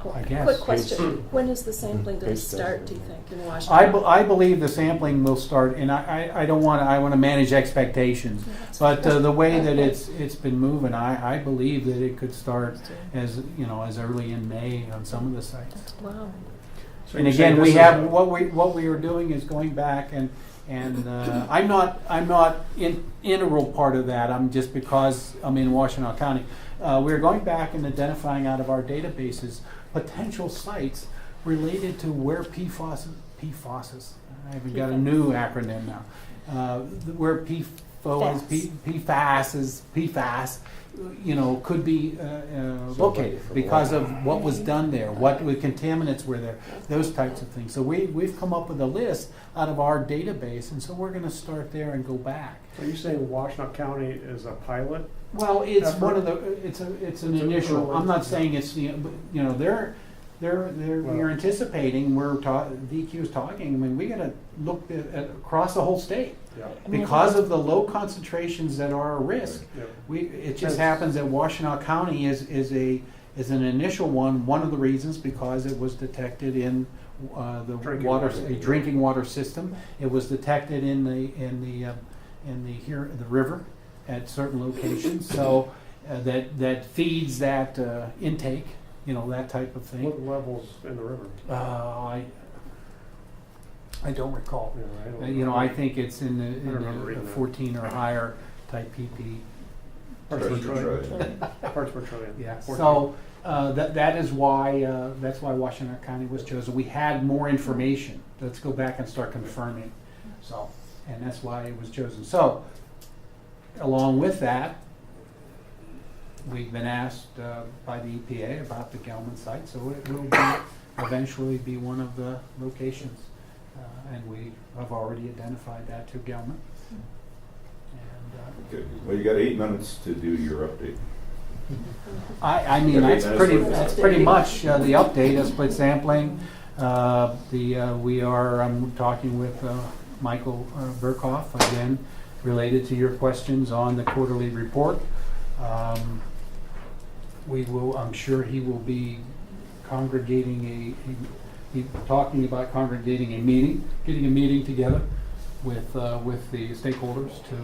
F: I guess.
Q: Quick question, when is the sampling going to start, do you think, in Washington?
F: I believe the sampling will start, and I don't want to, I want to manage expectations. But the way that it's been moving, I believe that it could start as, you know, as early in May on some of the sites.
Q: Wow.
H: So
F: And
H: you're saying
F: again, we
H: this is
F: have,
H: a-
F: what we are doing is going back and I'm not integral part of that. I'm just because I'm in Washtenaw County. We're going back and identifying out of our databases potential sites related to where PFAS, I haven't got a new acronym now, where PFAS, you know, could be located because of what was done there, what contaminants were there, those types of things. So we've come up with a list out of our database, and so we're going to start there and go back.
H: Are you saying Washtenaw County is a pilot?
F: Well, it's
H: effort?
F: one of the, it's an initial, I'm not saying it's the, you know, we're anticipating, DEQ is talking, I mean, we gotta look at across the whole state.
H: Yeah.
F: Because of the low concentrations that are a risk.
H: Yeah.
F: It just happens that Washtenaw County is an initial one of the reasons because it was detected in the drinking water system. It was detected in the river at certain locations, so that feeds that intake, you know, that type of thing.
H: What levels in the river?
F: I don't recall.
H: Yeah,
F: You know, I think it's in
H: remember
F: the
H: reading that.
F: 14 or higher type PP.
H: Parts per trillion. Parts per trillion.
F: Yeah.
H: 14.
F: So that is why that's why Washtenaw County was chosen. We had more information. Let's go back and start confirming. So, and that's why it was chosen. So, along with that, we've been asked by the EPA about the Gelman site, so it will eventually be one of the locations. And we have already identified that to Gelman. And,
A: Okay, well, you got 8 minutes to do your update.
F: I mean, that's pretty much the update of split sampling. I'm talking with Michael Burkhoff again, related to your questions on the quarterly report. I'm sure he will be congregating talking about congregating a meeting, getting a meeting together with the stakeholders to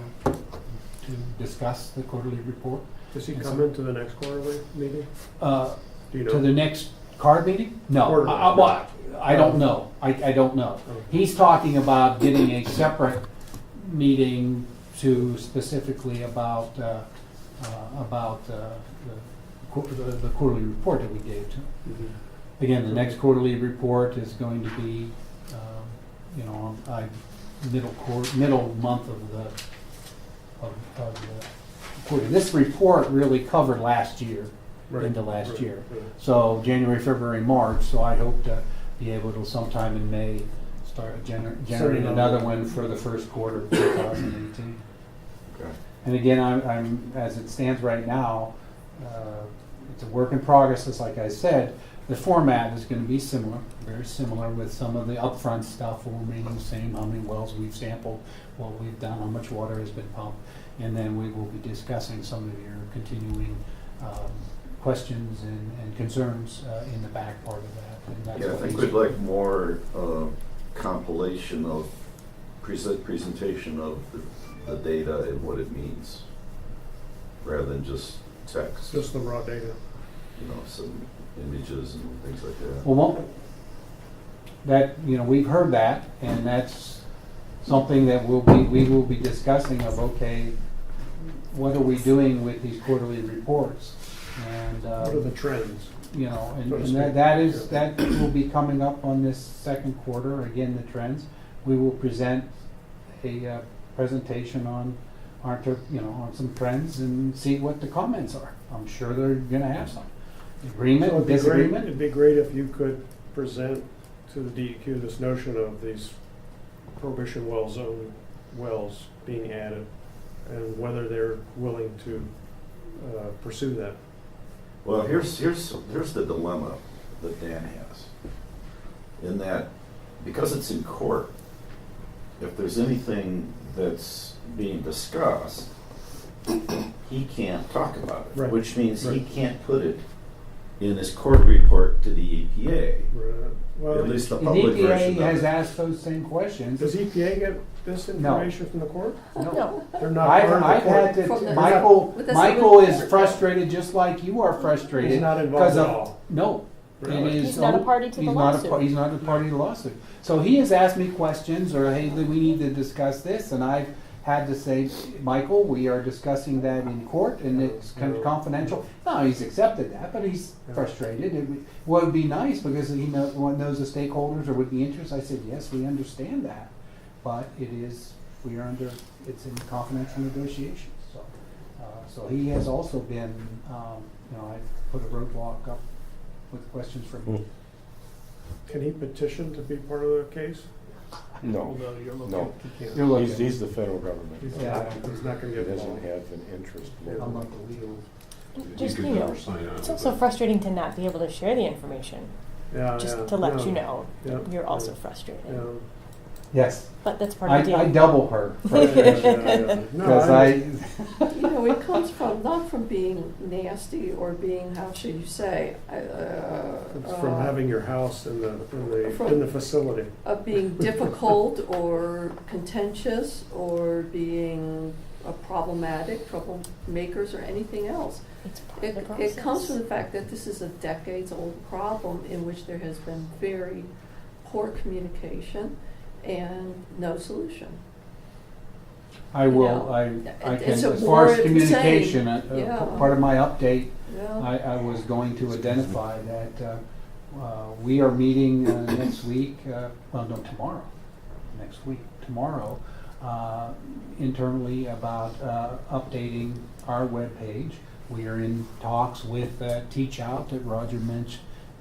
F: discuss the quarterly report.
H: Does he come into the next quarterly meeting?
F: Do
H: you know?
F: To the next card meeting? No,
H: Quarterly.
F: I don't know. I don't know. He's talking about getting a separate meeting to specifically about the quarterly report that we gave to him.
H: Mm-hmm.
F: Again, the next quarterly report is going to be, middle month of the quarter. This report really covered last year, into last year.
H: Right.
F: So January, February, March. So I hope to be able to sometime in May start generating another one for the first quarter of 2018.
A: Okay.
F: And again, I'm as it stands right now, it's a work in progress. Just like I said, the format is going to be similar, very similar, with some of the upfront stuff will remain the same. How many wells we've sampled, what we've done, how much water has been pumped, and then we will be discussing some of your continuing questions and concerns in the back part of that. And that's
A: Yeah, I
F: what
A: think
F: we-
A: we'd like more compilation of presentation of the data and what it means, rather than just text.
H: Just the raw data.
A: You know, some images and things like that.
F: Well, we've heard that, and that's something that we will be discussing of, okay, what are we doing with these quarterly reports? And
H: What are the trends?
F: You know,
H: So to
F: and
H: speak.
F: that will be coming up on this second quarter. Again, the trends. We will present a presentation on some trends and see what the comments are. I'm sure they're going to have some agreement,
H: So
F: disagreement.
H: it'd be great if you could present to the DEQ this notion of these Prohibition well zone wells being added and whether they're willing to pursue that.
A: Well, here's the dilemma that Dan has. In that, because it's in court, if there's anything that's being discussed, he can't talk about it,
H: Right.
A: which means he
H: Right.
A: can't put it in his court report to the EPA.
H: Well,
A: At least the
C: The
A: public version
C: EPA
A: of
C: has
A: it.
C: asked those same questions.
H: Does EPA get this information from the court?
C: No.
H: They're not part of the
C: I've
H: court.
C: had
B: From
C: to,
B: the-
C: Michael,
B: But that's
C: Michael
B: not
C: is
B: really-
C: frustrated just like you are frustrated.
H: He's not involved
C: 'cause
H: at
C: of-
H: all.
C: No.
H: Really?
C: It is
D: He's not a party to the
C: he's not a
D: lawsuit.
C: He's not a party to the lawsuit. So he has asked me questions, or hey, we need to discuss this, and I've had to say, Michael, we are discussing that in court, and it's kind of confidential. No, he's accepted that, but he's frustrated. It would be nice because he knows the stakeholders or would be interested. I said, yes, we understand that, but it's in confidential negotiations. So he has also been, I put a roadblock up with questions from him.
H: Can he petition to be part of the case?
O: No,
H: you're looking.
O: no.
H: He can't.
C: You're looking.
O: He's the federal government.
H: He's
C: Yeah.
H: not going to
O: He
H: get
O: doesn't
H: involved.
O: have an interest.
C: I'm not the legal.
M: Just,
P: could
M: you know,
P: never sign on
M: it's
P: to
M: also
P: that.
M: frustrating to not be able to share the information.
H: Yeah,
M: Just
H: yeah,
M: to let
H: yeah.
M: you know,
H: Yeah.
M: you're also frustrated.
H: Yeah.
C: Yes.
M: But that's part of the deal.
C: I double her.
H: Yeah. No,
C: Because
B: You know, it comes from, not from being nasty or being, how should you say?
H: It's from having your house in the
B: From-
H: facility.
B: Of being difficult or contentious or being problematic, troublemakers or anything else.
M: It's part of the
B: It
M: process.
B: comes from the fact that this is a decades-old problem in which there has been very poor communication and no solution.
C: I will,
B: know,
C: I can,
B: it's a
C: as far as
B: war of the
C: communication,
B: same. Yeah.
C: part of my update,
B: Yeah.
C: I was going to identify that we are meeting next week, tomorrow, internally about updating our webpage. We are in talks with Teach Out that Roger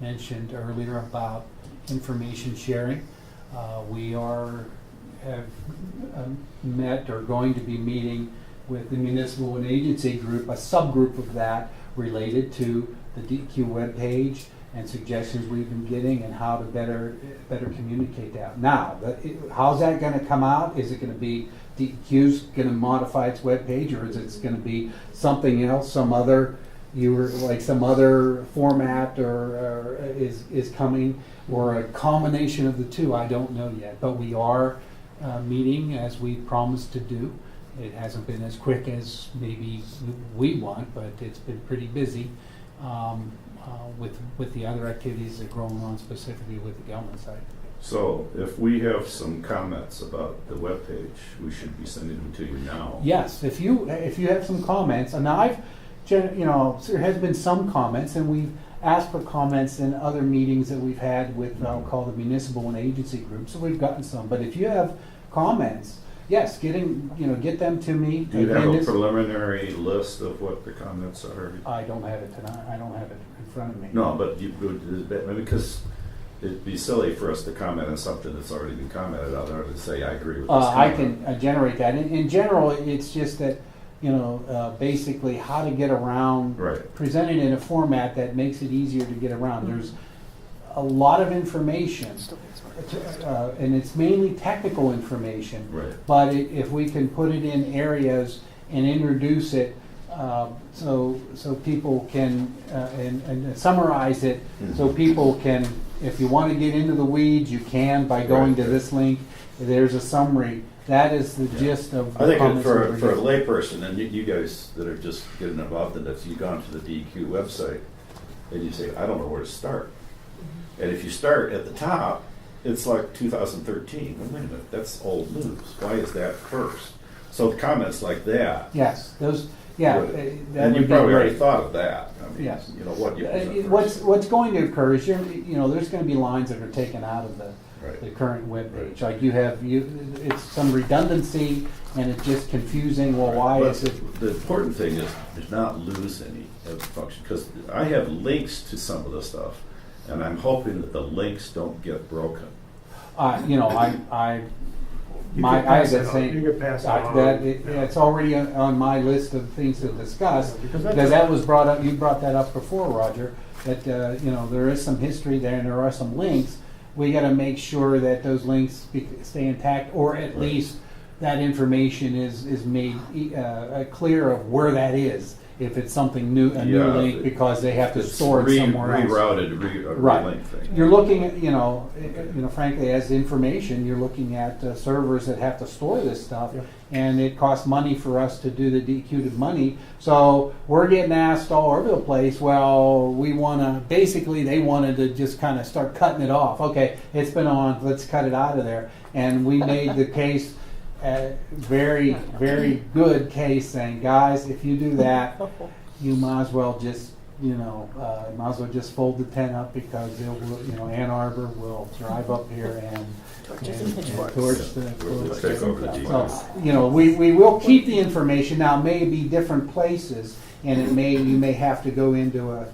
C: mentioned earlier about information sharing. We have met or going to be meeting with the municipal and agency group, a subgroup of that related to the DEQ webpage and suggestions we've been getting and how to better communicate that. Now, how's that going to come out? Is it going to be DEQ's going to modify its webpage, or is it going to be something else, some other format, or is coming, or a combination of the two? I don't know yet, but we are meeting as we promised to do. It hasn't been as quick as maybe we want, but it's been pretty busy with the other activities that are going on, specifically with the Gelman side.
A: So if we have some comments about the webpage, we should be sending them to you now.
C: Yes, if you have some comments, and there has been some comments, and we've asked for comments in other meetings that we've had with, I'll call the municipal and agency groups, so we've gotten some. But if you have comments, yes, get them to me.
A: Do you have
C: Again,
A: a preliminary list of what the comments are?
C: I don't have it tonight. I don't have it in front of me.
A: No, but because it'd be silly for us to comment on something that's already been commented on, or to say, I agree with this
C: I
A: comment.
C: can generate that. In general, it's just that, basically how to get around, presenting in a format that makes it easier to get around. There's a lot of information, and it's mainly technical information.
A: Right.
C: But if we can put it in areas and introduce it, so people can and summarize it, so people can, if you want to get into the weeds, you can by going to this link. There's a summary. That is the gist of the
A: I think
C: comments
A: for
C: that
A: a
C: we're getting.
A: layperson, and you guys that are just getting involved in this, you've gone to the DEQ website and you say, I don't know where to start. And if you start at the top, it's like 2013. Wait a minute, that's old news. Why is that first? So comments like that.
C: Yes, those. Yeah,
A: would-
C: that
A: and
C: would
A: you
C: be
A: probably already
C: great.
A: thought of that. I mean,
C: Yes.
A: What you present first.
C: What's going to occur is there's going to be lines that are taken out of the current web page. Like it's some redundancy, and it's just confusing. Well, why
A: But
C: is it?
A: The important thing is not lose any of the function, because I have links to some of the stuff, and I'm hoping that the links don't get broken.
C: I
H: You could pass it on. You could pass it on.
C: It's already on my list of things to discuss,
H: because
C: because that was brought up. You brought that up before, Roger. That there is some history there, and there are some links. We got to make sure that those links stay intact, or at least that information is made clear of where that is, if it's something new, a new
A: Yeah,
C: link, because they have to
A: It's
C: store it somewhere else.
A: Rerouted,
C: Right.
A: relink thing.
C: You're looking at, frankly, as information, you're looking at servers that have to store this stuff, and it costs money for us to do the DEQ money. So we're getting asked all over the place, well, we want to, basically, they wanted to just kind of start cutting it off. Okay, it's been on, let's cut it out of there. And we made the case, very, very good case, saying, guys, if you do that, you might as well just, might as well just fold the tent up, because it will, Ann Arbor will drive up here and
M: Torches and pitchforks.
C: torch the.
A: We'll take over the DEQ.
C: So, we will keep the information. Now, it may be different places, and you may have to go into a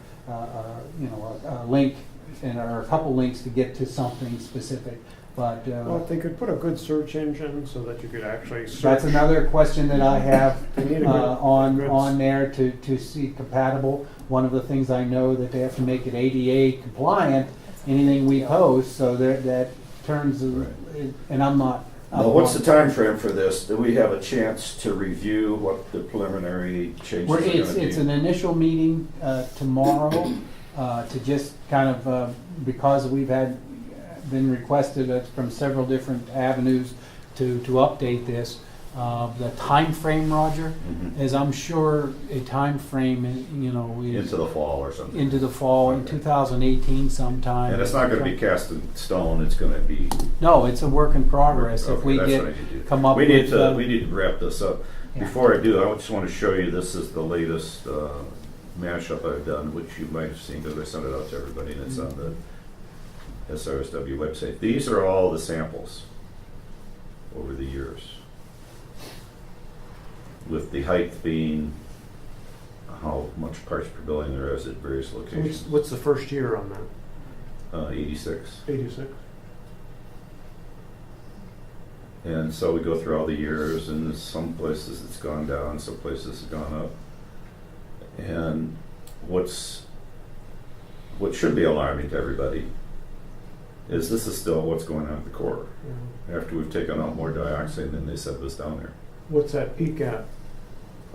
C: link, or a couple links to get to something specific. But
H: Well, if they could put a good search engine so that you could actually search.
C: that's another question that I have
H: They need a good-
C: on there to see compatible. One of the things I know that they have to make it ADA compliant, anything we post, so that turns, and I'm not.
A: Now, what's the time frame for this? Do we have a chance to review what the preliminary changes are going to be?
C: It's an initial meeting tomorrow to just kind of, because we've been requested from several different avenues to update this. The time frame, Roger, is, I'm sure, a time frame,
A: Into the fall or something.
C: into the fall in 2018 sometime.
A: And it's not going to be cast in stone, it's going to be.
C: No, it's a work in progress. If
A: Okay,
C: we
A: that's
C: get,
A: what I need to do.
C: come up
A: We need
C: with.
A: to, we need to wrap this up.
C: Yeah.
A: Before I do, I just want to show you, this is the latest mashup I've done, which you might have seen, because I sent it out to everybody, and it's on the SRSW website. These are all the samples over the years, with the height being how much parts per billion there is at various locations.
H: What's the first year on that?
A: 86.
H: 86?
A: And so we go through all the years, and some places it's gone down, some places it's gone up. And what should be alarming to everybody is this is still what's going on at the core. After we've taken out more dioxin than they said was down there.
H: What's that peak at?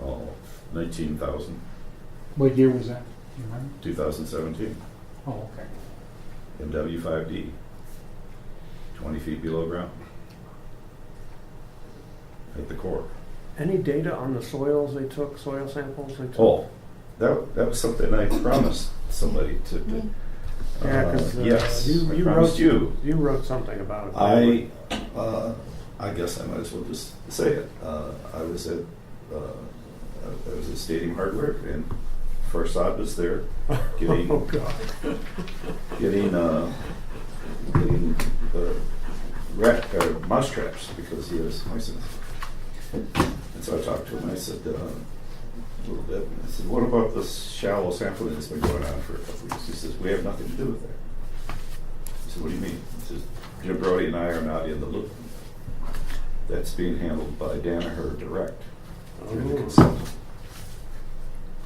A: Oh, 19,000,
C: What year was that? You remember?
A: 2017.
C: Oh, okay.
A: MW5D, 20 feet below ground at the core.
H: Any data on the soils they took, soil samples they took?
A: Oh, that was something I promised somebody to do.
H: Yeah, because
A: yes, I
H: you
A: promised
H: wrote you wrote something about it.
A: I guess I might as well just say it. I was at Stadium Hardware, and Farsad was there getting
H: Oh, God.
A: getting mouse traps because he has mice in it. And so I talked to him. I said, a little bit. I said, what about this shallow sampling that's been going on for a couple of weeks? He says, we have nothing to do with that. I said, what do you mean? He says, Jim Brody and I are not in the loop. That's being handled by Danaher direct through the consultant.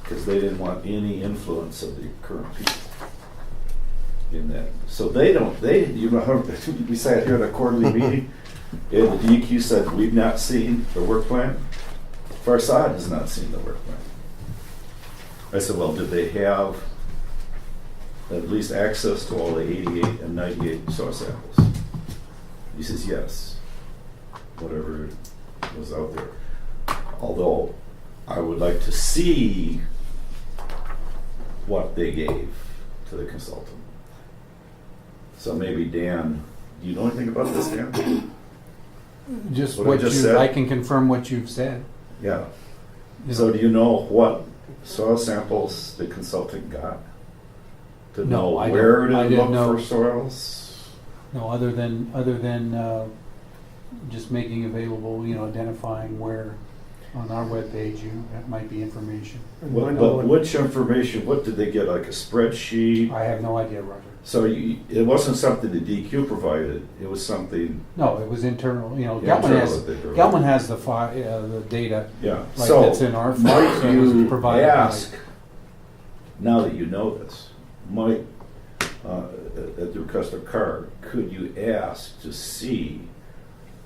A: Because they didn't want any influence of the current people in that. So we sat here at a quarterly meeting, and the DEQ said, we've not seen the work plan. Farsad has not seen the work plan. I said, well, did they have at least access to all the 88 and 98 soil samples? He says, yes, whatever was out there. Although I would like to see what they gave to the consultant. So maybe Dan, do you know anything about this, Dan?
C: Just
A: What I just said?
C: I can confirm what you've said.
A: Yeah. So do you know what soil samples the consultant got? To
C: No,
A: know
C: I
A: where
C: don't- I
A: to
C: didn't
A: look
C: know.
A: for soils?
C: No, other than just making available, identifying where on our webpage that might be information.
A: But which information, what did they get, like a spreadsheet?
C: I have no idea, Roger.
A: So it wasn't something the DEQ provided, it was something.
C: No, it was internal.
A: Internal that they provided.
C: Gelman has the data.
A: Yeah.
C: Like
A: So
C: that's in our
A: might
C: so it was
A: you
C: provided by-
A: ask, now that you know this, might, at the request of CAR, could you ask to see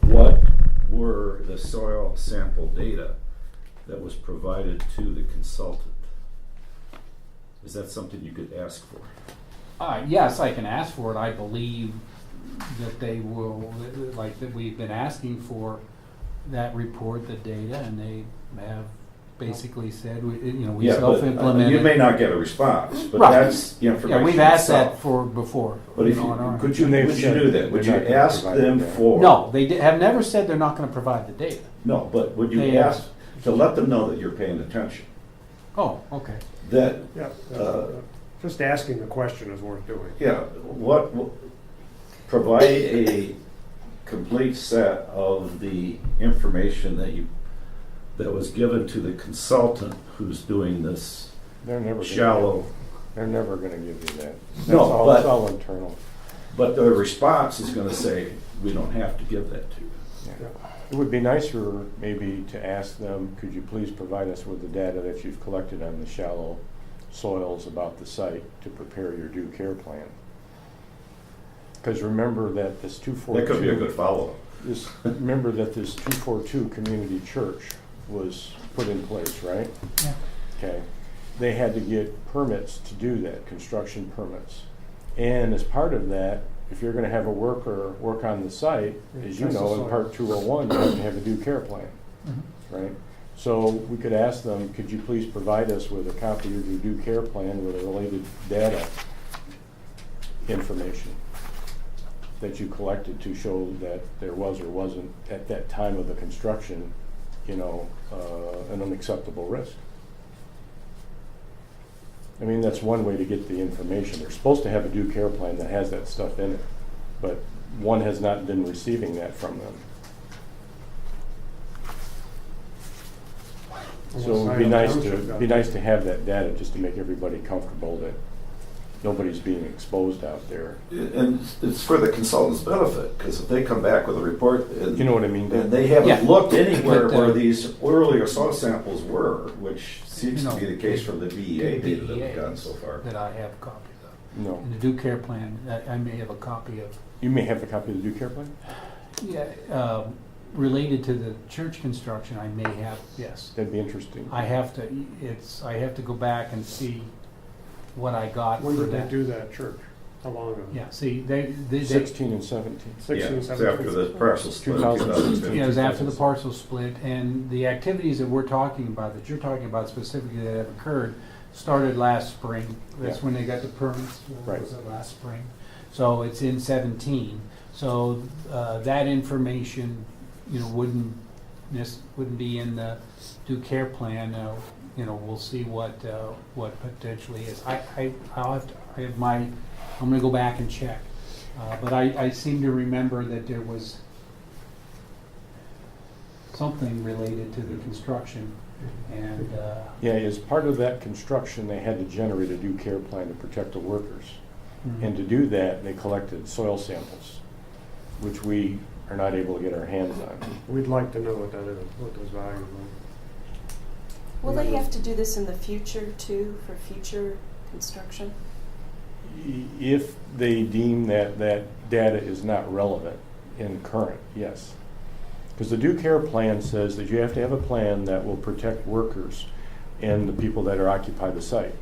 A: what were the soil sample data that was provided to the consultant? Is that something you could ask for?
C: Yes, I can ask for it. I believe that they will, like that we've been asking for that report, the data, and they have basically said, we
A: Yeah, but,
C: self-implement.
A: you may not get a response, but
C: Right.
A: that's the information.
C: Yeah, we've asked
A: itself.
C: that for before.
A: But if
C: on our-
A: could you do that? Would you
O: They're not gonna
A: ask
O: provide
A: them
O: the data.
A: for?
C: No, they have never said they're not going to provide the data.
A: No, but would you
C: They
A: ask to let them know that you're paying attention?
C: Oh, okay.
A: That,
H: Yeah, just asking the question is worth doing.
A: yeah, provide a complete set of the information that was given to the consultant who's doing this
O: They're never
A: shallow.
O: They're never gonna give you that.
A: No,
O: That's
A: but-
O: all internal.
A: But the response is gonna say, we don't have to give that to you.
O: Yeah. It would be nicer maybe to ask them, could you please provide us with the data that you've collected on the shallow soils about the site to prepare your due care plan? Because remember that this 242...
A: That could be a good follow-up.
O: Remember that this 242 community church was put in place, right?
C: Yeah.
O: Okay. They had to get permits to do that, construction permits. And as part of that, if you're going to have a worker work on the site, as you know, in Part 201, you have to have a due care plan, right? So we could ask them, could you please provide us with a copy of your due care plan with a related data information that you collected to show that there was or wasn't, at that time of the construction, an unacceptable risk. I mean, that's one way to get the information. They're supposed to have a due care plan that has that stuff in it, but one has not been receiving that from them. So it would be nice to have that data just to make everybody comfortable that nobody's being exposed out there.
A: And it's for the consultant's benefit, because if they come back with a report, and
O: You know what I mean, Dan?
A: and they haven't looked anywhere
C: But,
A: where these earlier soil samples were, which seems
C: You
A: to
C: know,
A: be the case from the DEA data that we've
C: DEAs
A: gotten so far.
C: That I have copies of.
O: No.
C: And the due care plan, I may have a copy of.
O: You may have a copy of the due care plan?
C: Yeah, related to the church construction, I may have, yes.
O: That'd be interesting.
C: I have to go back and see what I got for
H: When
C: that.
H: did they do that church? How long ago?
C: Yeah, see, they
O: 16 and 17.
H: 16,
A: Yeah, it's
H: 17.
A: after the parcel split.
O: 2015.
C: Yeah, it was after the parcel split, and the activities that we're talking about, that you're talking about specifically that have occurred, started last spring. That's
O: Yeah.
C: when they got the permits,
O: Right.
C: was it last spring? So it's in 17. So that information, wouldn't be in the due care plan. We'll see what potentially is. I'm gonna go back and check. But I seem to remember that there was something related to the construction, and
O: Yeah, as part of that construction, they had to generate a due care plan to protect the workers. And to do that, they collected soil samples, which we are not able to get our hands on.
H: We'd like to know what that is, what those values are.
Q: Will they have to do this in the future too, for future construction?
O: If they deem that that data is not relevant in current, yes. Because the due care plan says that you have to have a plan that will protect workers and the people that are occupy the site.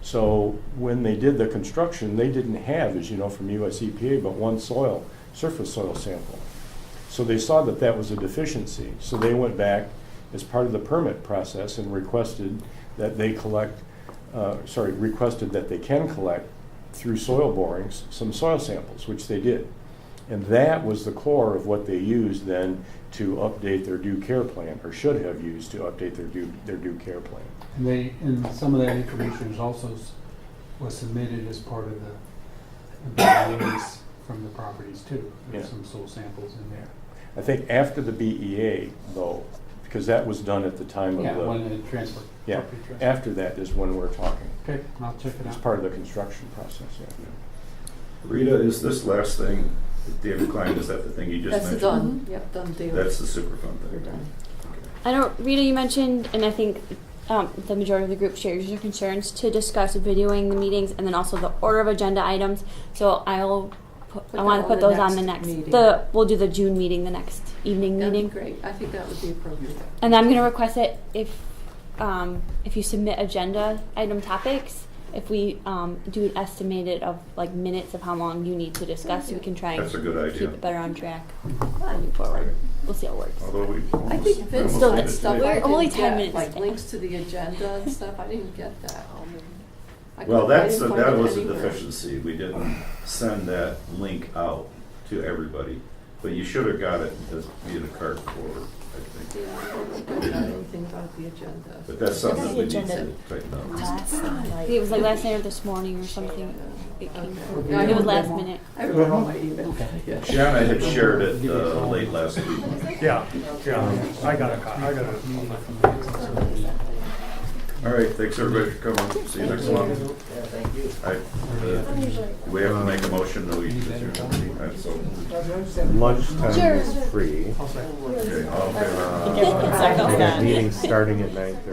O: So when they did the construction, they didn't have, as you know from US EPA, but one surface soil sample. So they saw that that was a deficiency. So they went back as part of the permit process and requested that they requested that they can collect through soil borings some soil samples, which they did. And that was the core of what they used then to update their due care plan, or should have used to update their due care plan.
C: and some of that information was submitted as part of the BEAs from the properties too. There's
O: Yeah.
C: some soil samples in there.
O: I think after the BEA, though, because that was done at the time of
C: Yeah,
O: the...
C: when the transfer.
O: Yeah,
C: property transfer.
O: after that is when we're talking.
C: Okay, I'll check it
O: It's
C: out.
O: part of the construction process, yeah.
A: Rita, is this last thing, David Klein, is that the thing you just
B: That's
A: mentioned?
B: done, yep, done deal.
A: That's the Superfund thing.
B: We're done.
D: I know, Rita, you mentioned, and I think the majority of the group shares your concerns to discuss videoing the meetings and then also the order of agenda items. So I want to put those on the next.
B: meeting.
D: We'll do the June meeting, the next evening
B: That'd be
D: meeting.
B: great. I think that would be appropriate.
D: And I'm going to request it if you submit agenda item topics, if we do an estimated of like minutes of how long you need to discuss, so we can try and
A: That's a good idea.
D: keep it better on track moving forward. We'll see how it works.
A: Although we.
B: I think Vince
D: Still,
B: had
D: it's-
B: stuff
D: we're
B: I
D: only
B: didn't
D: 10
B: get,
D: minutes
B: like
D: in.
B: links to the agenda and stuff, I didn't get that.
A: Well,
B: I
A: that's,
B: didn't find
A: that
B: it
A: was a
B: anywhere.
A: deficiency. We didn't send that link out to everybody, but you should have got it as via the card forward, I think.
B: Yeah, I don't think I got anything about the agenda.
A: But that's something that we need to
M: Agenda.
A: tighten up.
M: Last
D: I
M: night.
D: think it was like last night or this morning or something. It came through.
B: Yeah, I
D: It was
B: haven't
D: last
B: read all-
D: minute.
B: I haven't read all my emails yet.
A: Shiana had shared it late last week.
H: Yeah, I got it.
A: All right, thanks everybody for coming. See you next month. All right, we have to make a motion that we adjourn. All right, so,
N: Lunchtime is free.
A: okay, all in favor?
M: Circle's done.
N: Meeting starting at 9:30.